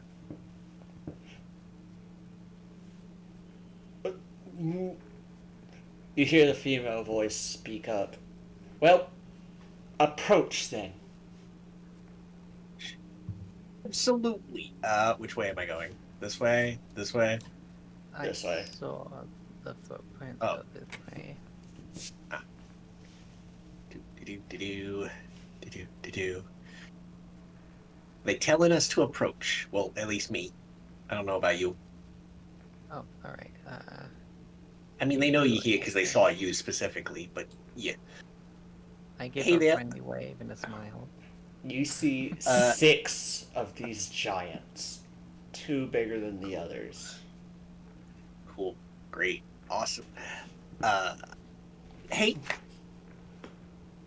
You hear the female voice speak up. Well, approach then. Absolutely. Which way am I going? This way? This way? This way. I saw the footprint Oh. of this way. They telling us to approach. Well, at least me. I don't know about you. Oh, alright. I mean, they know you're here because they saw you specifically, but yeah. I give Hey a there. friendly wave and a smile. You see 6 of these giants. too bigger than the others. Cool. Great. Awesome. Hey.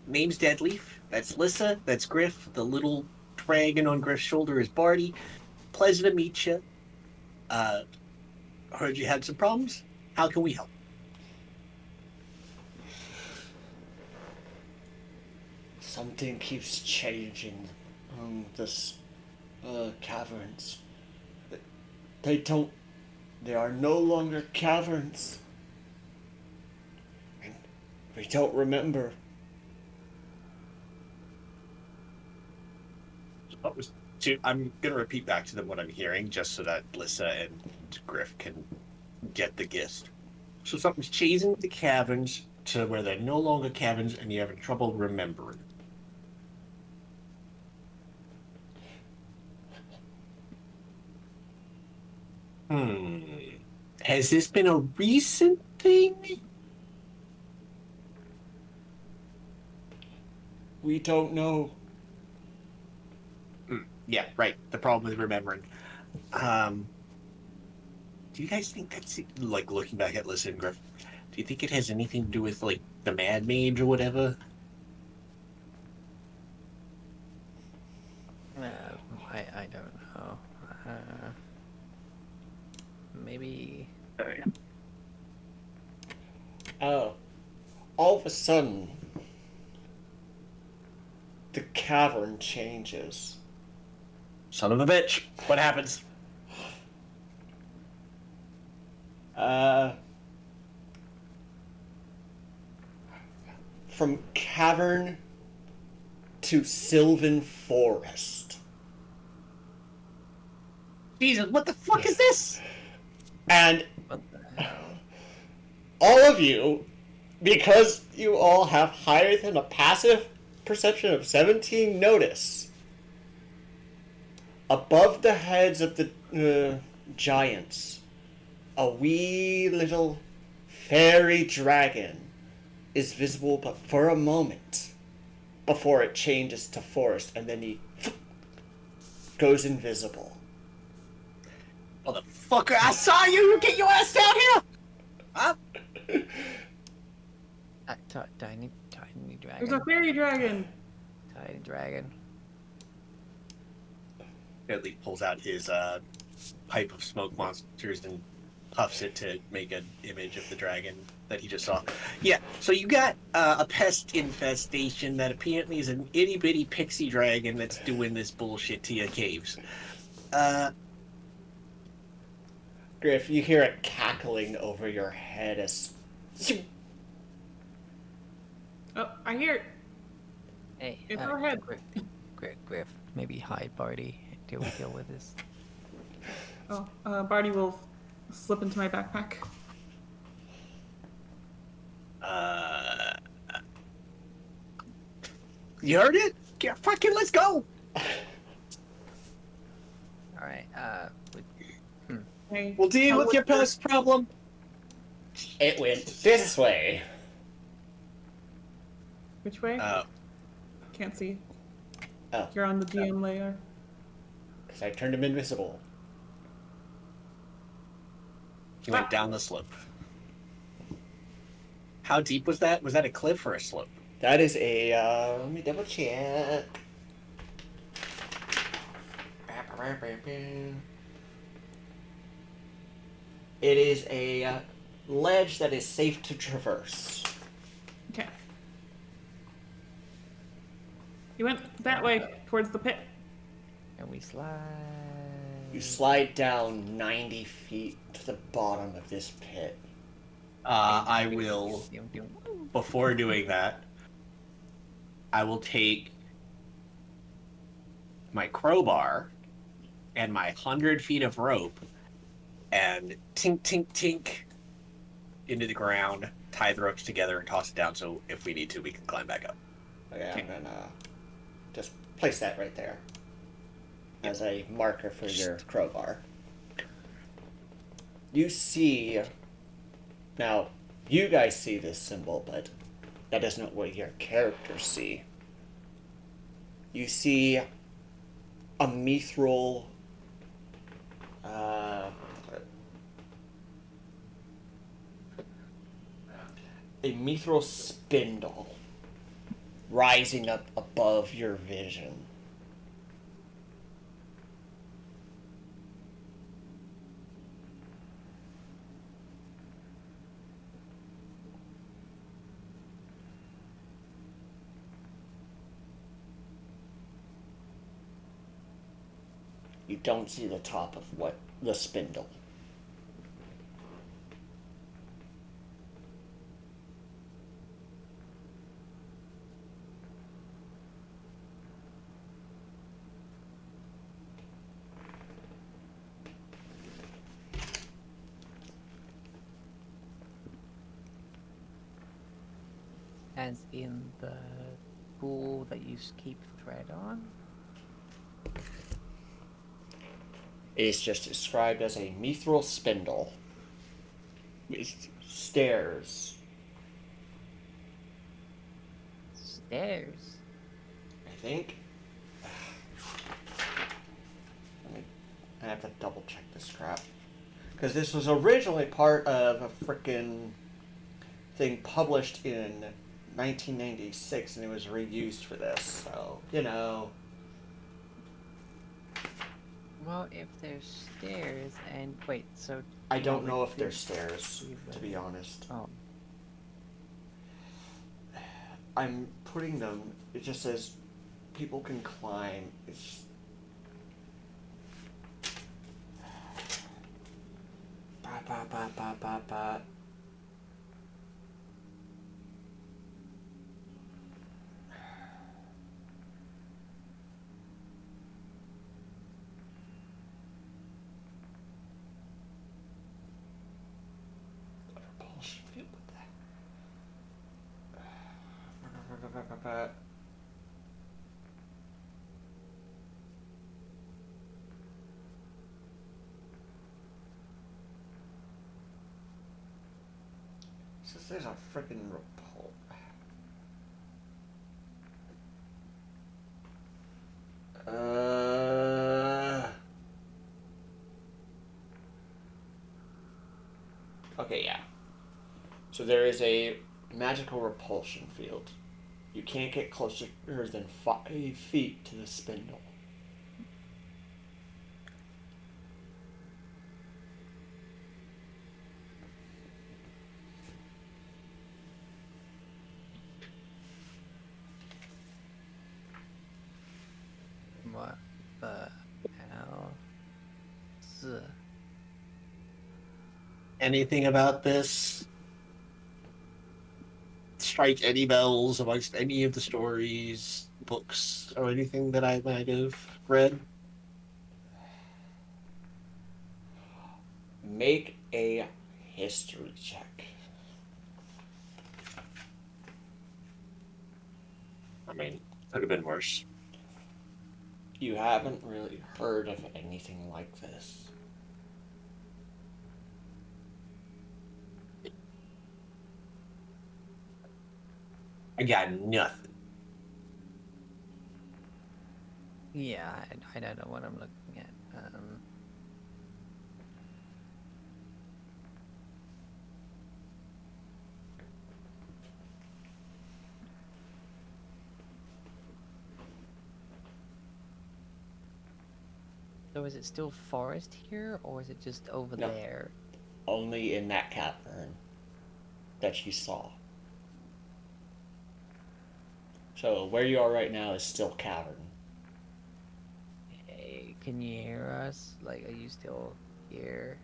Name's Deadleaf. That's Lissa. That's Griff. The little dragon on Griff's shoulder is Barty. Pleasure to meet you. Heard you had some problems. How can we help? Something keeps changing on this caverns. They are no longer caverns. And we don't remember. I'm gonna repeat back to them what I'm hearing, just so that Lissa and Griff can get the gist. So something's changing the caverns to where they're no longer caverns, and you're having trouble remembering. Has this been a recent thing? We don't know. Yeah, right. The problem with remembering. Do you guys think that's like looking back at Lissa and Griff? Do you think it has anything to do with like the Mad Mage or whatever? I don't know. Maybe. Oh. All of a sudden, the cavern changes. Son of a bitch. What happens? From cavern to sylvan forest. Jesus, what the fuck is this? And What the hell? all of you, because you all have higher than a passive perception of 17 notice, above the heads of the giants, a wee little fairy dragon is visible but for a moment before it changes to forest, and then he goes invisible. Motherfucker, I saw you! You get your ass down here! Huh? Tiny There's dragon. a fairy dragon. Tiny dragon. Deadleaf pulls out his pipe of smoke monsters and puffs it to make an image of the dragon that he just saw. Yeah, so you got a pest infestation that apparently is an itty bitty pixie dragon that's doing this bullshit to your caves. Griff, you hear it cackling over your head as... Oh, I hear it. Hey, It's overhead. Griff, maybe hide Barty until we deal with this. Oh, Barty will slip into my backpack. You heard it? Yeah, fucking let's go! Alright, Hey, We'll deal with your pest problem. It went this way. which way? Can't see. Oh. You're on the GM layer. Because I turned him invisible. He went down the slope. How deep was that? Was that a cliff or a slope? That is a, let me double check. It is a ledge that is safe to traverse. Okay. You went that way, towards the pit. and we slide. You slide down 90 feet to the bottom of this pit. I will, Woo. before doing that, I will take my crowbar and my 100 feet of rope and tink, tink, tink into the ground, tie the ropes together, and toss it down so if we need to, we can climb back up. Okay, I'm gonna just place that right there as a marker for your crowbar. You see, now you guys see this symbol, but that is not what your characters see. You see a mithril Uh, a mithril spindle rising up above your vision. You don't see the top of what the spindle. As in the pool that you keep thread on? It is just described as a mithril spindle. With stairs. Stairs? I think. I have to double check this crap. Because this was originally part of a frickin' thing published in 1996 and it was reused for this. So, you know. Well, if there's stairs and wait, so I don't know if there's stairs, to be honest. Oh, I'm putting them, it just says people can climb. It's ba. Repulsion field with that. Says there's a freaking repul. Okay, yeah. So there is a magical repulsion field. You can't get closer than 5 feet to the spindle. what the hell? Anything about this strike any bells amongst any of the stories, books, or anything that I might have read? Make a history check. I mean, could have been worse. You haven't really heard of anything like this. I got nothing. Yeah, I don't know what I'm looking at. So is it still forest here, or is it just over No. there? Only in that cavern that you saw. So where you are right now is still cavern. Hey, can you hear us? Like, are you still here?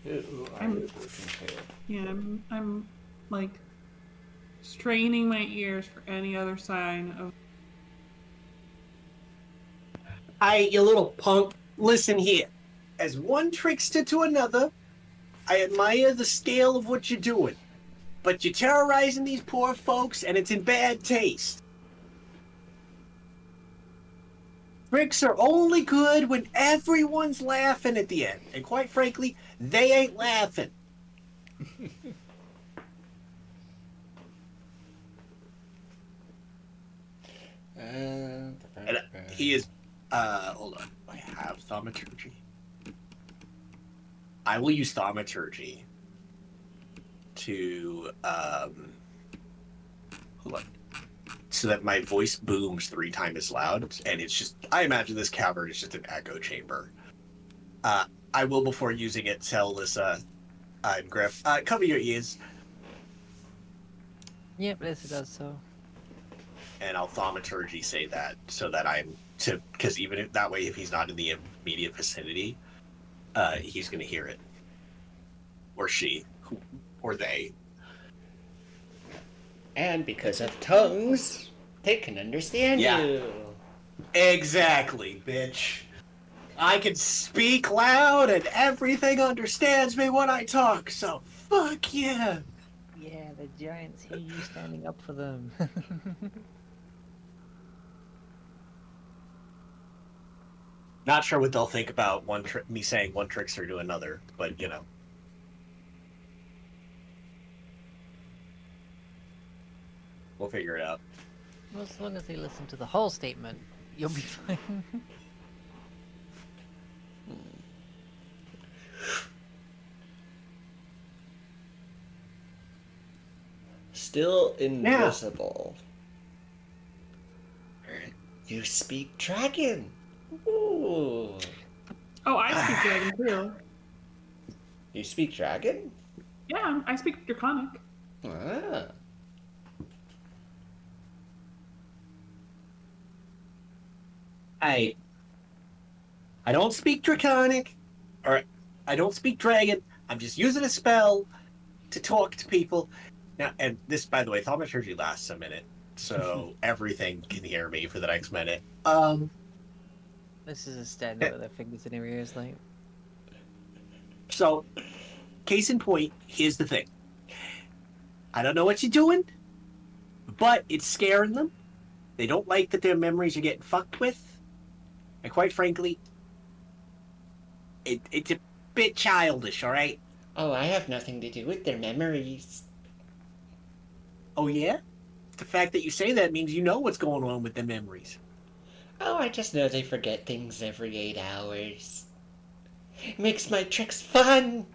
Who are I'm- you looking to? Yeah, I'm like straining my ears for any other sign of. Hey, you little punk, listen here. As one trickster to another, I admire the scale of what you're doing. But you're terrorizing these poor folks, and it's in bad taste. Tricks are only good when everyone's laughing at the end. And quite frankly, they ain't laughing. And he is. Hold on. I have thaumaturgy. I will use thaumaturgy to hold on, so that my voice booms 3 times as loud, and it's just. I imagine this cavern is just an echo chamber. I will, before using it, tell Alyssa and Griff, cover your ears, Yep, Alyssa does so. and I'll thaumaturgy say that so that because even if, that way, if he's not in the immediate vicinity, he's going to hear it, or she, or they. And because of tongues, they can understand Yeah. you. Exactly, bitch. I can speak loud and everything understands me when I talk, so fuck yeah. Yeah, the giants hear you standing up for them. Not sure what they'll think about me saying one trickster to another, but you know. We'll figure it out. Well, as long as they listen to the whole statement, you'll be fine. Still invisible. You speak dragon. Ooh. Oh, I speak dragon too. You speak dragon? Yeah, I speak draconic. Ah. I don't speak draconic, or I don't speak dragon. I'm just using a spell to talk to people. Now, and this, by the way, thaumaturgy lasts a minute, so everything can hear me for the next minute. This is a stand with their fingers in their ears, like. So, case in point, here's the thing. I don't know what you're doing, but it's scaring them. They don't like that their memories are getting fucked with. And quite frankly, it's a bit childish, all right? Oh, I have nothing to do with their memories. Oh, yeah? The fact that you say that means you know what's going on with their memories. Oh, I just know they forget things every 8 hours. It makes my tricks fun.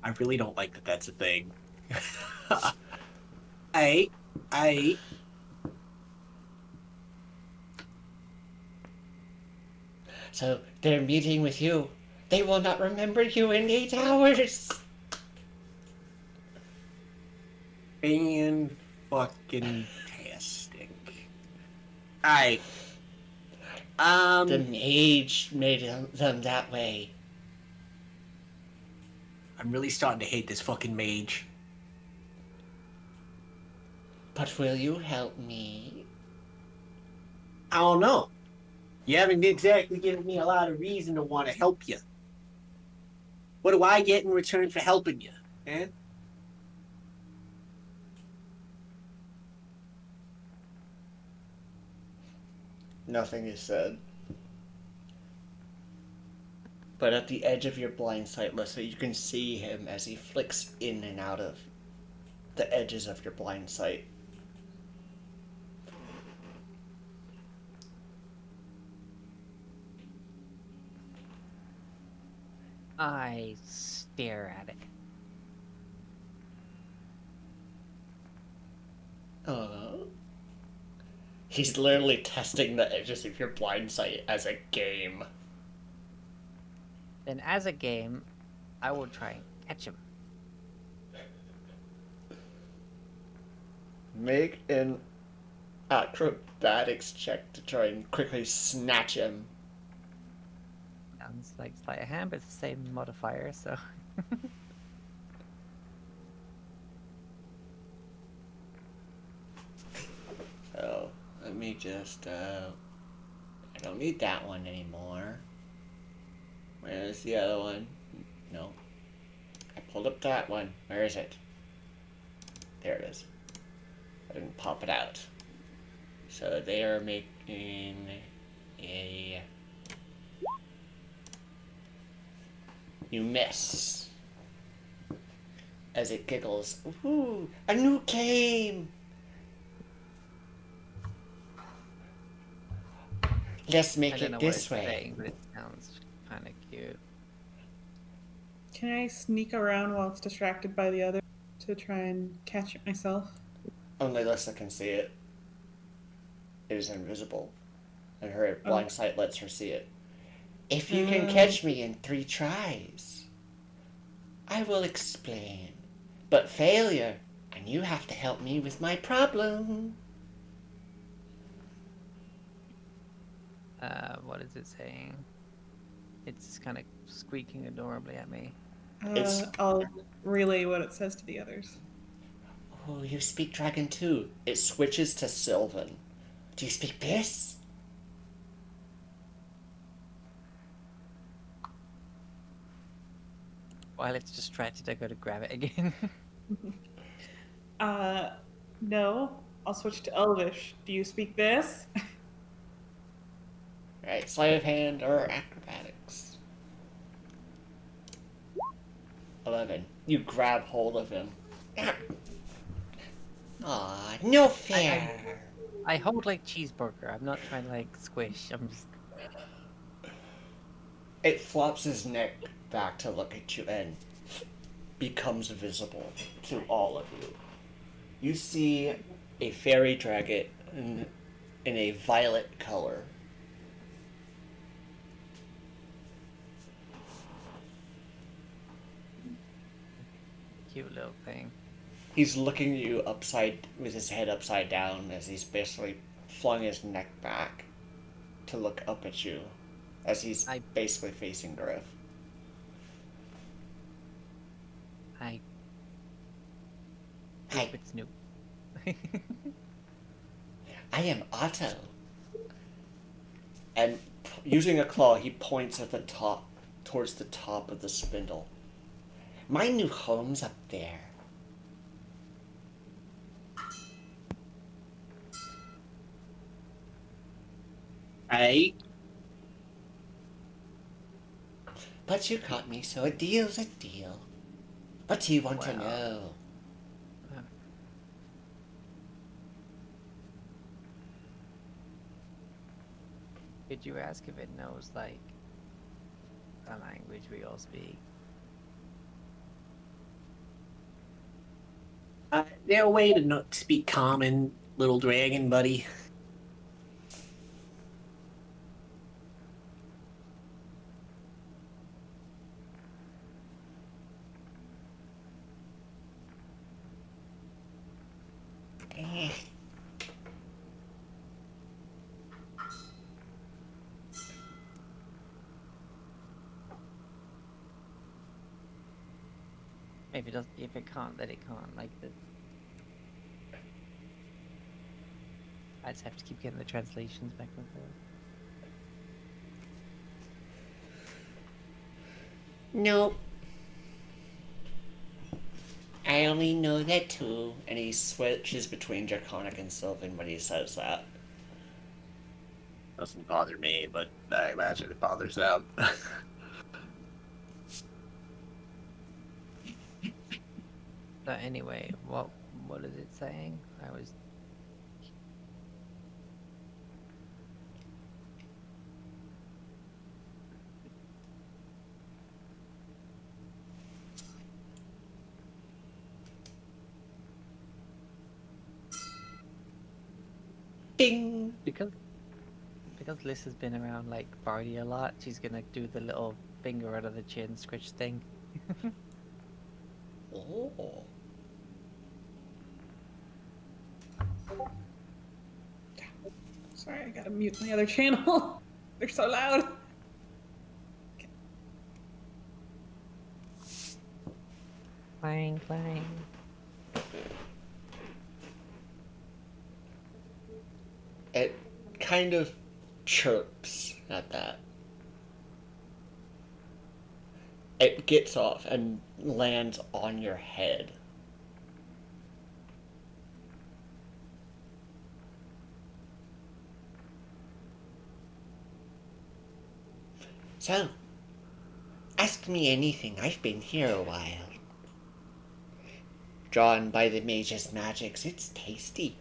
I really don't like that that's a thing. I... So, they're meeting with you. They will not remember you in 8 hours. Fan-fucking-tastic. Alright. The mage made them that way. I'm really starting to hate this fucking mage. But will you help me? I don't know. You haven't exactly given me a lot of reason to want to help you. What do I get in return for helping you? Eh? Nothing is said. But at the edge of your blind sight, Lissa, you can see him as he flicks in and out of the edges of your blind sight. I stare at it. He's literally testing the edges of your blind sight as a game. Then, as a game, I will try and catch him. Make an acrobatics check to try and quickly snatch him. Sounds like sleight of hand, but it's the same modifier, so. So, let me just, I don't need that one anymore. Where's the other one? No. I pulled up that one. Where is it? There it is. I didn't pop it out. So they are making a You miss. As it giggles, ooh, a new game! Let's I make don't know it what this it's way. saying, but it sounds kind of cute. Can I sneak around while it's distracted by the other to try and catch it myself? Only Lissa can see it. It is invisible, and her Oh. blind sight lets her see it. If you can Oh. catch me in 3 tries, I will explain. But failure, and you have to help me with my problem. What is it saying? It's kind of squeaking adorably at me. It's I'll relay what it says to the others. oh, you speak dragon too. It switches to Sylvan. Do you speak this? While it's distracted, I go to grab it again. No. I'll switch to Elvish. Do you speak this? Right, sleight of hand or acrobatics. 11. You grab hold of him. Aw, no fair. I hold like cheeseburger. I'm not trying to like squish. I'm just. It flops his neck back to look at you and becomes visible to all of you. You see a fairy dragon in a violet color. Cute little thing. He's looking at you upside with his head upside down as he's basically flung his neck back to look up at you as he's basically facing Griff. Hi. Hi, It's new. I am Otto. And using a claw, he points at the top, towards the top of the spindle. My new home's up there. Hey, But you caught me, so a deal's a deal. What do you want to Wow. know? Could you ask if it knows like the language we all speak? there a way to not speak common, little dragon buddy? Eh. If it does, if it can't, then it can't. Like the. I just have to keep getting the translations back and forth. Nope. I only know that too. And he switches between Draconic and Sylvan when he says that. Doesn't bother me, but I imagine it bothers them. So anyway, what is it saying? I was. Ding! Because Liz has been around like Barty a lot, she's gonna do the little finger out of the chin scritch thing. Oh. Sorry, I gotta mute my other channel. They're so loud. Clang clang. It kind of chirps at that. It gets off and lands on your head. So, Ask me anything. I've been here a while. Drawn by the mage's magics, it's tasty.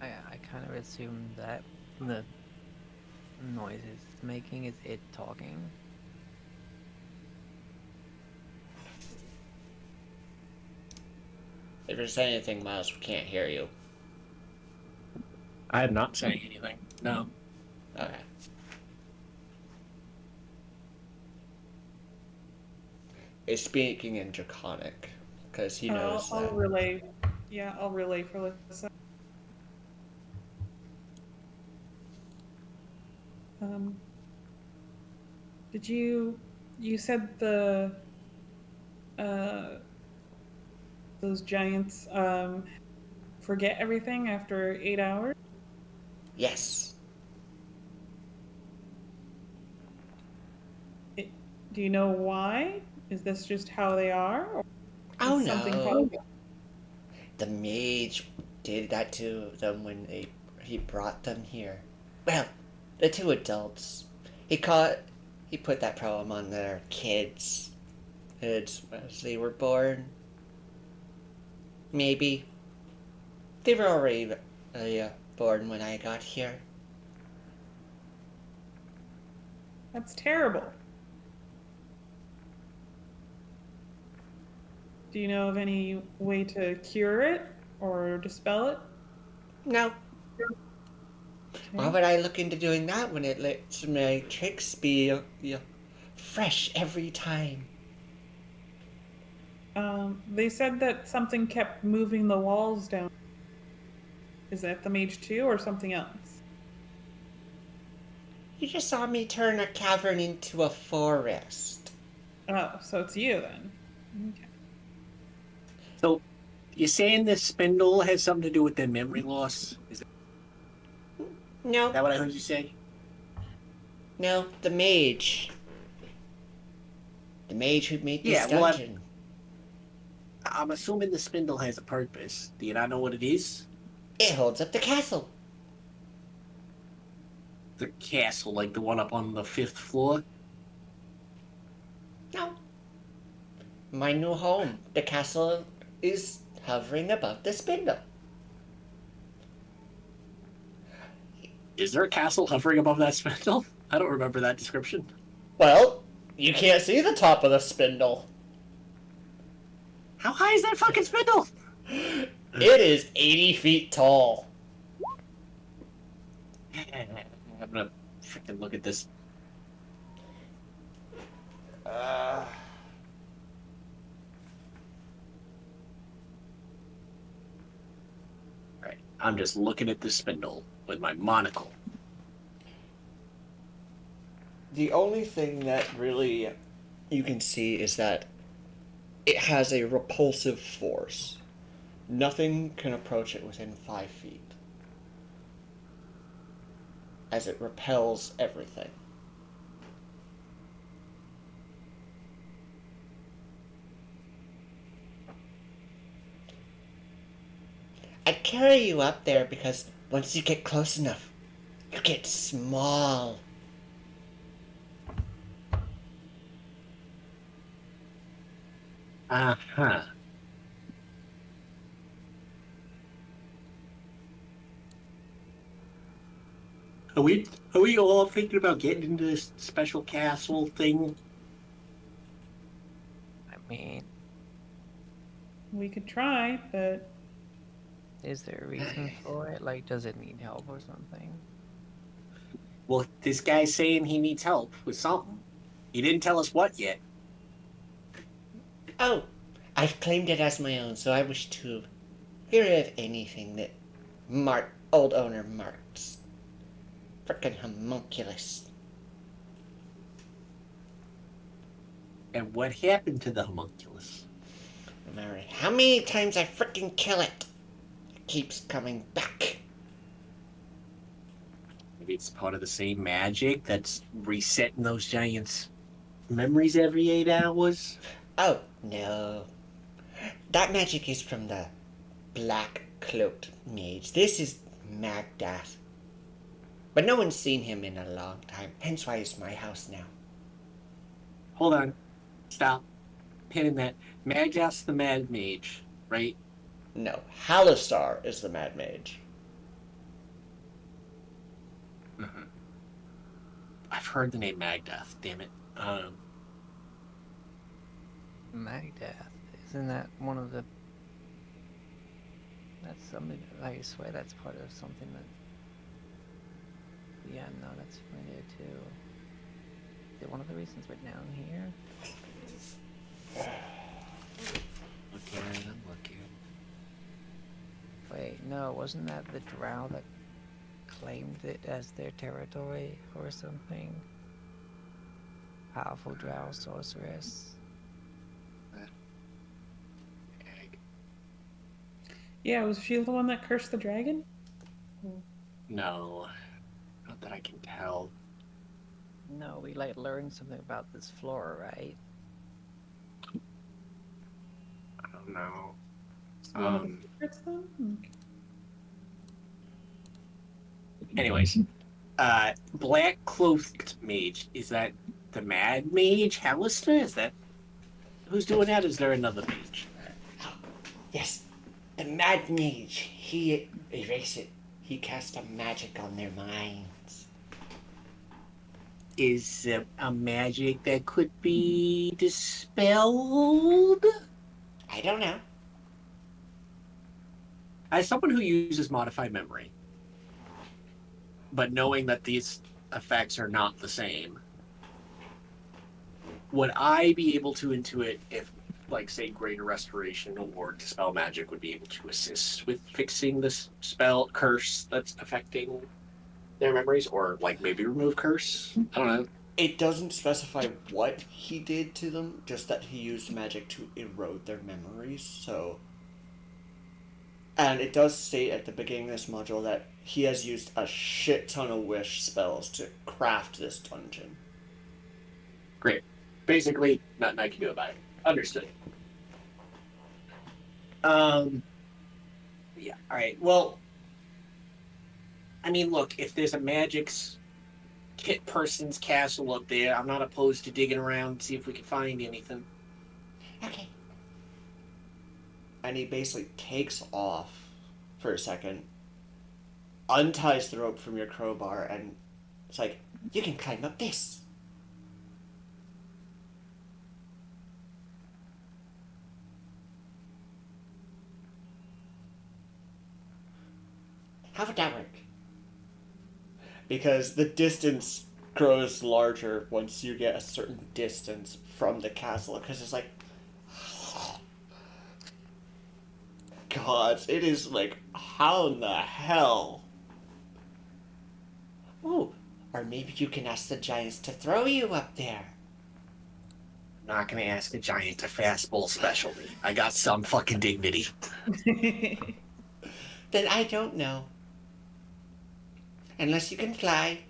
I kind of assume that the noise it's making is it talking. If you're saying anything, Miles, we can't hear you. I am not saying anything. No. Okay. It's speaking in Draconic, because he knows I'll that. relay. Yeah, I'll relay for Lissa. Did you said those giants forget everything after 8 hours? Yes. Do you know why? Is this just how they are? Or Oh is something no. The mage did that to them when he brought them here. Well, the two adults. He put that problem on their kids as they were born. Maybe. They were already born when I got here. That's terrible. Do you know of any way to cure it or dispel it? No. Okay. Why would I look into doing that when it lets my tricks be fresh every time? They said that something kept moving the walls down. Is that the mage too, or something else? You just saw me turn a cavern into a forest. Oh, so it's you then. Okay. So, you're saying this spindle has something to do with their memory loss? Is No, that what I heard you say? no, the mage. The mage who made this Yeah, well, dungeon. I'm assuming the spindle has a purpose. Do you not know what it is? It holds up the castle. The castle, like the one up on the 5th floor? No. My new home. The castle is hovering above the spindle. Is there a castle hovering above that spindle? I don't remember that description. Well, you can't see the top of the spindle. How high is that fucking spindle? It is 80 feet tall. I'm gonna freaking look at this. Alright, I'm just looking at this spindle with my monocle. The only thing that really you can see is that it has a repulsive force. Nothing can approach it within 5 feet, as it repels everything. I'd carry you up there because once you get close enough, you get small. Uh-huh. Are we all thinking about getting into this special castle thing? I mean, We could try, but is there a reason for it? Like, does it need help or something? Well, this guy's saying he needs help with something. He didn't tell us what yet. Oh, I've claimed it as my own, so I wish to get rid of anything that old owner marks. Frickin' homunculus. And what happened to the homunculus? No matter how many times I frickin' kill it, it keeps coming back. Maybe it's part of the same magic that's resetting those giants' memories every 8 hours? Oh, no. That magic is from the black cloaked mage. This is Magdath. But no one's seen him in a long time, hence why it's my house now. Hold on. Stop. Pin in that. Magdath's the Mad Mage, right? No, Halistar is the Mad Mage. Mm-hmm. I've heard the name Magdath, damn it. Magdath. Isn't that one of the... That's something... I swear that's part of something that... Yeah, no, that's familiar too. Is it one of the reasons we're down here? I'm looking. Wait, no, wasn't that the drow that claimed it as their territory or something? Powerful drow sorceress. Yeah, was she the one that cursed the dragon? No. Not that I can tell. No, we like learned something about this flora, right? I don't know. One of the secrets then? Anyways, black cloaked mage, is that the Mad Mage Halister? Is that who's doing that? Is there another mage? Yes, the Mad Mage. He erased it. He cast a magic on their minds. Is a magic that could be dispelled? I don't know. As someone who uses modified memory, but knowing that these effects are not the same, would I be able to intuit if, like, say, Greater Restoration or Dispel Magic would be able to assist with fixing this spell curse that's affecting their memories, or like maybe remove curse? I don't know. It doesn't specify what he did to them, just that he used magic to erode their memories, so... And it does state at the beginning of this module that he has used a shit ton of wish spells to craft this dungeon. Great. Basically, nothing I can do about it. Understood. Yeah, alright. Well, I mean, look, if there's a magic's kit person's castle up there, I'm not opposed to digging around to see if we can find anything. Okay. And he basically takes off for a second, unties the rope from your crowbar, and it's like, you can climb up this. How would that work? Because the distance grows larger once you get a certain distance from the castle, because it's like, God, it is like, how in the hell? Oh, or maybe you can ask the giants to throw you up there. I'm not gonna ask a giant to fastball specialty. I got some fucking dignity. Then I don't know. Unless you can fly.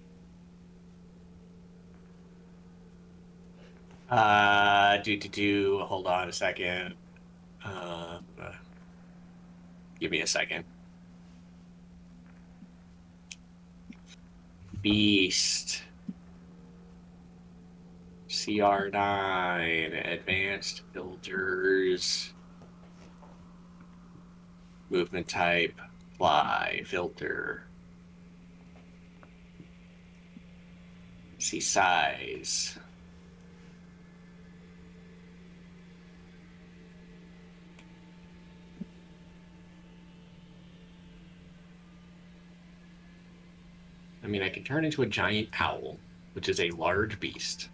Hold on a second. Give me a second. Beast. CR9. Advanced filters. Movement type. Fly. Filter. See size. I mean, I can turn into a giant owl, which is a large beast.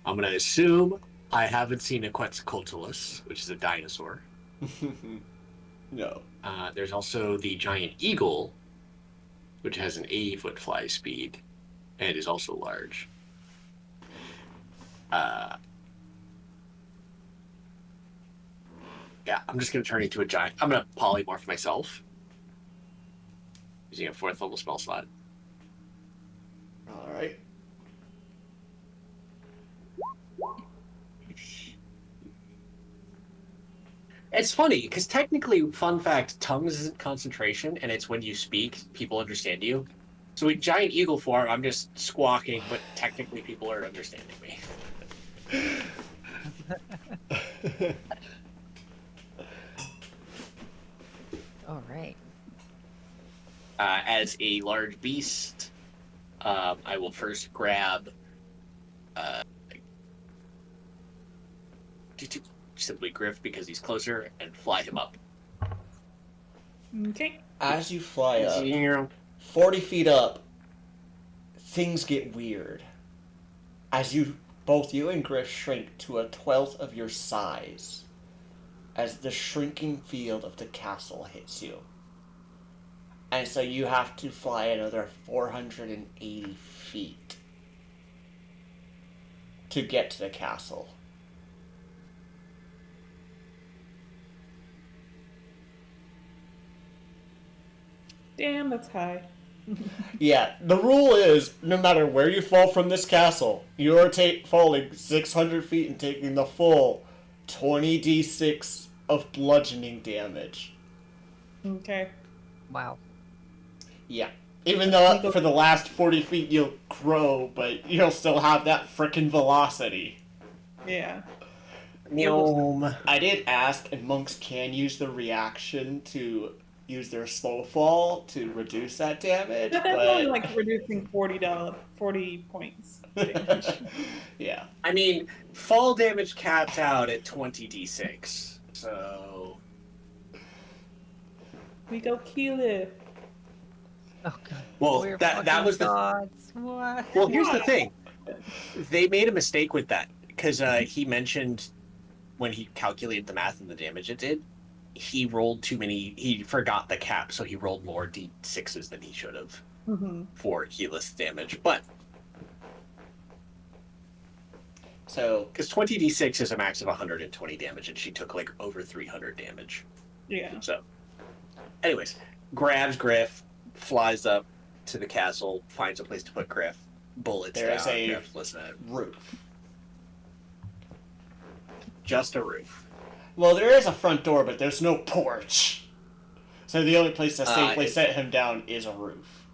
I'm going to assume I haven't seen a Quetzalcoatlus, which is a dinosaur. No. There's also the giant eagle, which has an 80-foot fly speed, and is also large. Yeah, I'm just going to turn into a giant. I'm going to polymorph myself using a 4th level spell slot. Alright. It's funny because technically, fun fact, tongues isn't concentration, and it's when you speak, people understand you. So in giant eagle form, I'm just squawking, but technically, people are understanding me. All right. As a large beast, I will first grab simply Griff because he's closer and fly him up. Okay. As you fly up, Yeah. 40 feet up, things get weird. As both you and Griff shrink to a 12th of your size, as the shrinking field of the castle hits you. And so you have to fly another 480 feet to get to the castle. Damn, that's high. Yeah, the rule is, no matter where you fall from this castle, you are falling 600 feet and taking the full 20d6 of bludgeoning damage. Okay. Wow. Yeah. Even though for the last 40 feet you'll grow, but you'll still have that frickin' velocity. Yeah. I did ask, and monks can use the reaction to use their slow fall to reduce that damage, That's only but... like reducing $40 points damage. Yeah. I mean, fall damage caps out at 20d6, so... We go kill it. Oh god. Well, We're that was the... gods. What? Well, here's the thing. They made a mistake with that, because he mentioned when he calculated the math and the damage it did, he rolled too many... He forgot the cap, so he rolled more d6s than he should have for heatless damage. But... So... Because 20d6 is a max of 120 damage, and she took, like, over 300 damage. Yeah. So... Anyways, grabs Griff, flies up to the castle, finds a place to put Griff, bullets There's down. a Griff, listen, roof. just a roof. Well, there is a front door, but there's no porch. So the only place to safely set him down is a roof.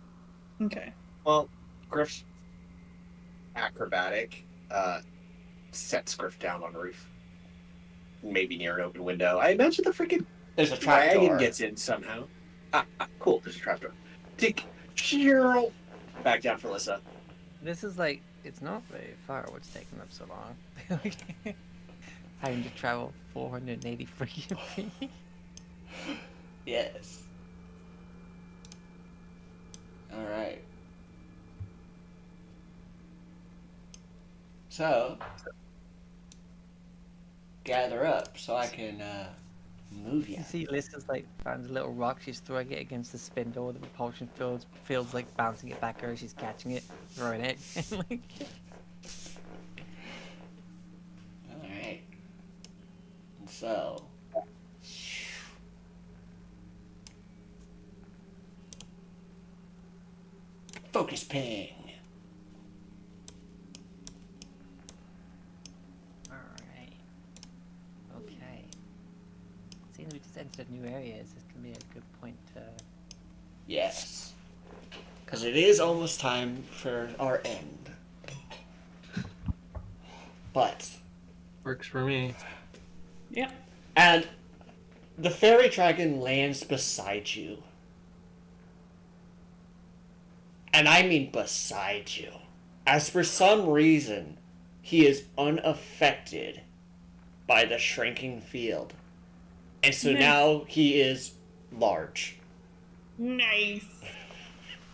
Okay. Well, Griff's acrobatic sets Griff down on a roof. Maybe near an open window. I imagine the freaking There's a dragon trapdoor. gets in somehow. Cool, there's a trapdoor. Dick, Cheryl. Back down for Alyssa. This is like, it's not very far. What's taking up so long? Having to travel 483 feet. Yes. Alright. So, gather up so I can move you. You see Alyssa's like found a little rock, she's throwing it against the spindle, the propulsion feels like bouncing it back at her, she's catching it, throwing it, and like... Alright. And so... Focus ping. Alright. Okay. Seeing we just entered new areas, this can be a good point to... Yes. Because it is almost time for our end. But... Works for me. Yeah. And the fairy dragon lands beside you. And I mean beside you. As for some reason, he is unaffected by the shrinking field. And so Nice. now he is large. Nice.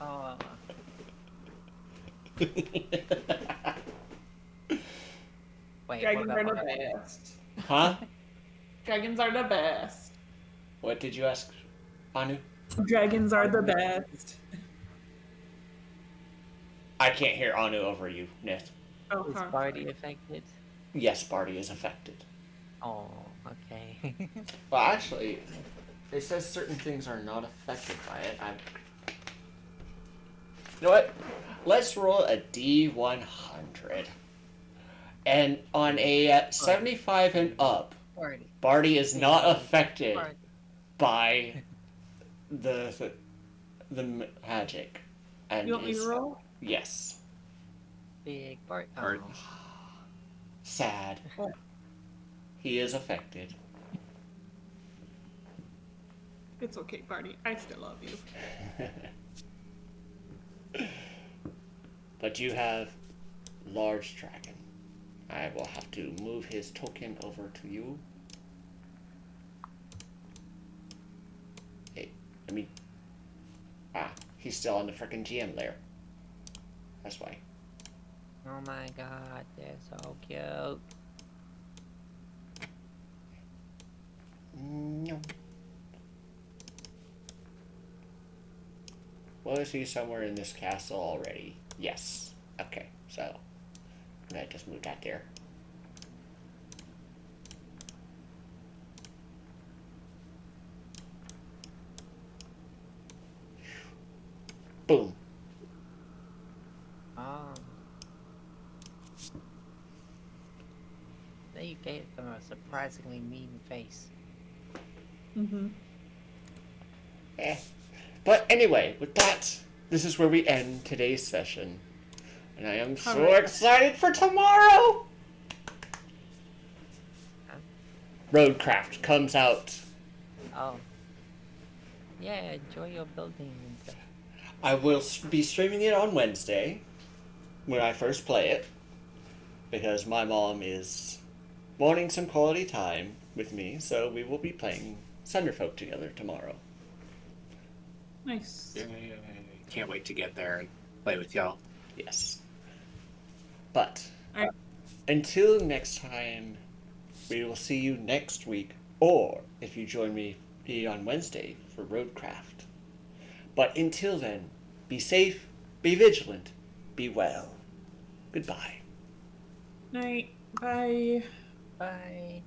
Oh, wait, Dragons what are about the my... best. Huh? Dragons are the best. What did you ask, Anu? Dragons are the best. I can't hear Anu over you, Nith. Oh, Is Barty affected? Yes, Barty is affected. Oh, okay. Well, actually, it says certain things are not affected by it. You know what? Let's roll a D100. And on a 75 and up, Barty. Barty is not Big affected Barty. by the magic. And You want me to is, roll? yes, Big Bart. Bart. Oh. sad. What? He is affected. It's okay, Barty. I still love you. But you have large dragon. I will have to move his token over to you. Hey, I mean, he's still on the frickin' GM layer. That's why. Oh my god, they're so cute. No. Well, is he somewhere in this castle already? Yes. Okay, so I'm gonna just move that there. Boom. Oh. They gave them a surprisingly mean face. Mm-hmm. Eh. But anyway, with that, this is where we end today's session. And I am so Alright. excited for tomorrow! Roadcraft comes out. Oh. Yeah, enjoy your building and stuff. I will be streaming it on Wednesday when I first play it, because my mom is wanting some quality time with me, so we will be playing Thunderfolk together tomorrow. Nice. Yay. Can't wait to get there and play with y'all. Yes. But Alright. until next time, we will see you next week, or if you join me on Wednesday for Roadcraft. But until then, be safe, be vigilant, be well. Goodbye. Night. Bye. Bye.